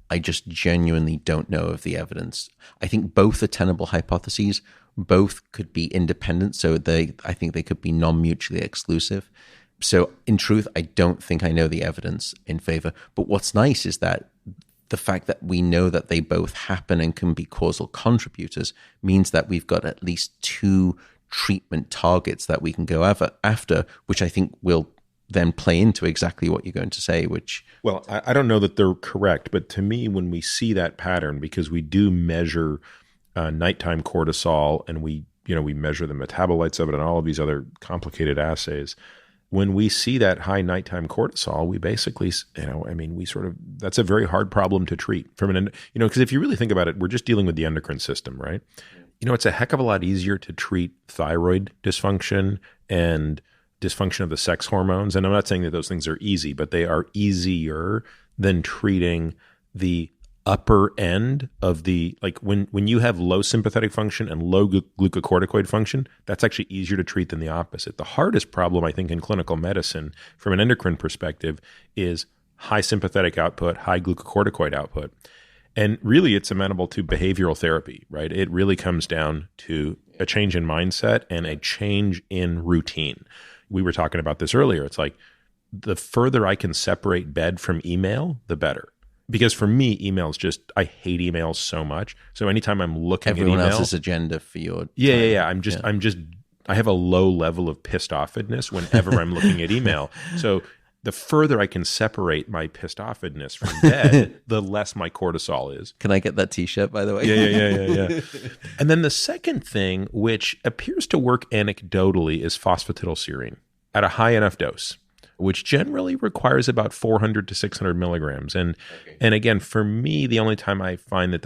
S2: I just genuinely don't know of the evidence. I think both are tenable hypotheses. Both could be independent, so I think they could be non-mutually exclusive. So in truth, I don't think I know the evidence in favor. But what's nice is that the fact that we know that they both happen and can be causal contributors means that we've got at least two treatment targets that we can go after, which I think will then play into exactly what you're going to say, which...
S1: Well, I don't know that they're correct, but to me, when we see that pattern, because we do measure nighttime cortisol and we measure the metabolites of it and all of these other complicated assays, when we see that high nighttime cortisol, we basically, that's a very hard problem to treat because if you really think about it, we're just dealing with the endocrine system, right? It's a heck of a lot easier to treat thyroid dysfunction and dysfunction of the sex hormones. And I'm not saying that those things are easy, but they are easier than treating the upper end of the, like when you have low sympathetic function and low glucocorticoid function, that's actually easier to treat than the opposite. The hardest problem, I think, in clinical medicine from an endocrine perspective is high sympathetic output, high glucocorticoid output. And really, it's amenable to behavioral therapy, right? It really comes down to a change in mindset and a change in routine. We were talking about this earlier. It's like the further I can separate bed from email, the better. Because for me, emails I hate emails so much. So anytime I'm looking at email,
S2: everyone else's agenda for your
S1: yeah. I have a low level of pissed offedness whenever I'm looking at email. So the further I can separate my pissed offedness from bed, the less my cortisol is.
S2: Can I get that t-shirt, by the way?
S1: Yeah. And then the second thing, which appears to work anecdotally, is phosphatidylserine at a high enough dose, which generally requires about 400 to 600 milligrams. And again, for me, the only time I find that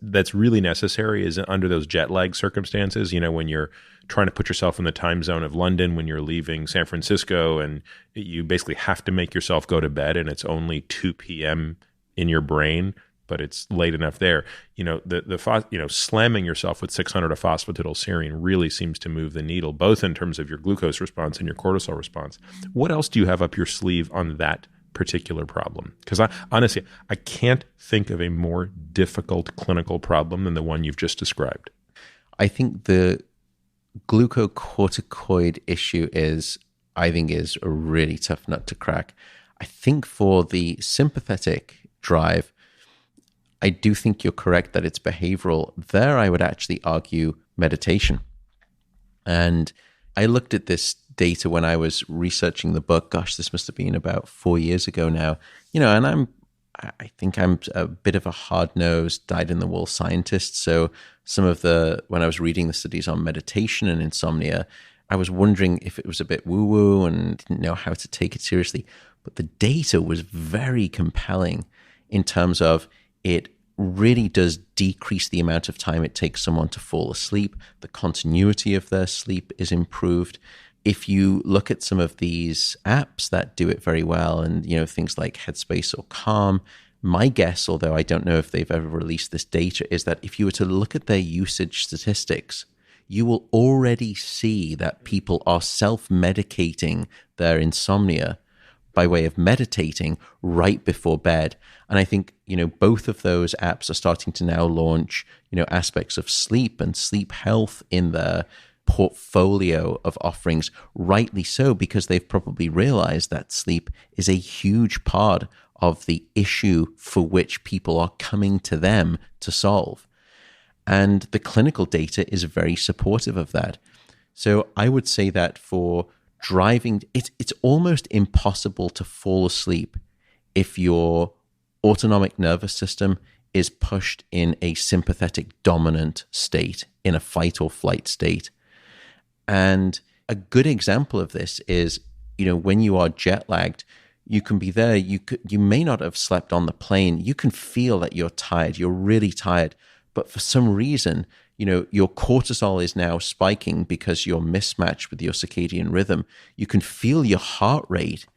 S1: that's really necessary is under those jet lag circumstances, when you're trying to put yourself in the time zone of London, when you're leaving San Francisco, and you basically have to make yourself go to bed, and it's only 2 p.m. in your brain, but it's late enough there. Slamming yourself with 600 of phosphatidylserine really seems to move the needle, both in terms of your glucose response and your cortisol response. What else do you have up your sleeve on that particular problem? Because honestly, I can't think of a more difficult clinical problem than the one you've just described.
S2: I think the glucocorticoid issue is a really tough nut to crack. I think for the sympathetic drive, I do think you're correct that it's behavioral. There, I would actually argue meditation. And I looked at this data when I was researching the book. Gosh, this must have been about 4 years ago now. And I think I'm a bit of a hard-nosed, dyed-in-the-wool scientist. So when I was reading the studies on meditation and insomnia, I was wondering if it was a bit woo-woo and didn't know how to take it seriously. But the data was very compelling in terms of it really does decrease the amount of time it takes someone to fall asleep. The continuity of their sleep is improved. If you look at some of these apps that do it very well, and things like Headspace or Calm, my guess, although I don't know if they've ever released this data, is that if you were to look at their usage statistics, you will already see that people are self-medicating their insomnia by way of meditating right before bed. And I think, both of those apps are starting to now launch, aspects of sleep and sleep health in their portfolio of offerings, rightly so, because they've probably realized that sleep is a huge part of the issue for which people are coming to them to solve. And the clinical data is very supportive of that. So I would say that for driving, it's almost impossible to fall asleep if your autonomic nervous system is pushed in a sympathetic dominant state, in a fight or flight state. And a good example of this is, when you are jet lagged, you can be there, you may not have slept on the plane, you can feel that you're tired, you're really tired, but for some reason, your cortisol is now spiking because you're mismatched with your circadian rhythm. You can feel your heart rate,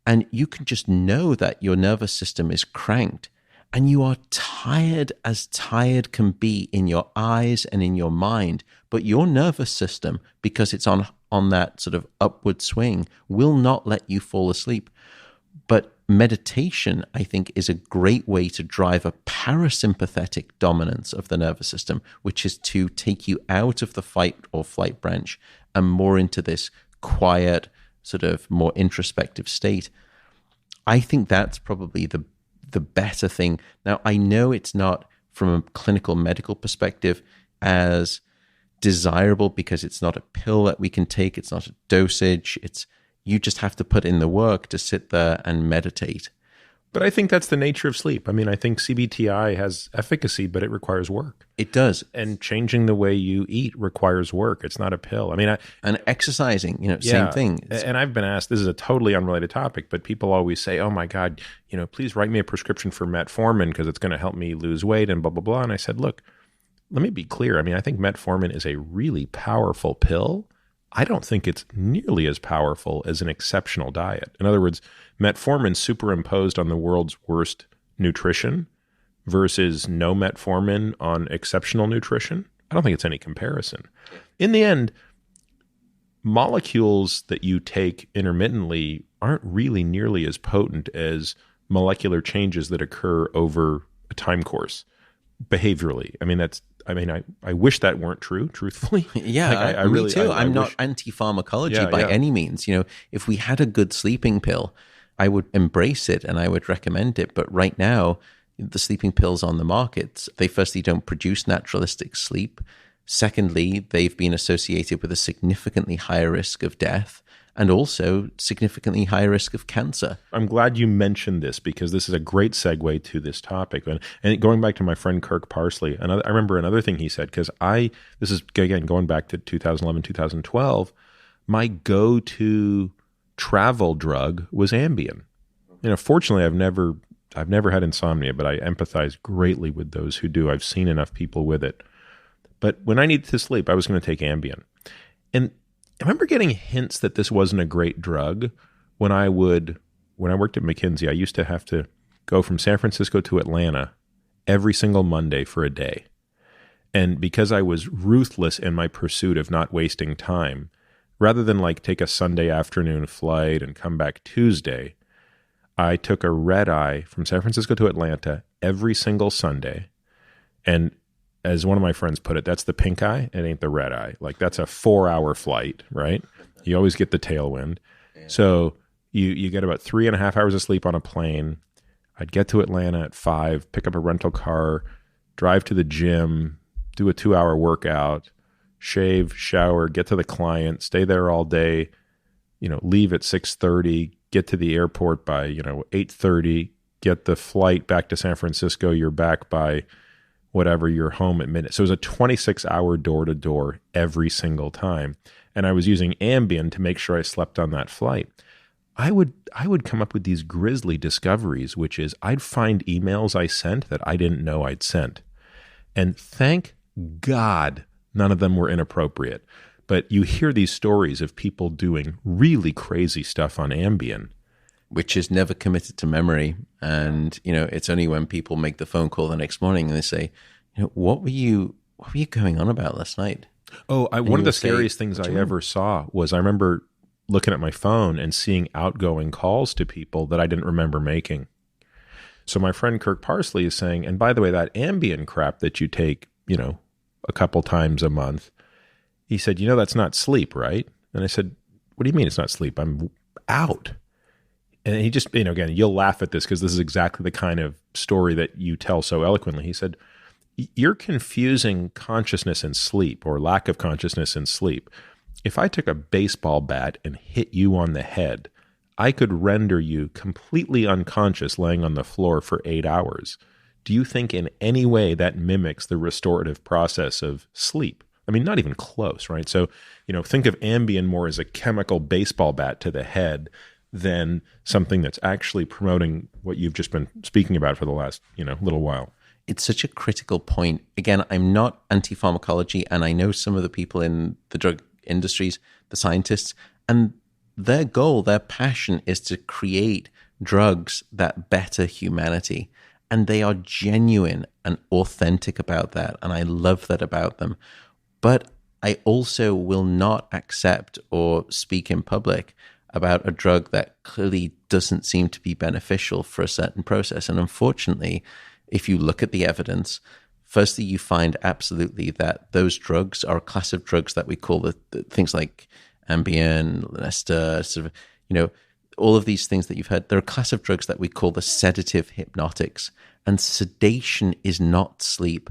S2: and you can just know that your nervous system is cranked, and you are tired as tired can be in your eyes and in your mind. But your nervous system, because it's on that sort of upward swing, will not let you fall asleep. But meditation, I think, is a great way to drive a parasympathetic dominance of the nervous system, which is to take you out of the fight or flight branch and more into this quiet, sort of more introspective state. I think that's probably the better thing. Now, I know it's not, from a clinical medical perspective, as desirable because it's not a pill that we can take. It's not a dosage. You just have to put in the work to sit there and meditate.
S1: But I think that's the nature of sleep. I mean, I think CBTI has efficacy, but it requires work.
S2: It does.
S1: And changing the way you eat requires work. It's not a pill. I mean,
S2: and exercising, same thing.
S1: And I've been asked, this is a totally unrelated topic, but people always say, oh my God, please write me a prescription for metformin because it's going to help me lose weight and blah, blah, blah. And I said, look, let me be clear. I mean, I think metformin is a really powerful pill. I don't think it's nearly as powerful as an exceptional diet. In other words, metformin superimposed on the world's worst nutrition versus no metformin on exceptional nutrition, I don't think it's any comparison. In the end, molecules that you take intermittently aren't really nearly as potent as molecular changes that occur over a time course behaviorally. I wish that weren't true, truthfully.
S2: Yeah, me too. I'm not anti-pharmacology by any means. If we had a good sleeping pill, I would embrace it and I would recommend it. But right now, the sleeping pills on the market, they firstly don't produce naturalistic sleep. Secondly, they've been associated with a significantly higher risk of death and also significantly higher risk of cancer.
S1: I'm glad you mentioned this because this is a great segue to this topic. And going back to my friend Kirk Parsley, I remember another thing he said, because this is, again, going back to 2011, 2012, my go-to travel drug was Ambien. Fortunately, I've never had insomnia, but I empathize greatly with those who do. I've seen enough people with it. But when I needed to sleep, I was going to take Ambien. And I remember getting hints that this wasn't a great drug when I worked at McKinsey. I used to have to go from San Francisco to Atlanta every single Monday for a day. And because I was ruthless in my pursuit of not wasting time, rather than take a Sunday afternoon flight and come back Tuesday, I took a red eye from San Francisco to Atlanta every single Sunday. And as one of my friends put it, that's the pink eye. It ain't the red eye. That's a 4-hour flight, right? You always get the tailwind. Yeah. So you get about 3.5 hours of sleep on a plane. I'd get to Atlanta at 5, pick up a rental car, drive to the gym, do a 2-hour workout, shave, shower, get to the client, stay there all day, leave at 6:30, get to the airport by, 8:30, get the flight back to San Francisco. You're back by whatever, you're home at midnight. So it was a 26-hour door-to-door every single time. And I was using Ambien to make sure I slept on that flight. I would come up with these grisly discoveries, which is I'd find emails I sent that I didn't know I'd sent. And thank God none of them were inappropriate. But you hear these stories of people doing really crazy stuff on Ambien,
S2: which is never committed to memory. And, it's only when people make the phone call the next morning and they say, what were you going on about last night?
S1: Oh, one of the scariest things I ever saw was I remember looking at my phone and seeing outgoing calls to people that I didn't remember making. So my friend Kirk Parsley is saying, and by the way, that Ambien crap that you take, a couple times a month, he said, that's not sleep, right? And I said, what do you mean it's not sleep? I'm out. And he just, again, you'll laugh at this because this is exactly the kind of story that you tell so eloquently. He said, you're confusing consciousness and sleep, or lack of consciousness and sleep. If I took a baseball bat and hit you on the head, I could render you completely unconscious laying on the floor for 8 hours. Do you think in any way that mimics the restorative process of sleep? Not even close, right? So, think of Ambien more as a chemical baseball bat to the head than something that's actually promoting what you've just been speaking about for the last, little while.
S2: It's such a critical point. Again, I'm not anti-pharmacology, and I know some of the people in the drug industries, the scientists, and their goal, their passion is to create drugs that better humanity. And they are genuine and authentic about that. And I love that about them. But I also will not accept or speak in public about a drug that clearly doesn't seem to be beneficial for a certain process. And unfortunately, if you look at the evidence, firstly, you find absolutely that those drugs are a class of drugs that we call the things like Ambien, Lunesta, all of these things that you've heard, they're a class of drugs that we call the sedative hypnotics. And sedation is not sleep,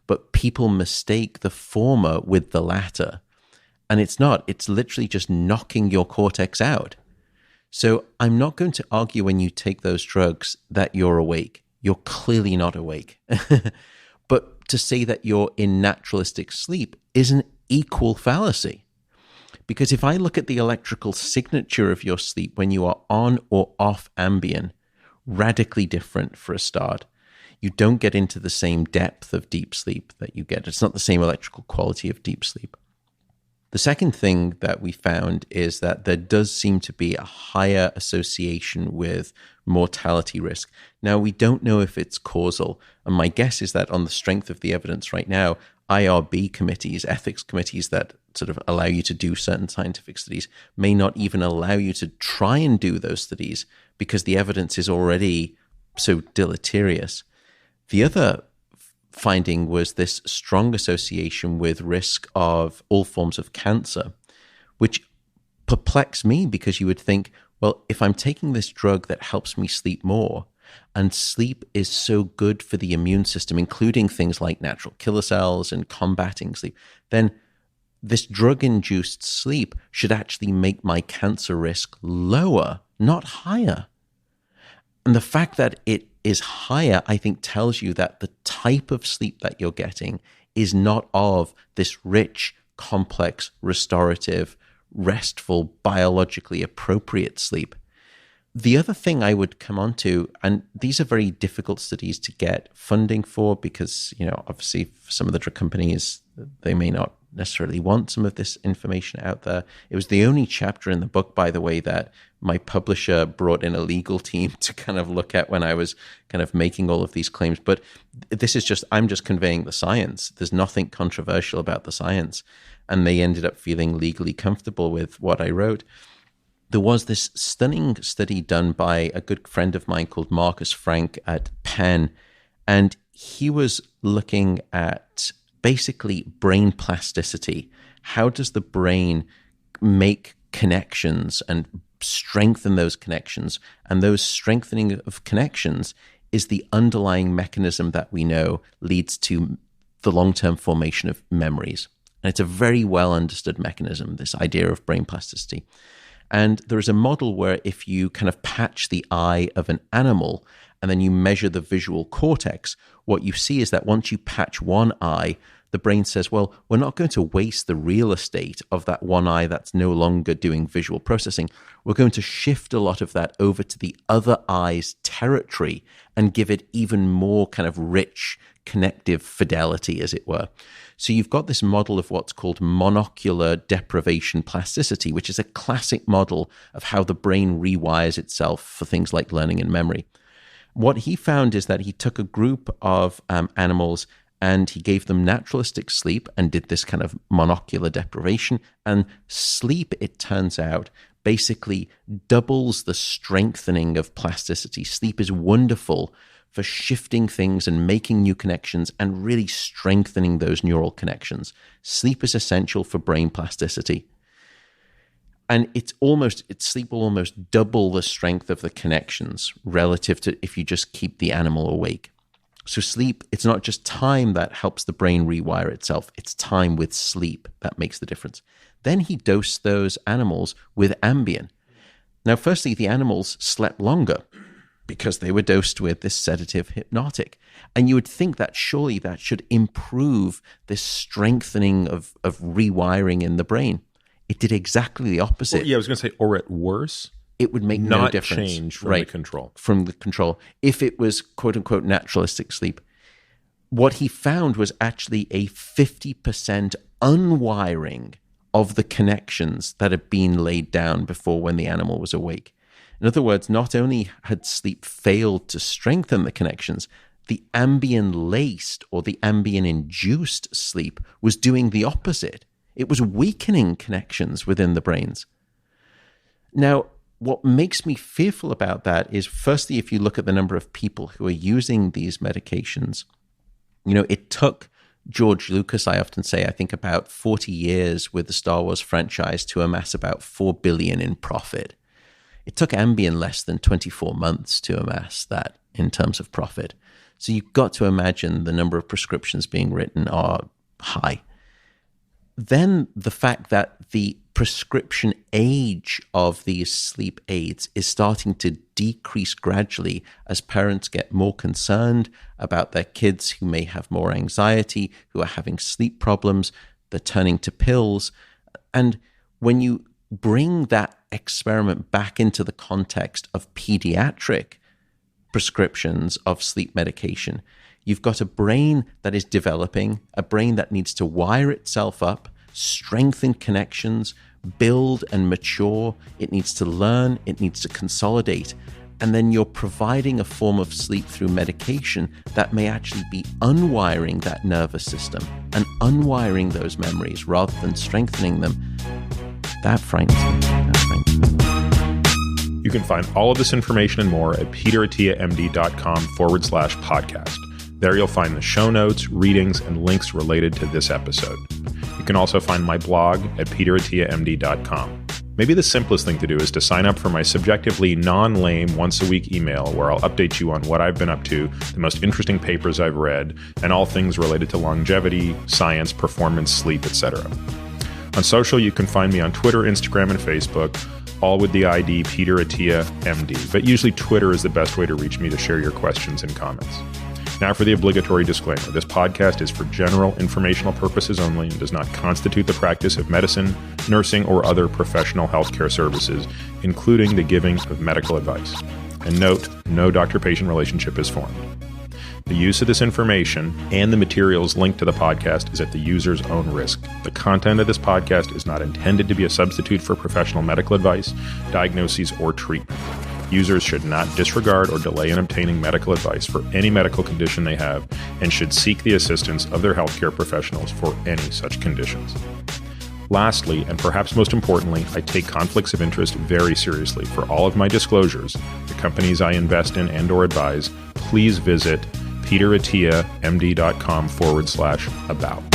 S2: but people mistake the former with the latter. And it's not. It's literally just knocking your cortex out. So I'm not going to argue when you take those drugs that you're awake. You're clearly not awake. But to say that you're in naturalistic sleep is an equal fallacy. Because if I look at the electrical signature of your sleep when you are on or off Ambien, radically different for a start. You don't get into the same depth of deep sleep that you get. It's not the same electrical quality of deep sleep. The second thing that we found is that there does seem to be a higher association with mortality risk. Now, we don't know if it's causal, and my guess is that on the strength of the evidence right now, IRB committees, ethics committees that sort of allow you to do certain scientific studies, may not even allow you to try and do those studies because the evidence is already so deleterious. The other finding was this strong association with risk of all forms of cancer, which perplexed me because you would think, well, if I'm taking this drug that helps me sleep more, and sleep is so good for the immune system, including things like natural killer cells and combating sleep, then this drug-induced sleep should actually make my cancer risk lower, not higher. And the fact that it is higher, I think, tells you that the type of sleep that you're getting is not of this rich, complex, restorative, restful, biologically appropriate sleep. The other thing I would come on to, and these are very difficult studies to get funding for because, obviously for some of the drug companies, they may not necessarily want some of this information out there. It was the only chapter in the book, by the way, that my publisher brought in a legal team to kind of look at when I was kind of making all of these claims. But this is just, I'm just conveying the science. There's nothing controversial about the science. And they ended up feeling legally comfortable with what I wrote. There was this stunning study done by a good friend of mine called Marcus Frank at Penn, and he was looking at basically brain plasticity. How does the brain make connections and strengthen those connections? And those strengthening of connections is the underlying mechanism that we know leads to the long-term formation of memories. And it's a very well understood mechanism, this idea of brain plasticity. And there is a model where if you kind of patch the eye of an animal and then you measure the visual cortex, what you see is that once you patch one eye, the brain says, well, we're not going to waste the real estate of that one eye that's no longer doing visual processing. We're going to shift a lot of that over to the other eye's territory and give it even more kind of rich connective fidelity, as it were. So you've got this model of what's called monocular deprivation plasticity, which is a classic model of how the brain rewires itself for things like learning and memory. What he found is that he took a group of animals and he gave them naturalistic sleep and did this kind of monocular deprivation. And sleep, it turns out, basically doubles the strengthening of plasticity. Sleep is wonderful for shifting things and making new connections and really strengthening those neural connections. Sleep is essential for brain plasticity. And sleep will almost double the strength of the connections relative to if you just keep the animal awake. So sleep, it's not just time that helps the brain rewire itself, it's time with sleep that makes the difference. Then he dosed those animals with Ambien. Now, firstly, the animals slept longer because they were dosed with this sedative hypnotic. And you would think that surely that should improve this strengthening of rewiring in the brain. It did exactly the opposite.
S1: Well, yeah, I was going to say, or at worse,
S2: it would make no difference.
S1: Not change from the control.
S2: From the control. If it was quote unquote naturalistic sleep. What he found was actually a 50% unwiring of the connections that had been laid down before when the animal was awake. In other words, not only had sleep failed to strengthen the connections, the Ambien-laced or the Ambien-induced sleep was doing the opposite. It was weakening connections within the brains. Now, what makes me fearful about that is, firstly, if you look at the number of people who are using these medications, it took George Lucas, I often say, I think about 40 years with the Star Wars franchise to amass about $4 billion in profit. It took Ambien less than 24 months to amass that in terms of profit. So you've got to imagine the number of prescriptions being written are high. Then the fact that the prescription age of these sleep aids is starting to decrease gradually as parents get more concerned about their kids who may have more anxiety, who are having sleep problems, they're turning to pills. And when you bring that experiment back into the context of pediatric prescriptions of sleep medication, you've got a brain that is developing, a brain that needs to wire itself up, strengthen connections, build and mature. It needs to learn, it needs to consolidate. and then you're providing a form of sleep through medication that may actually be unwiring that nervous system and unwiring those memories rather than strengthening them, that frightens me.
S1: You can find all of this information and more at peterattiamd.com/podcast. There you'll find the show notes, readings, and links related to this episode. You can also find my blog at peterattiamd.com. Maybe the simplest thing to do is to sign up for my subjectively non-lame once-a-week email where I'll update you on what I've been up to, the most interesting papers I've read, and all things related to longevity, science, performance, sleep, etc. On social, you can find me on Twitter, Instagram, and Facebook, all with the ID Peter Attia, MD. But usually Twitter is the best way to reach me to share your questions and comments. Now for the obligatory disclaimer. This podcast is for general informational purposes only and does not constitute the practice of medicine, nursing, or other professional healthcare services, including the giving of medical advice. And note, no doctor-patient relationship is formed. The use of this information and the materials linked to the podcast is at the user's own risk. The content of this podcast is not intended to be a substitute for professional medical advice, diagnoses, or treatment. Users should not disregard or delay in obtaining medical advice for any medical condition they have and should seek the assistance of their healthcare professionals for any such conditions. Lastly, and perhaps most importantly, I take conflicts of interest very seriously. For all of my disclosures, the companies I invest in and/or advise, please visit peterattiamd.com/about.